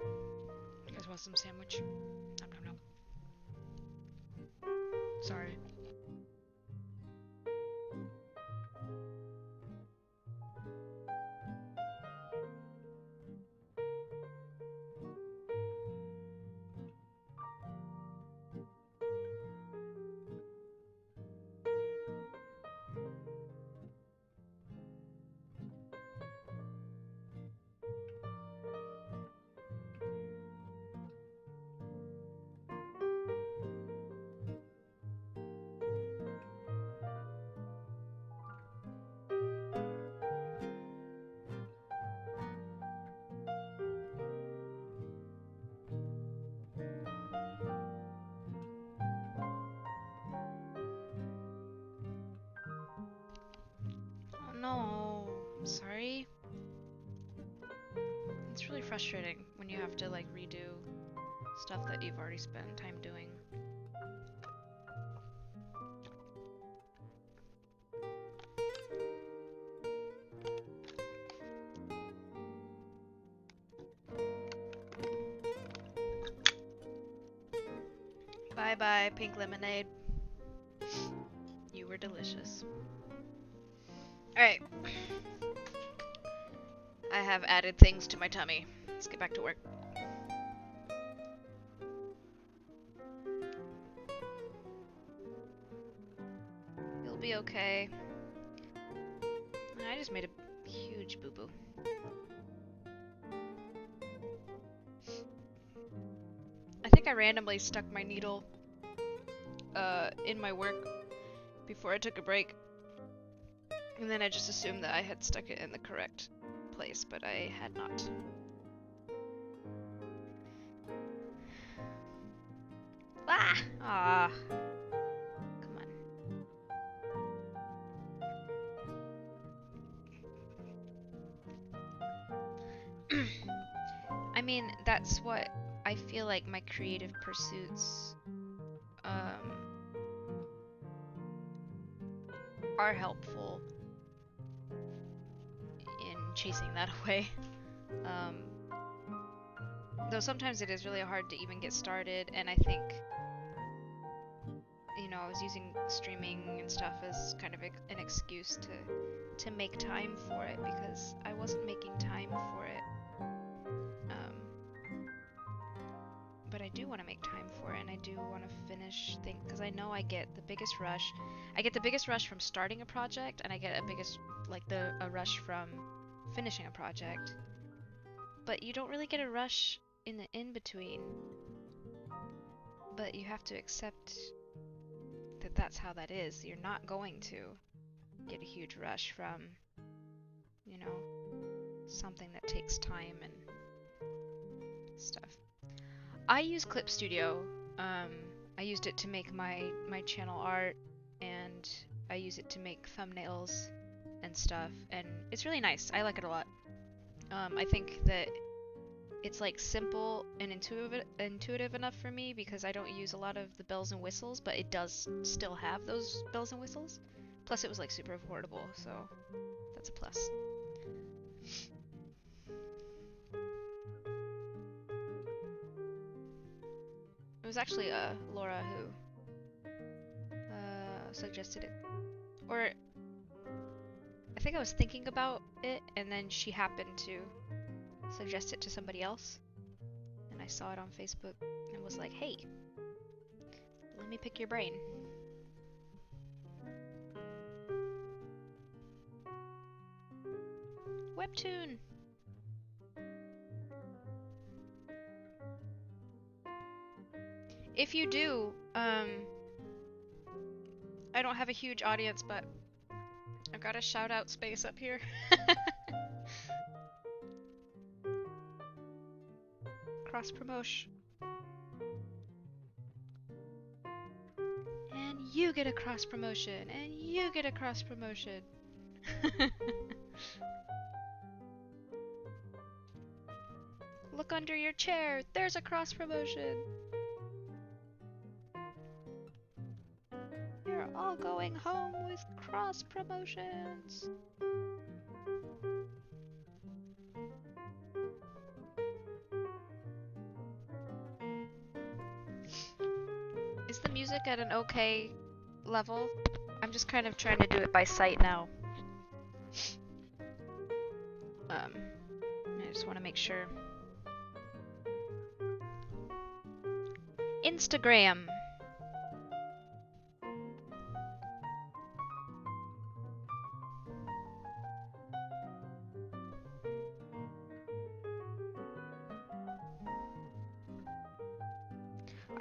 You guys want some sandwich? Nom nom nom. Sorry. No, I'm sorry. It's really frustrating when you have to like redo stuff that you've already spent time doing. Bye bye, pink lemonade. You were delicious. Alright. I have added things to my tummy. Let's get back to work. You'll be okay. I just made a huge boo-boo. I think I randomly stuck my needle in my work before I took a break. And then I just assumed that I had stuck it in the correct place, but I had not. Ah! Ah. Come on. mean, that's what I feel like my creative pursuits are helpful in chasing that away. Though sometimes it is really hard to even get started, and I think, you know, I was using streaming and stuff as kind of an excuse to make time for it, because I wasn't making time for it. But I do want to make time for it, and I do want to finish things, because I know I get the biggest rush. I get the biggest rush from starting a project, and I get a rush from finishing a project. But you don't really get a rush in the in-between. But you have to accept that that's how that is. You're not going to get a huge rush from, you know, something that takes time and stuff. I use Clip Studio. I used it to make my channel art, and I use it to make thumbnails and stuff, and it's really nice. I like it a lot. I think that it's like simple and intuitive enough for me, because I don't use a lot of the bells and whistles, but it does still have those bells and whistles. Plus it was like super affordable, so that's a plus. It was actually Laura who suggested it. Or I think I was thinking about it, and then she happened to suggest it to somebody else. And I saw it on Facebook and was like, hey, let me pick your brain. Webtoon! If you do, I don't have a huge audience, but I've got a shout out space up here. Cross promotion. And you get a cross promotion, and you get a cross promotion. Look under your chair, there's a cross promotion. You're all going home with cross promotions. Is the music at an okay level? I'm just kind of trying to do it by sight now. I just want to make sure. Instagram.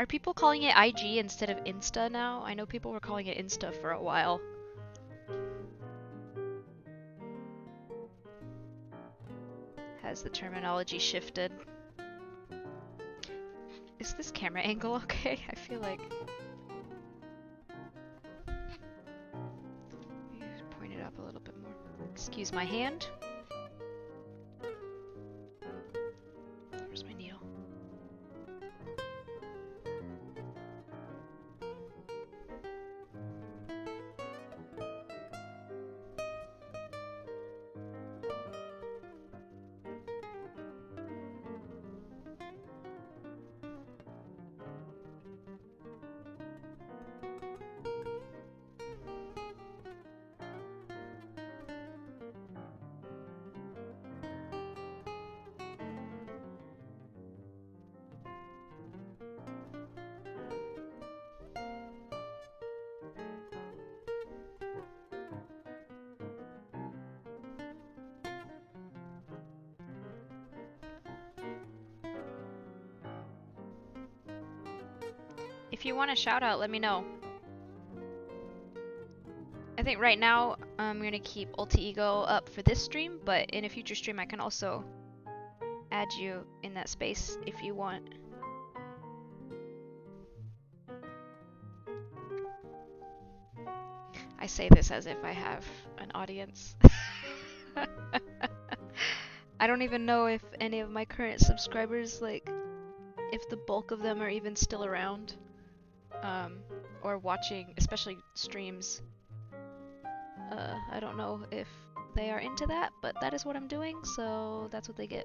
Are people calling it IG instead of Insta now? I know people were calling it Insta for a while. Has the terminology shifted? Is this camera angle okay? I feel like... Point it up a little bit more. Excuse my hand. Where's my needle? If you want a shout out, let me know. I think right now I'm gonna keep Alter Ego up for this stream, but in a future stream I can also add you in that space if you want. I say this as if I have an audience. I don't even know if any of my current subscribers, like, if the bulk of them are even still around. Or watching, especially streams. I don't know if they are into that, but that is what I'm doing, so that's what they get.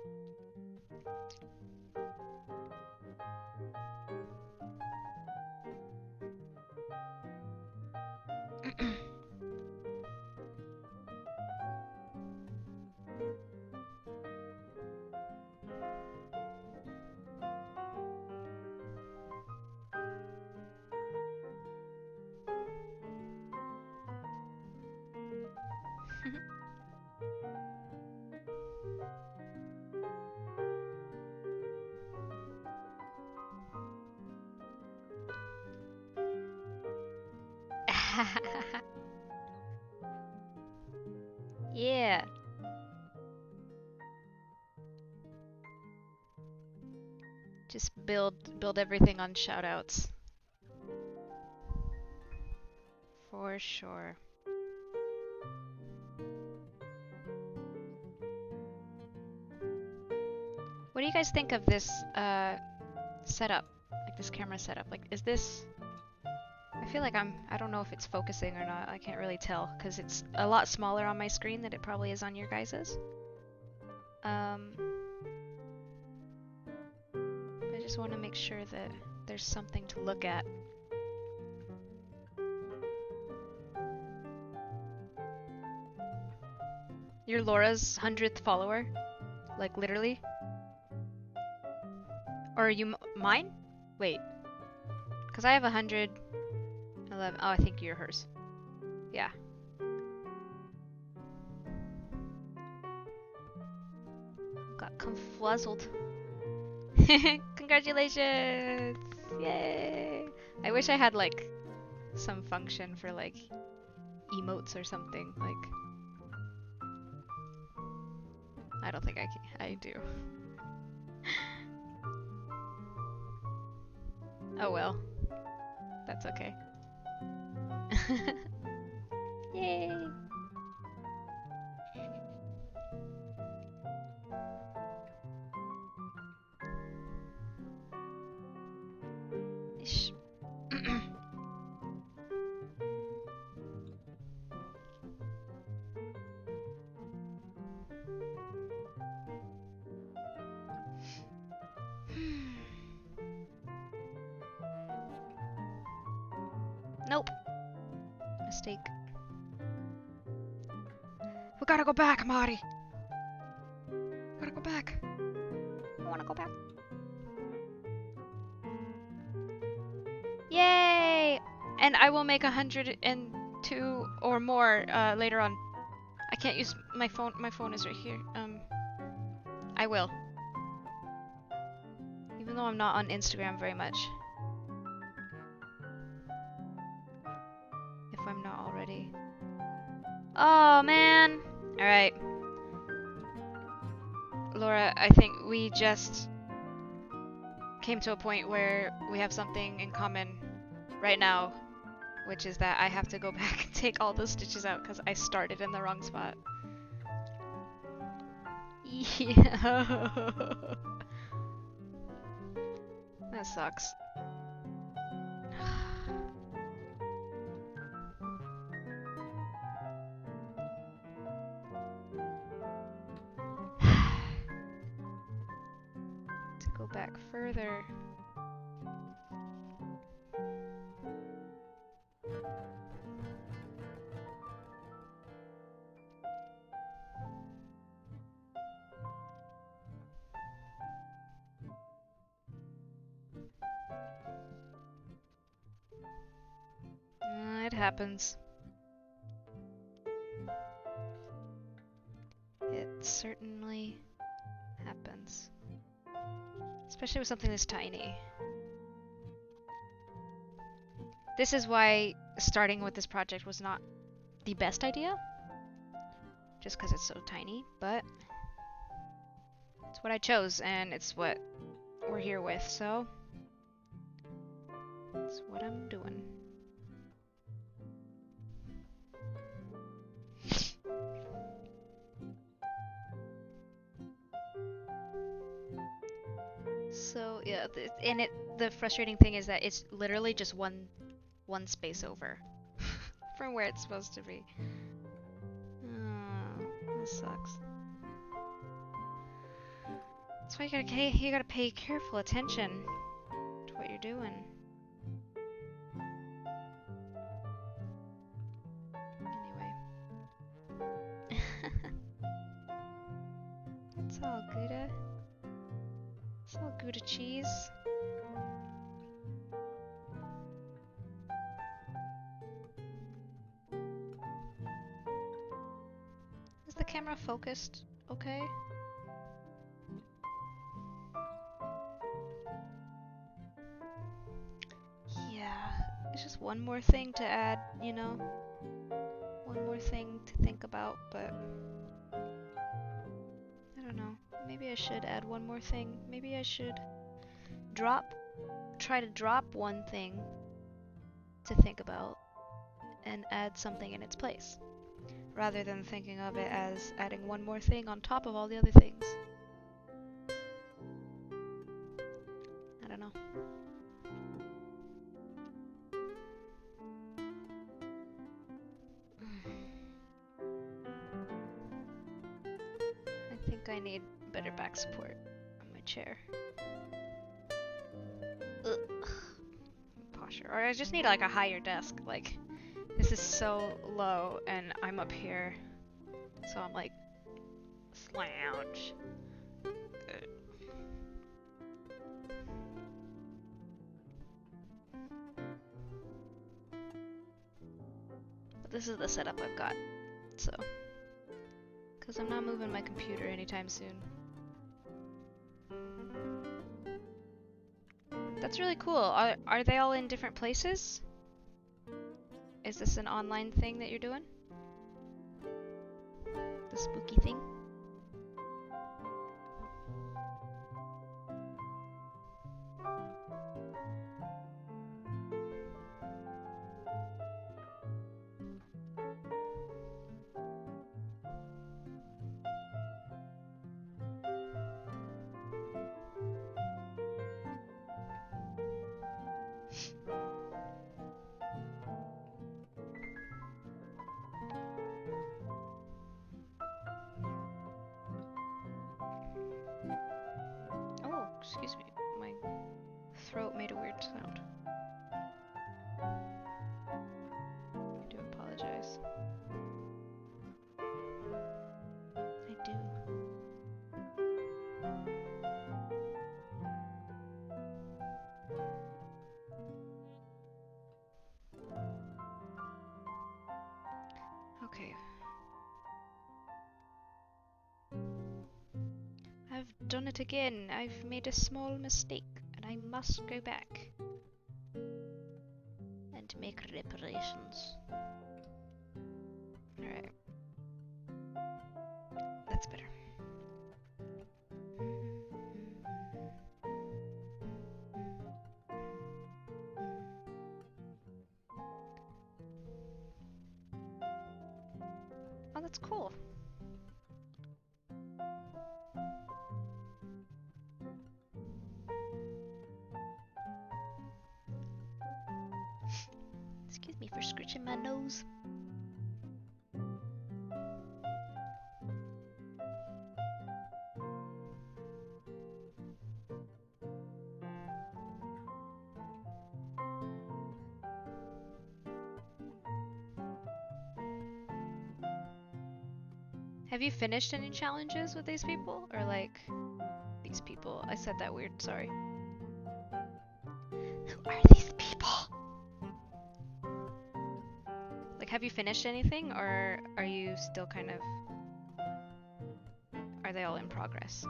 Yeah. Just build everything on shoutouts. For sure. What do you guys think of this setup? Like this camera setup? Like, is this... I feel like I don't know if it's focusing or not. I can't really tell because it's a lot smaller on my screen than it probably is on your guys's. I just want to make sure that there's something to look at. You're Laura's 100th follower? Like, literally? Or are you mine? Wait. Because I have 111. Oh, I think you're hers. Yeah. Got confluzzled. Congratulations! Yay! I wish I had, like, some function for, like, emotes or something. Like, I don't think I do. Oh well. That's okay. Yay! Ish. Nope. Mistake. We gotta go back, Mari. We gotta go back. I wanna go back. Yay! And I will make 102 or more later on. I can't use my phone. My phone is right here. I will. Even though I'm not on Instagram very much. If I'm not already. Oh, man. Alright. Laura, I think we just came to a point where we have something in common right now, which is that I have to go back and take all those stitches out because I started in the wrong spot. Yeah. That sucks. To go back further. It happens. It certainly happens. Especially with something this tiny. This is why starting with this project was not the best idea. Just because it's so tiny, but it's what I chose and it's what we're here with, so that's what I'm doing. So yeah, the frustrating thing is that it's literally just one space over from where it's supposed to be. Oh, this sucks. That's why you gotta pay careful attention to what you're doing. Anyway. It's all Gouda. It's all Gouda cheese. Is the camera focused? Okay. Yeah, it's just one more thing to add, you know? One more thing to think about, but I don't know. Maybe I should add one more thing. Maybe I should try to drop one thing to think about and add something in its place, rather than thinking of it as adding one more thing on top of all the other things. I don't know. I think I need better back support on my chair. Ugh. Posture. Or I just need like a higher desk. Like, this is so low and I'm up here. So I'm like, slouch. But this is the setup I've got. So. Because I'm not moving my computer anytime soon. That's really cool. Are they all in different places? Is this an online thing that you're doing? The spooky thing? Oh, excuse me. My throat made a weird sound. I do apologize. I do. Okay. I've done it again. I've made a small mistake, and I must go back and make reparations. Alright. That's better. Oh, that's cool. Excuse me for scratching my nose. Have you finished any challenges with these people? Or like, these people? I said that weird, sorry. Who are these people? Like, have you finished anything? Or are you still kind of... Are they all in progress?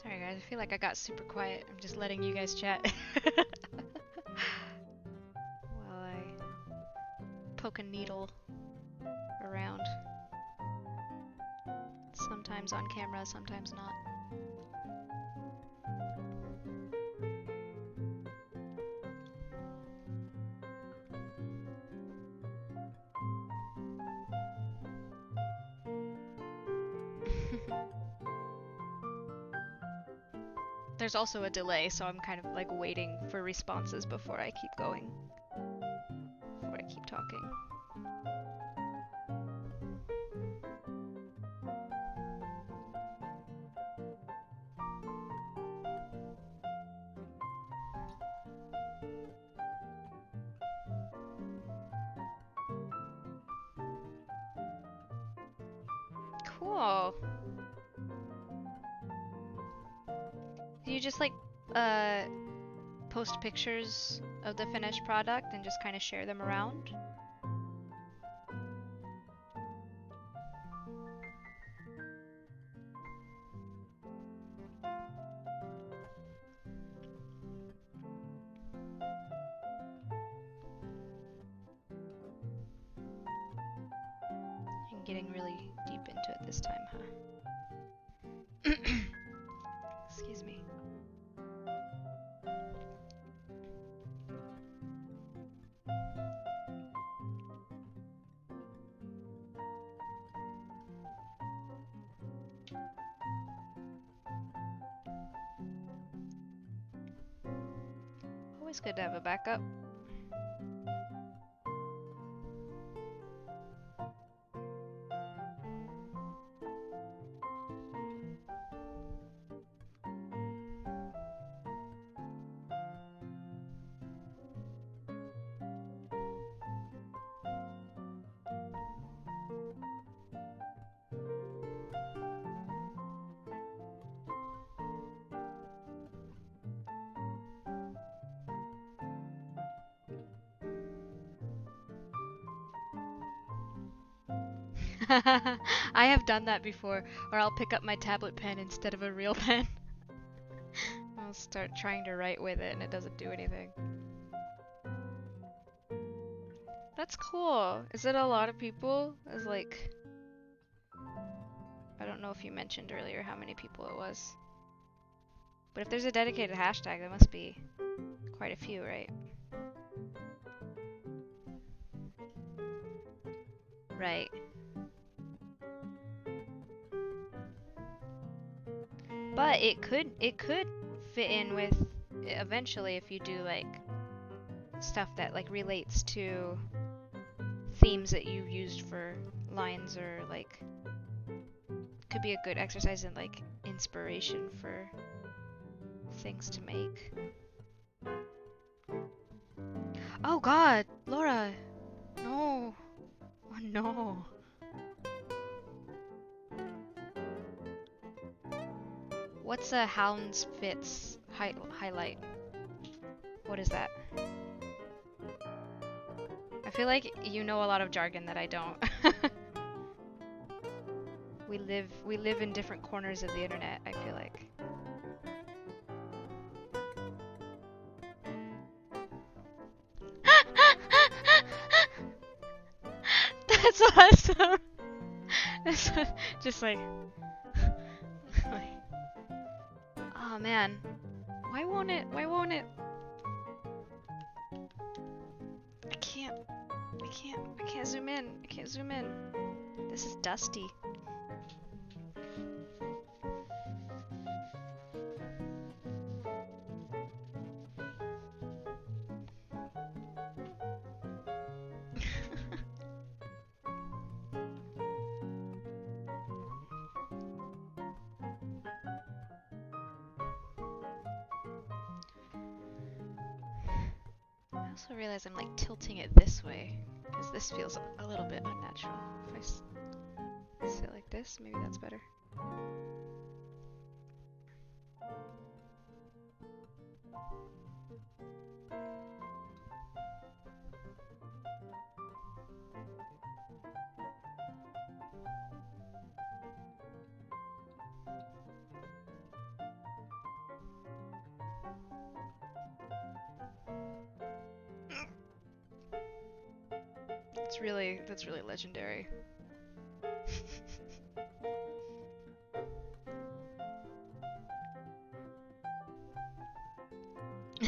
Sorry guys, I feel like I got super quiet. I'm just letting you guys chat. While I poke a needle around. Sometimes on camera, sometimes not. There's also a delay, so I'm kind of like waiting for responses before I keep going. Before I keep talking. Cool. Do you just like post pictures of the finished product and just kind of share them around? I'm getting really deep into it this time, huh? Excuse me. Always good to have a backup. I have done that before, or I'll pick up my tablet pen instead of a real pen. I'll start trying to write with it and it doesn't do anything. That's cool. Is it a lot of people? Is like... I don't know if you mentioned earlier how many people it was. But if there's a dedicated hashtag, there must be quite a few, right? Right. But it could fit in with eventually if you do like stuff that like relates to themes that you've used for lines, or like could be a good exercise in like inspiration for things to make. Oh god, Laura! No! Oh no! What's a Hounds Fits highlight? What is that? I feel like you know a lot of jargon that I don't. We live in different corners of the internet, I feel like. That's awesome. That's just like, oh man, why won't it? Why won't it? I can't zoom in. I can't zoom in. This is dusty. I also realize I'm like tilting it this way because this feels a little bit unnatural. If I sit like this, maybe that's better. that's really legendary.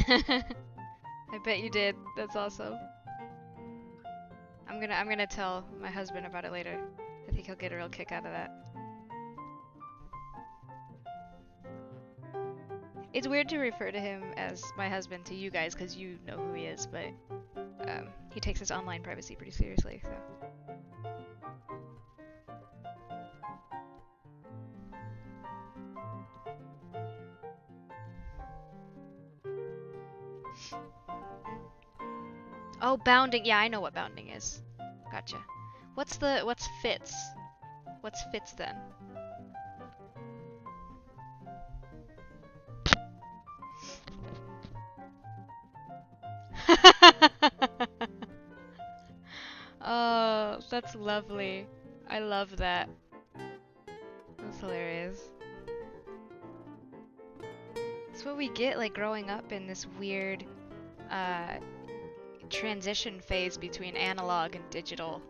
I bet you did. That's awesome. I'm gonna tell my husband about it later. I think he'll get a real kick out of that. It's weird to refer to him as my husband to you guys because you know who he is, but he takes his online privacy pretty seriously, so. Oh, bounding. Yeah, I know what bounding is. Gotcha. What's fits? What's fits then? Oh, that's lovely. I love that. That's hilarious. That's what we get like growing up in this weird transition phase between analog and digital.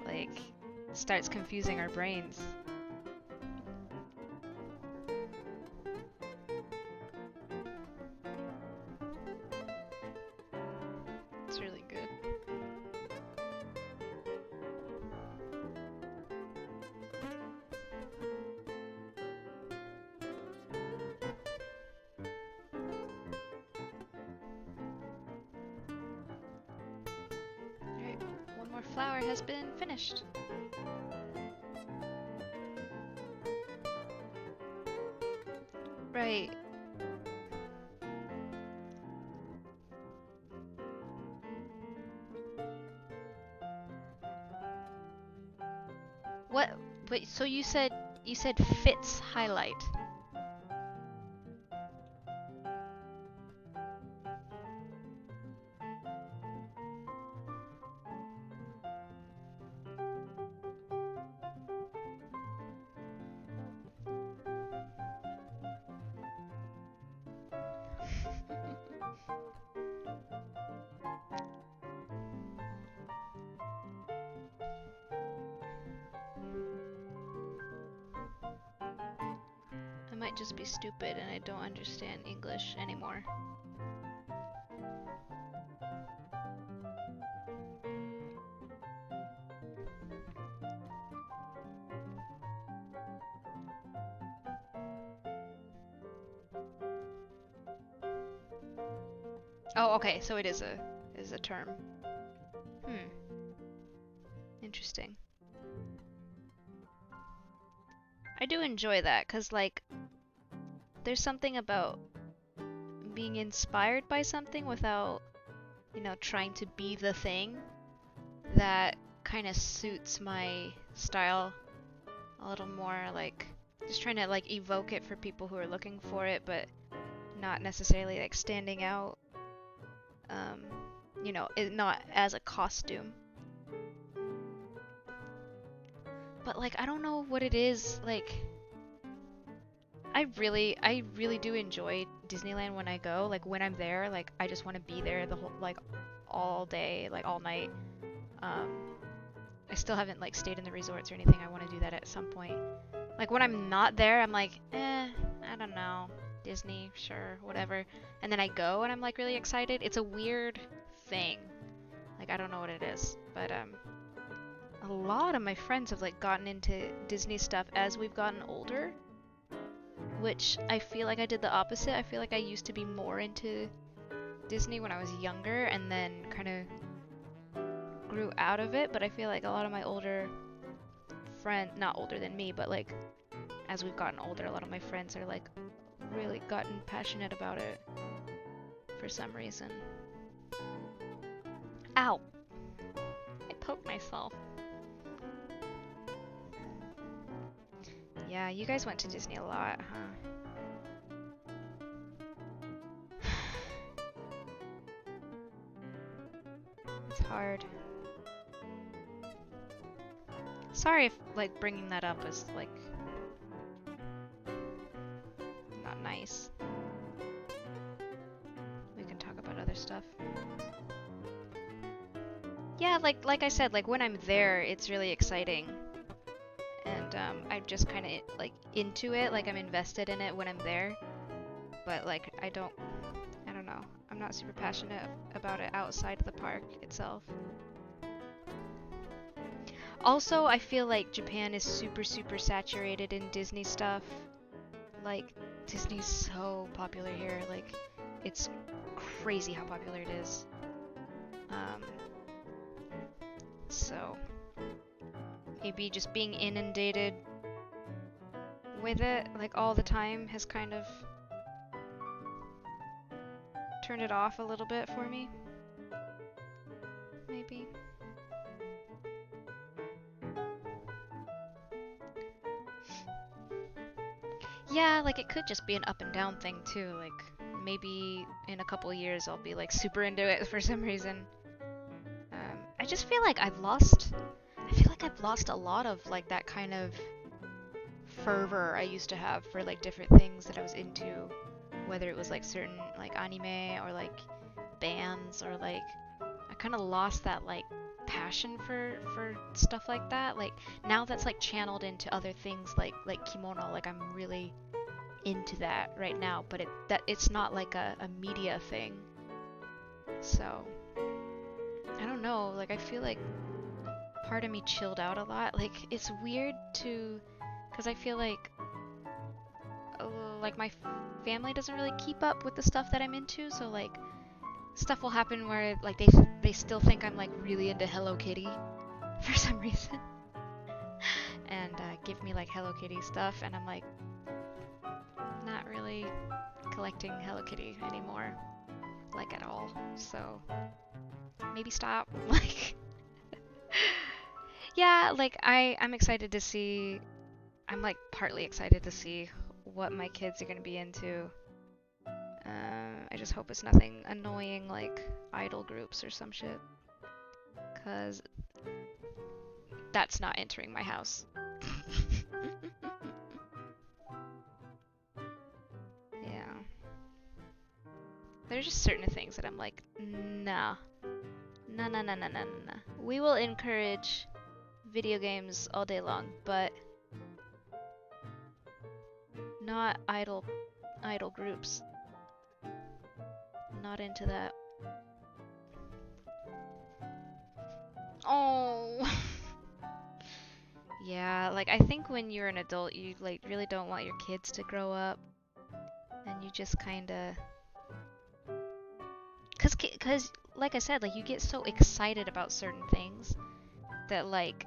Like, starts confusing our brains. It's really good. Alright, one more flower has been finished. Right. What? Wait, so you said fits highlight. I might just be stupid and I don't understand English anymore. Oh, okay, so it is a term. Interesting. I do enjoy that, 'cause like there's something about being inspired by something without, you know, trying to be the thing that kind of suits my style a little more, like just trying to like evoke it for people who are looking for it, but not necessarily like standing out, you know, not as a costume. But like I don't know what it is, like I really do enjoy Disneyland when I go. Like when I'm there, like I just want to be there the whole, like all day, like all night. I still haven't like stayed in the resorts or anything. I want to do that at some point. Like when I'm not there, I'm like, I don't know, Disney, sure, whatever. And then I go and I'm like really excited. It's a weird thing. Like I don't know what it is, but a lot of my friends have like gotten into Disney stuff as we've gotten older. Which I feel like I did the opposite. I feel like I used to be more into Disney when I was younger and then kind of grew out of it, but I feel like a lot of my older friends, not older than me, but like as we've gotten older, a lot of my friends are like really gotten passionate about it for some reason. Ow! I poked myself. Yeah, you guys went to Disney a lot, huh? It's hard. Sorry if, like, bringing that up is, like, not nice. We can talk about other stuff. Yeah, like I said, like when I'm there, it's really exciting. And I'm just kind of like into it, like I'm invested in it when I'm there. But like I don't know. I'm not super passionate about it outside of the park itself. Also, I feel like Japan is super saturated in Disney stuff. Like, Disney's so popular here. Like, it's crazy how popular it is. Um, so, maybe just being inundated with it, like, all the time has kind of turned it off a little bit for me. Maybe. Yeah, like it could just be an up and down thing too. Like maybe in a couple years I'll be like super into it for some reason. I just feel like I feel like I've lost a lot of like that kind of fervor I used to have for like different things that I was into, whether it was like certain like anime or like bands or like I kind of lost that like passion for stuff like that. Like now that's like channeled into other things like kimono. Like I'm really into that right now, but it's not like a media thing. So I don't know, like I feel like part of me chilled out a lot. Like it's weird to, because I feel like my family doesn't really keep up with the stuff that I'm into, so like stuff will happen where like they still think I'm like really into Hello Kitty for some reason, and give me like Hello Kitty stuff, and I'm like not really collecting Hello Kitty anymore, like at all. So maybe stop. Like, yeah, like I'm excited to see. I'm like partly excited to see what my kids are gonna be into. I just hope it's nothing annoying like idol groups or some shit, cause that's not entering my house. Yeah. There's just certain things that I'm like, nah. Nah, nah, nah, nah, nah, nah. We will encourage video games all day long, but not idol groups. Not into that. Oh. Yeah, like I think when you're an adult, you like really don't want your kids to grow up, and you just kind of, cause like I said, like you get so excited about certain things that like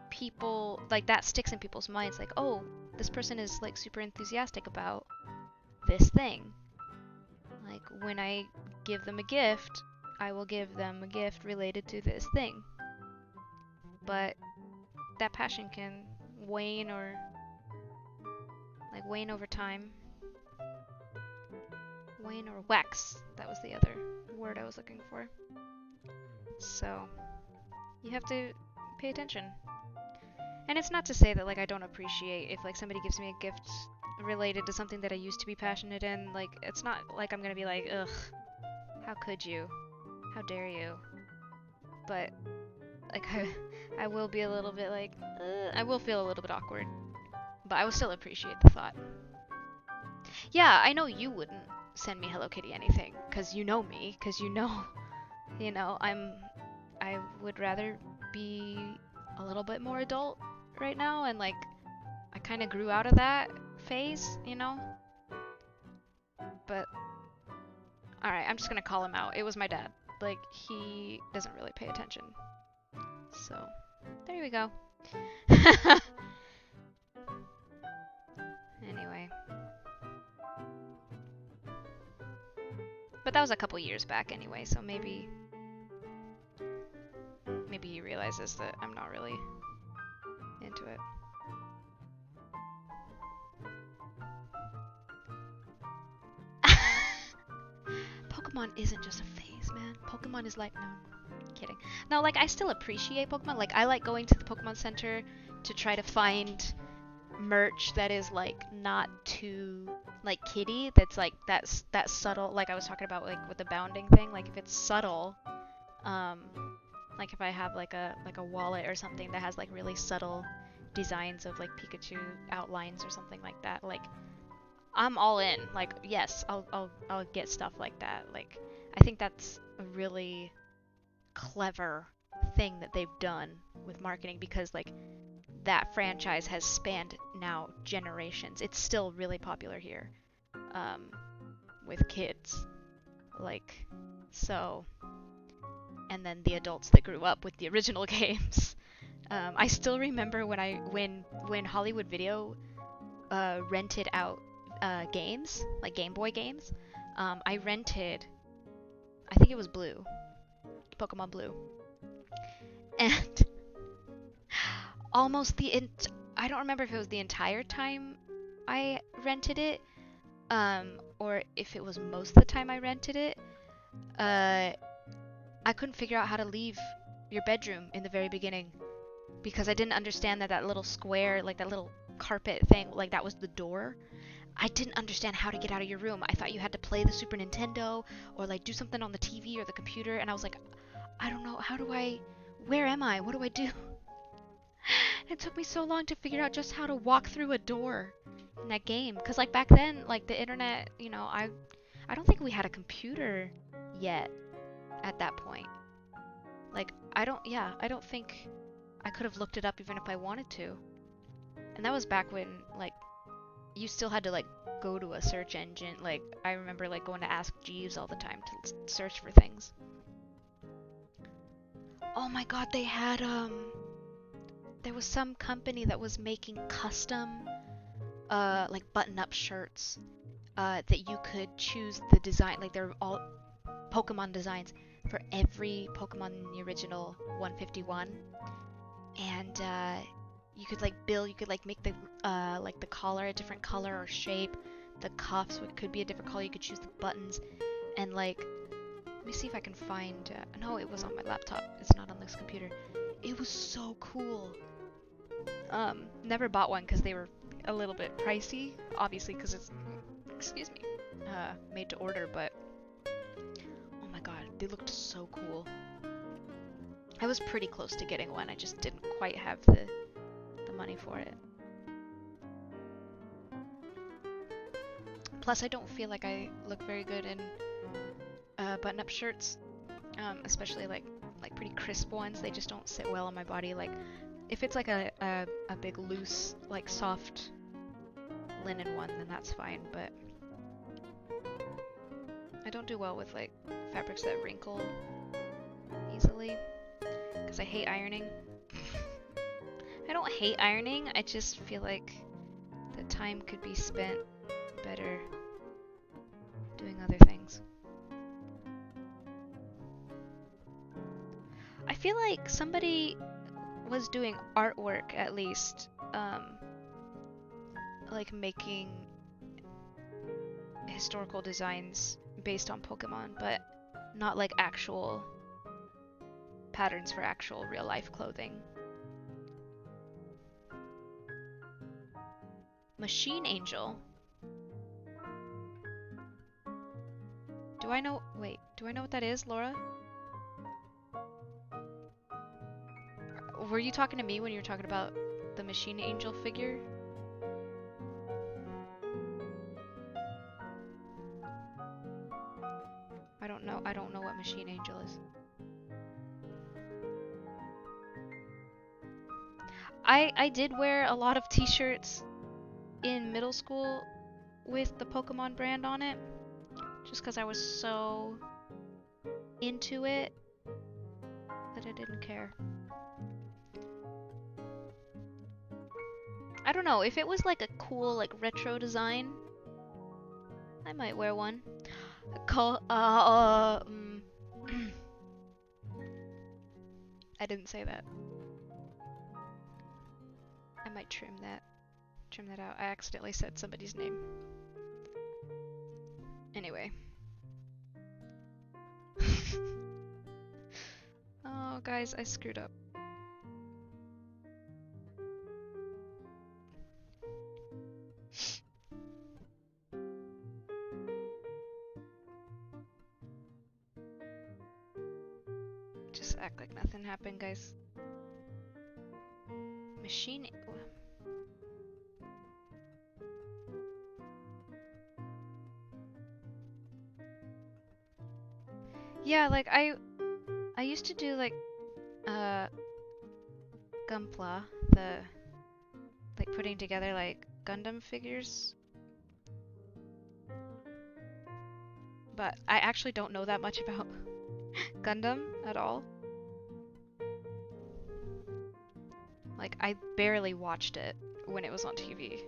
people like that sticks in people's minds. Like, oh, this person is like super enthusiastic about this thing. Like when I give them a gift, I will give them a gift related to this thing. But that passion can wane or like wane over time. Wane or wax. That was the other word I was looking for. So you have to pay attention. And it's not to say that like I don't appreciate if like somebody gives me a gift related to something that I used to be passionate in. Like it's not like I'm gonna be like, ugh, how could you? How dare you? But like I will be a little bit like, I will feel a little bit awkward. But I will still appreciate the thought. Yeah, I know you wouldn't send me Hello Kitty anything, cause you know me, cause you know, I would rather be a little bit more adult right now, and like I kind of grew out of that phase, you know. But all right, I'm just gonna call him out. It was my dad. Like he doesn't really pay attention. So there we go. Anyway. But that was a couple years back anyway, so maybe he realizes that I'm not really into it. Pokemon isn't just a phase, man. Pokemon is like, no, kidding. No, like I still appreciate Pokemon. Like I like going to the Pokemon Center to try to find merch that is like not too like kiddie, that's like that subtle, like I was talking about like with the bounding thing, like if it's subtle, um Like if I have like a wallet or something that has like really subtle designs of like Pikachu outlines or something like that, like I'm all in. Like yes, I'll get stuff like that. Like I think that's a really clever thing that they've done with marketing because like that franchise has spanned now generations. It's still really popular here with kids. Like so and then the adults that grew up with the original games. I still remember when Hollywood Video rented out games, like Game Boy games. I rented, I think it was Blue, Pokemon Blue, and almost I don't remember if it was the entire time I rented it, or if it was most of the time I rented it. I couldn't figure out how to leave your bedroom in the very beginning because I didn't understand that that little square, like that little carpet thing, like that was the door. I didn't understand how to get out of your room. I thought you had to play the Super Nintendo or like do something on the TV or the computer, and I was like, I don't know, where am I? What do I do? It took me so long to figure out just how to walk through a door in that game. Cause like back then, like the internet, I don't think we had a computer yet at that point. Like I don't think I could have looked it up even if I wanted to. And that was back when like you still had to like go to a search engine. Like I remember like going to Ask Jeeves all the time to search for things. Oh my god, there was some company that was making custom like button-up shirts that you could choose the design, like they're all Pokemon designs for every Pokemon in the original 151. And you could make the collar a different color or shape. The cuffs could be a different color. You could choose the buttons, and like, let me see if I can find. No, it was on my laptop. It's not on this computer. It was so cool. Never bought one because they were a little bit pricey, obviously because it's, excuse me, made to order. But oh my god, they looked so cool. I was pretty close to getting one. I just didn't quite have the money for it. Plus, I don't feel like I look very good in button-up shirts, especially like pretty crisp ones. They just don't sit well on my body. Like if it's like a big loose like soft linen one, then that's fine. But I don't do well with like fabrics that wrinkle easily because I hate ironing. I don't hate ironing, I just feel like the time could be spent better doing other things. I feel like somebody was doing artwork at least, like making historical designs based on Pokemon, but not like actual patterns for actual real life clothing. Machine Angel. Do I know what that is, Laura? Were you talking to me when you were talking about the Machine Angel figure? I don't know what Machine Angel is. I did wear a lot of t-shirts in middle school with the Pokemon brand on it, just because I was so into it that I didn't care. I don't know, if it was like a cool like retro design, I might wear one. I didn't say that. I might trim that out. I accidentally said somebody's name. Anyway. Oh, guys, I screwed up. Just act like nothing happened, guys. Machine. Yeah, like I used to do like Gunpla, the like putting together like Gundam figures. But I actually don't know that much about Gundam at all. Like I barely watched it when it was on TV.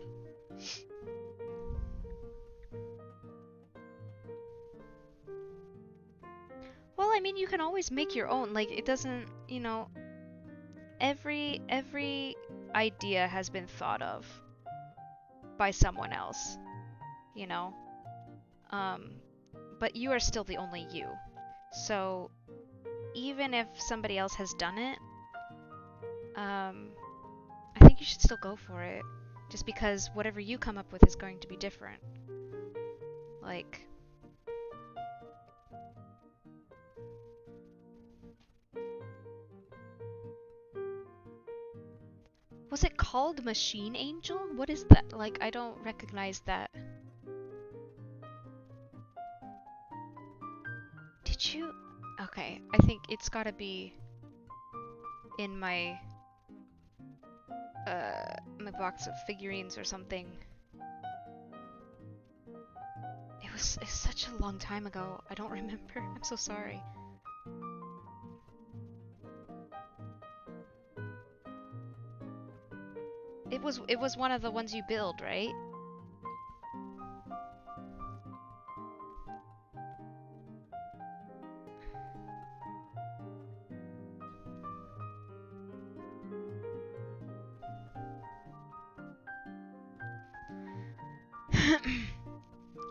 Well, I mean, you can always make your own. Like it doesn't, you know, every idea has been thought of by someone else, you know. But you are still the only you. So even if somebody else has done it, I think you should still go for it. Just because whatever you come up with is going to be different. Like, was it called Machine Angel? What is that? Like, I don't recognize that. Did you? Okay, I think it's gotta be in my my box of figurines or something. It's such a long time ago. I don't remember. I'm so sorry. It was one of the ones you build, right?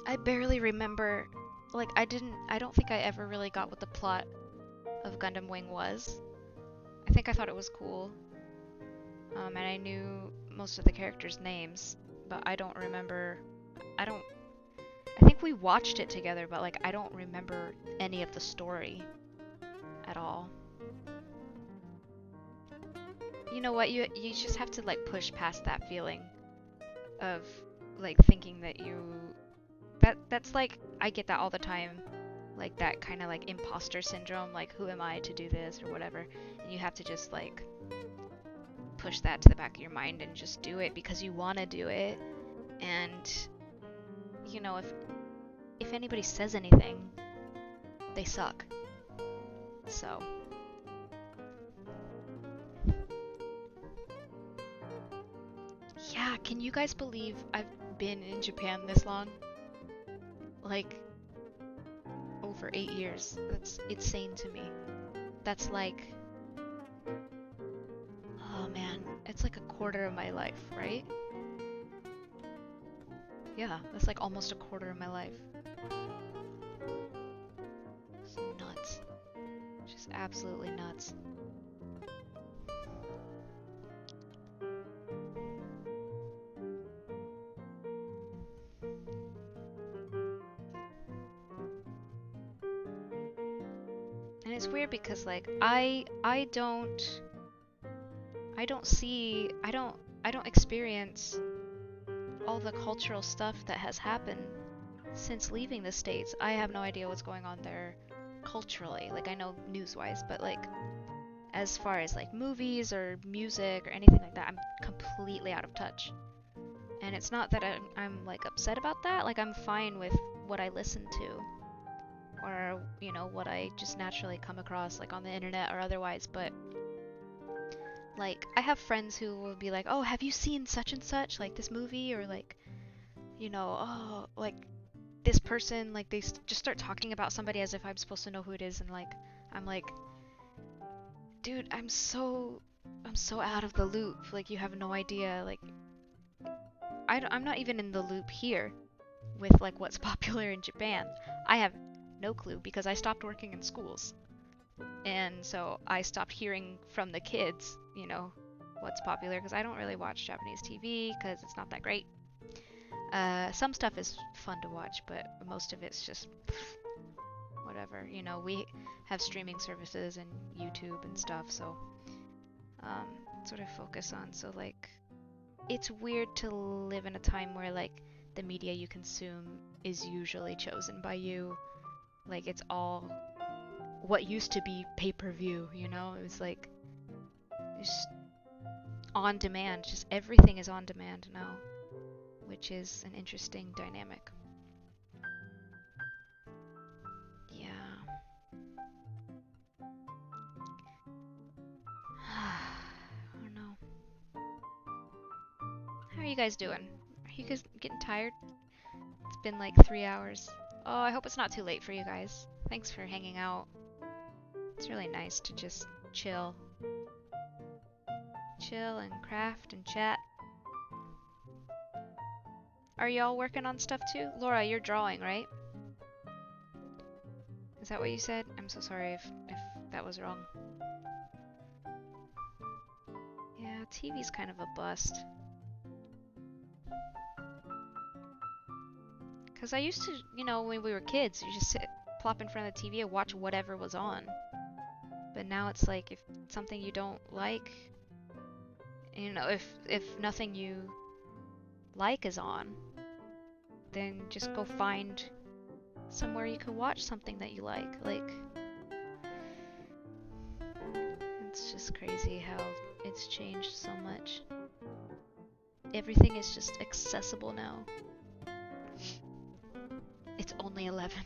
I barely remember, like I don't think I ever really got what the plot of Gundam Wing was. I think I thought it was cool. And I knew most of the characters' names, but I don't remember, I think we watched it together, but like I don't remember any of the story at all. You know what, you just have to like push past that feeling of like thinking that that's like, I get that all the time, like that kind of like imposter syndrome, like who am I to do this or whatever, and you have to just like push that to the back of your mind and just do it because you want to do it. And you know, if anybody says anything, they suck. So yeah, can you guys believe I've been in Japan this long? Like over 8 years. That's insane to me. That's like, oh man, it's like a quarter of my life, right? Yeah, that's like almost a quarter of my life. It's nuts. Just absolutely nuts. And it's weird because like I don't see, I don't experience all the cultural stuff that has happened since leaving the States. I have no idea what's going on there culturally. Like I know news-wise, but like as far as like movies or music or anything like that, I'm completely out of touch. And it's not that I'm like upset about that. Like I'm fine with what I listen to, or you know, what I just naturally come across like on the internet or otherwise. But like I have friends who will be like, oh, have you seen such and such, like this movie, or like, you know, oh, like this person, like they just start talking about somebody as if I'm supposed to know who it is, and like I'm like, dude, I'm so out of the loop. Like you have no idea. Like I'm not even in the loop here with like what's popular in Japan. I have no clue because I stopped working in schools. And so I stopped hearing from the kids, you know, what's popular, because I don't really watch Japanese TV because it's not that great. Some stuff is fun to watch, but most of it's just whatever. You know, we have streaming services and YouTube and stuff, so that's what I focus on. So like, it's weird to live in a time where like the media you consume is usually chosen by you. Like it's all what used to be pay-per-view, you know? It was like just on demand. Just everything is on demand now, which is an interesting dynamic. Yeah. I don't know. How are you guys doing? Are you guys getting tired? It's been like 3 hours. Oh, I hope it's not too late for you guys. Thanks for hanging out. It's really nice to just chill. Chill and craft and chat. Are y'all working on stuff too? Laura, you're drawing, right? Is that what you said? I'm so sorry if that was wrong. Yeah, TV's kind of a bust. Because I used to, you know, when we were kids, you just plop in front of the TV and watch whatever was on. But now it's like, if something you don't like, you know, if nothing you like is on, then just go find somewhere you can watch something that you like. Like, it's just crazy how it's changed so much. Everything is just accessible now. It's only 11.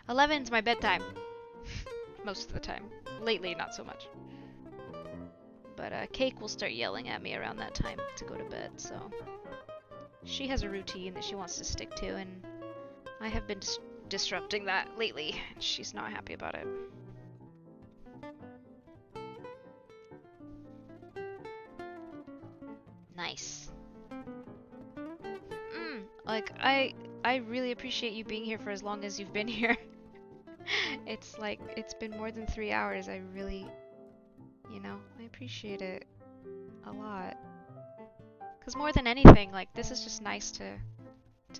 11's my bedtime. Most of the time. Lately, not so much. But Cake will start yelling at me around that time to go to bed, so... She has a routine that she wants to stick to, and I have been disrupting that lately. She's not happy about it. Nice. Like, I really appreciate you being here for as long as you've been here. It's like, it's been more than 3 hours. I really, you know, I appreciate it a lot. Because more than anything, like, this is just nice to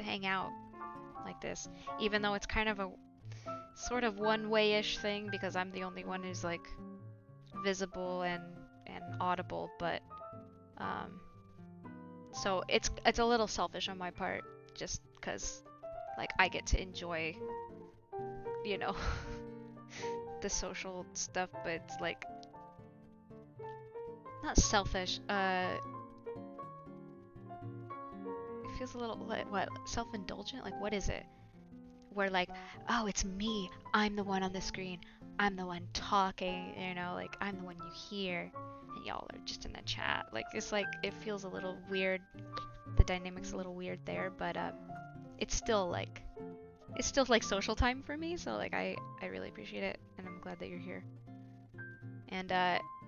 hang out like this. Even though it's kind of a sort of one-way-ish thing, because I'm the only one who's, like, visible and audible, but, so it's a little selfish on my part, just because, like, I get to enjoy, you know, the social stuff, but it's, like, not selfish, it feels a little, what, self-indulgent? Like, what is it? Where, like, oh, it's me, I'm the one on the screen, I'm the one talking, you know, like, I'm the one you hear, and y'all are just in the chat. Like, it's like, it feels a little weird, the dynamic's a little weird there, but, it's still, like, social time for me, so, like, I really appreciate it, and I'm glad that you're here. And,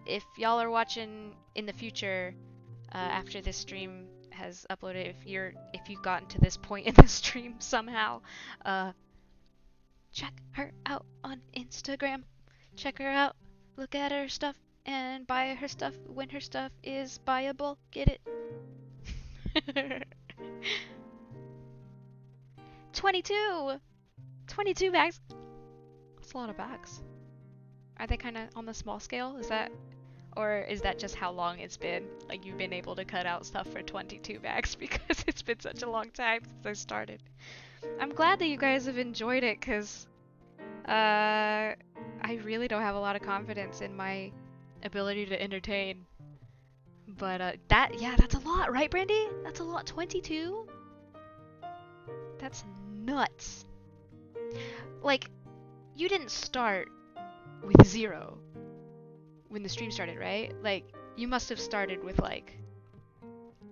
if y'all are watching in the future, after this stream has uploaded, if you've gotten to this point in the stream somehow, check her out on Instagram. Check her out, look at her stuff, and buy her stuff when her stuff is buyable. Get it? 22 bags. That's a lot of bags. Are they kind of on the small scale? Is that, or is that just how long it's been? Like, you've been able to cut out stuff for 22 bags because it's been such a long time since I started. I'm glad that you guys have enjoyed it, because I really don't have a lot of confidence in my ability to entertain. But that's a lot, right, Brandy? That's a lot. 22? That's nuts. Like, you didn't start with 0 when the stream started, right? Like, you must have started with, like,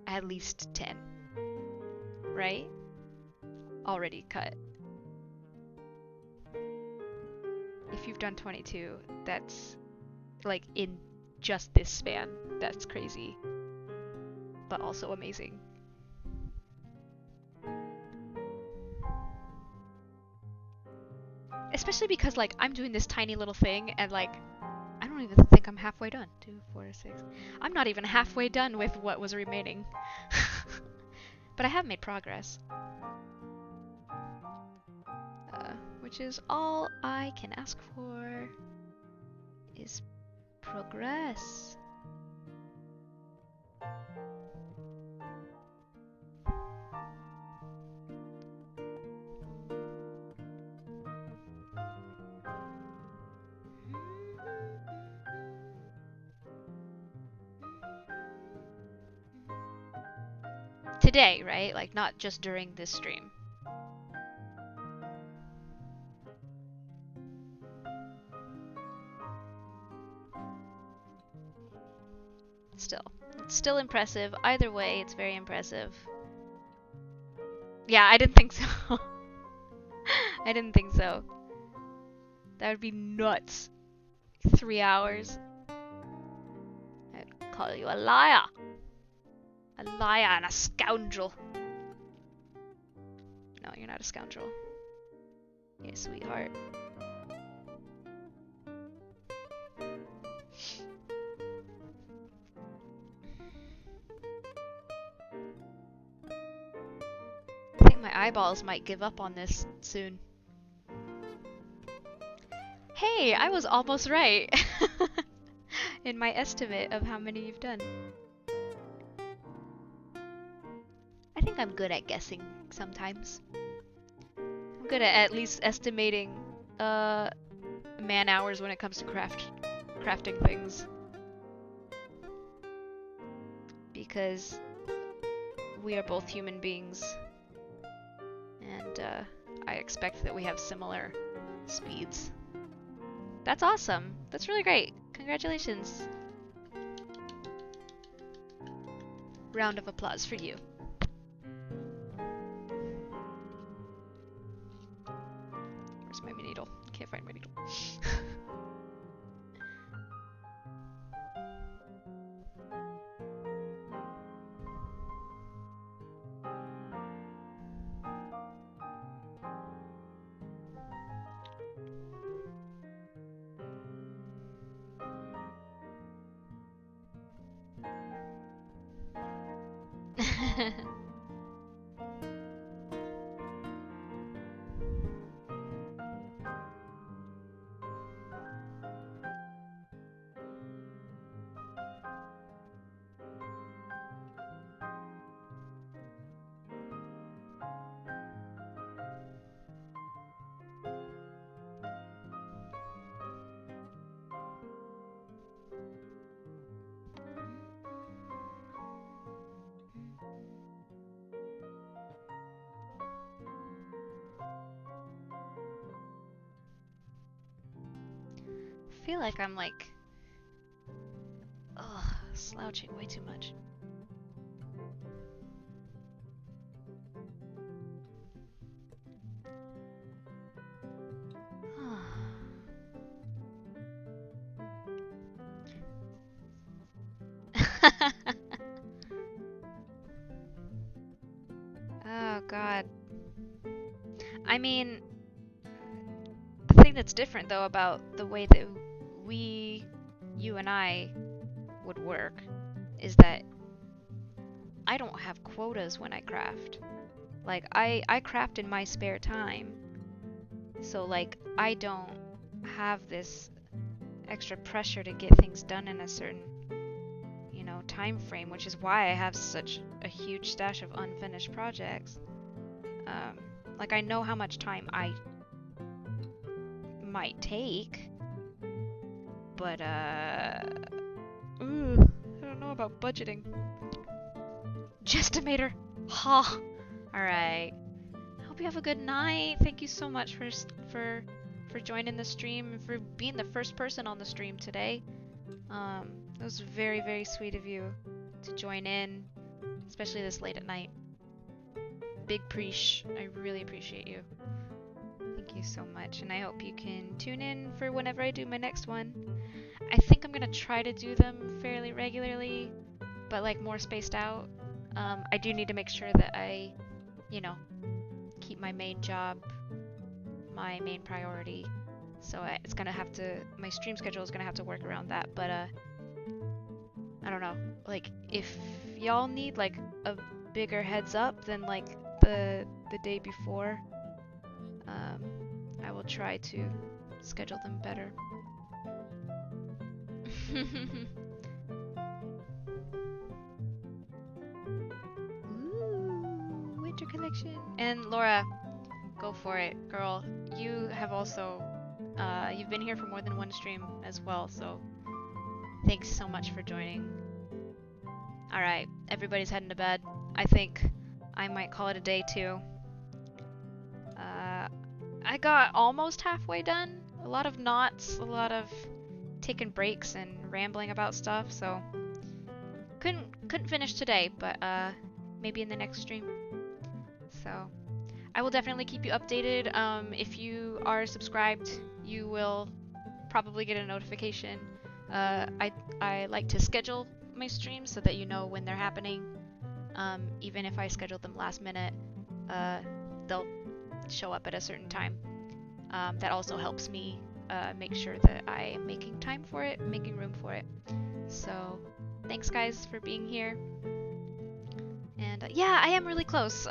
at least 10, right? Already cut. If you've done 22, that's, like, in just this span. That's crazy. But also amazing. Especially because, like, I'm doing this tiny little thing, and, like, I don't even think I'm halfway done. 2, 4, 6. I'm not even halfway done with what was remaining. But I have made progress. which is all I can ask for, is progress. Today, right? Like, not just during this stream. It's still impressive. Either way, it's very impressive. Yeah, I didn't think so. I didn't think so. That would be nuts. 3 hours. I'd call you a liar. A liar and a scoundrel. No, you're not a scoundrel. You're a sweetheart. I think my eyeballs might give up on this soon. Hey, I was almost right in my estimate of how many you've done. I think I'm good at guessing sometimes. I'm good at least estimating man hours when it comes to crafting things. Because we are both human beings. And I expect that we have similar speeds. That's awesome. That's really great. Congratulations. Round of applause for you. Where's my needle? I can't find my needle. I feel like I'm like, slouching way too much. Oh God. I mean, the thing that's different though about the way that you and I would work is that I don't have quotas when I craft. Like, I craft in my spare time. So, like, I don't have this extra pressure to get things done in a certain, you know, time frame, which is why I have such a huge stash of unfinished projects. Like, I know how much time I might take, but, I don't know about budgeting. Gestimator! Ha! Alright. Hope you have a good night. Thank you so much for joining the stream and for being the first person on the stream today. It was very, very sweet of you to join in, especially this late at night. Big preach. I really appreciate you. Thank you so much, and I hope you can tune in for whenever I do my next one. I think I'm gonna try to do them fairly regularly, but like more spaced out. I do need to make sure that I, you know, keep my main job my main priority. So it's gonna have to, my stream schedule is gonna have to work around that. But I don't know. Like, if y'all need like a bigger heads up than like the day before, I will try to schedule them better. Ooh, winter collection. And Laura, go for it, girl. You have also, you've been here for more than one stream as well, so thanks so much for joining. Alright, everybody's heading to bed. I think I might call it a day too. I got almost halfway done. A lot of knots, a lot of taking breaks and rambling about stuff, so couldn't finish today, but maybe in the next stream. So I will definitely keep you updated. If you are subscribed, you will probably get a notification. I like to schedule my streams so that you know when they're happening. Even if I schedule them last minute, they'll show up at a certain time. That also helps me make sure that I am making time for it, making room for it. So thanks guys for being here. And yeah, I am really close.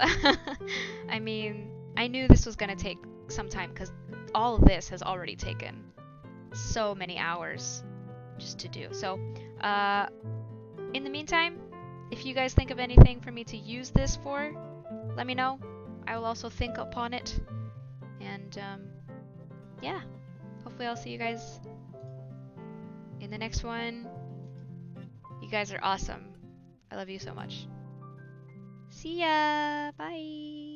I mean, I knew this was gonna take some time because all of this has already taken so many hours just to do. So in the meantime, if you guys think of anything for me to use this for, let me know. I will also think upon it. And yeah, hopefully I'll see you guys in the next one. You guys are awesome. I love you so much. See ya! Bye!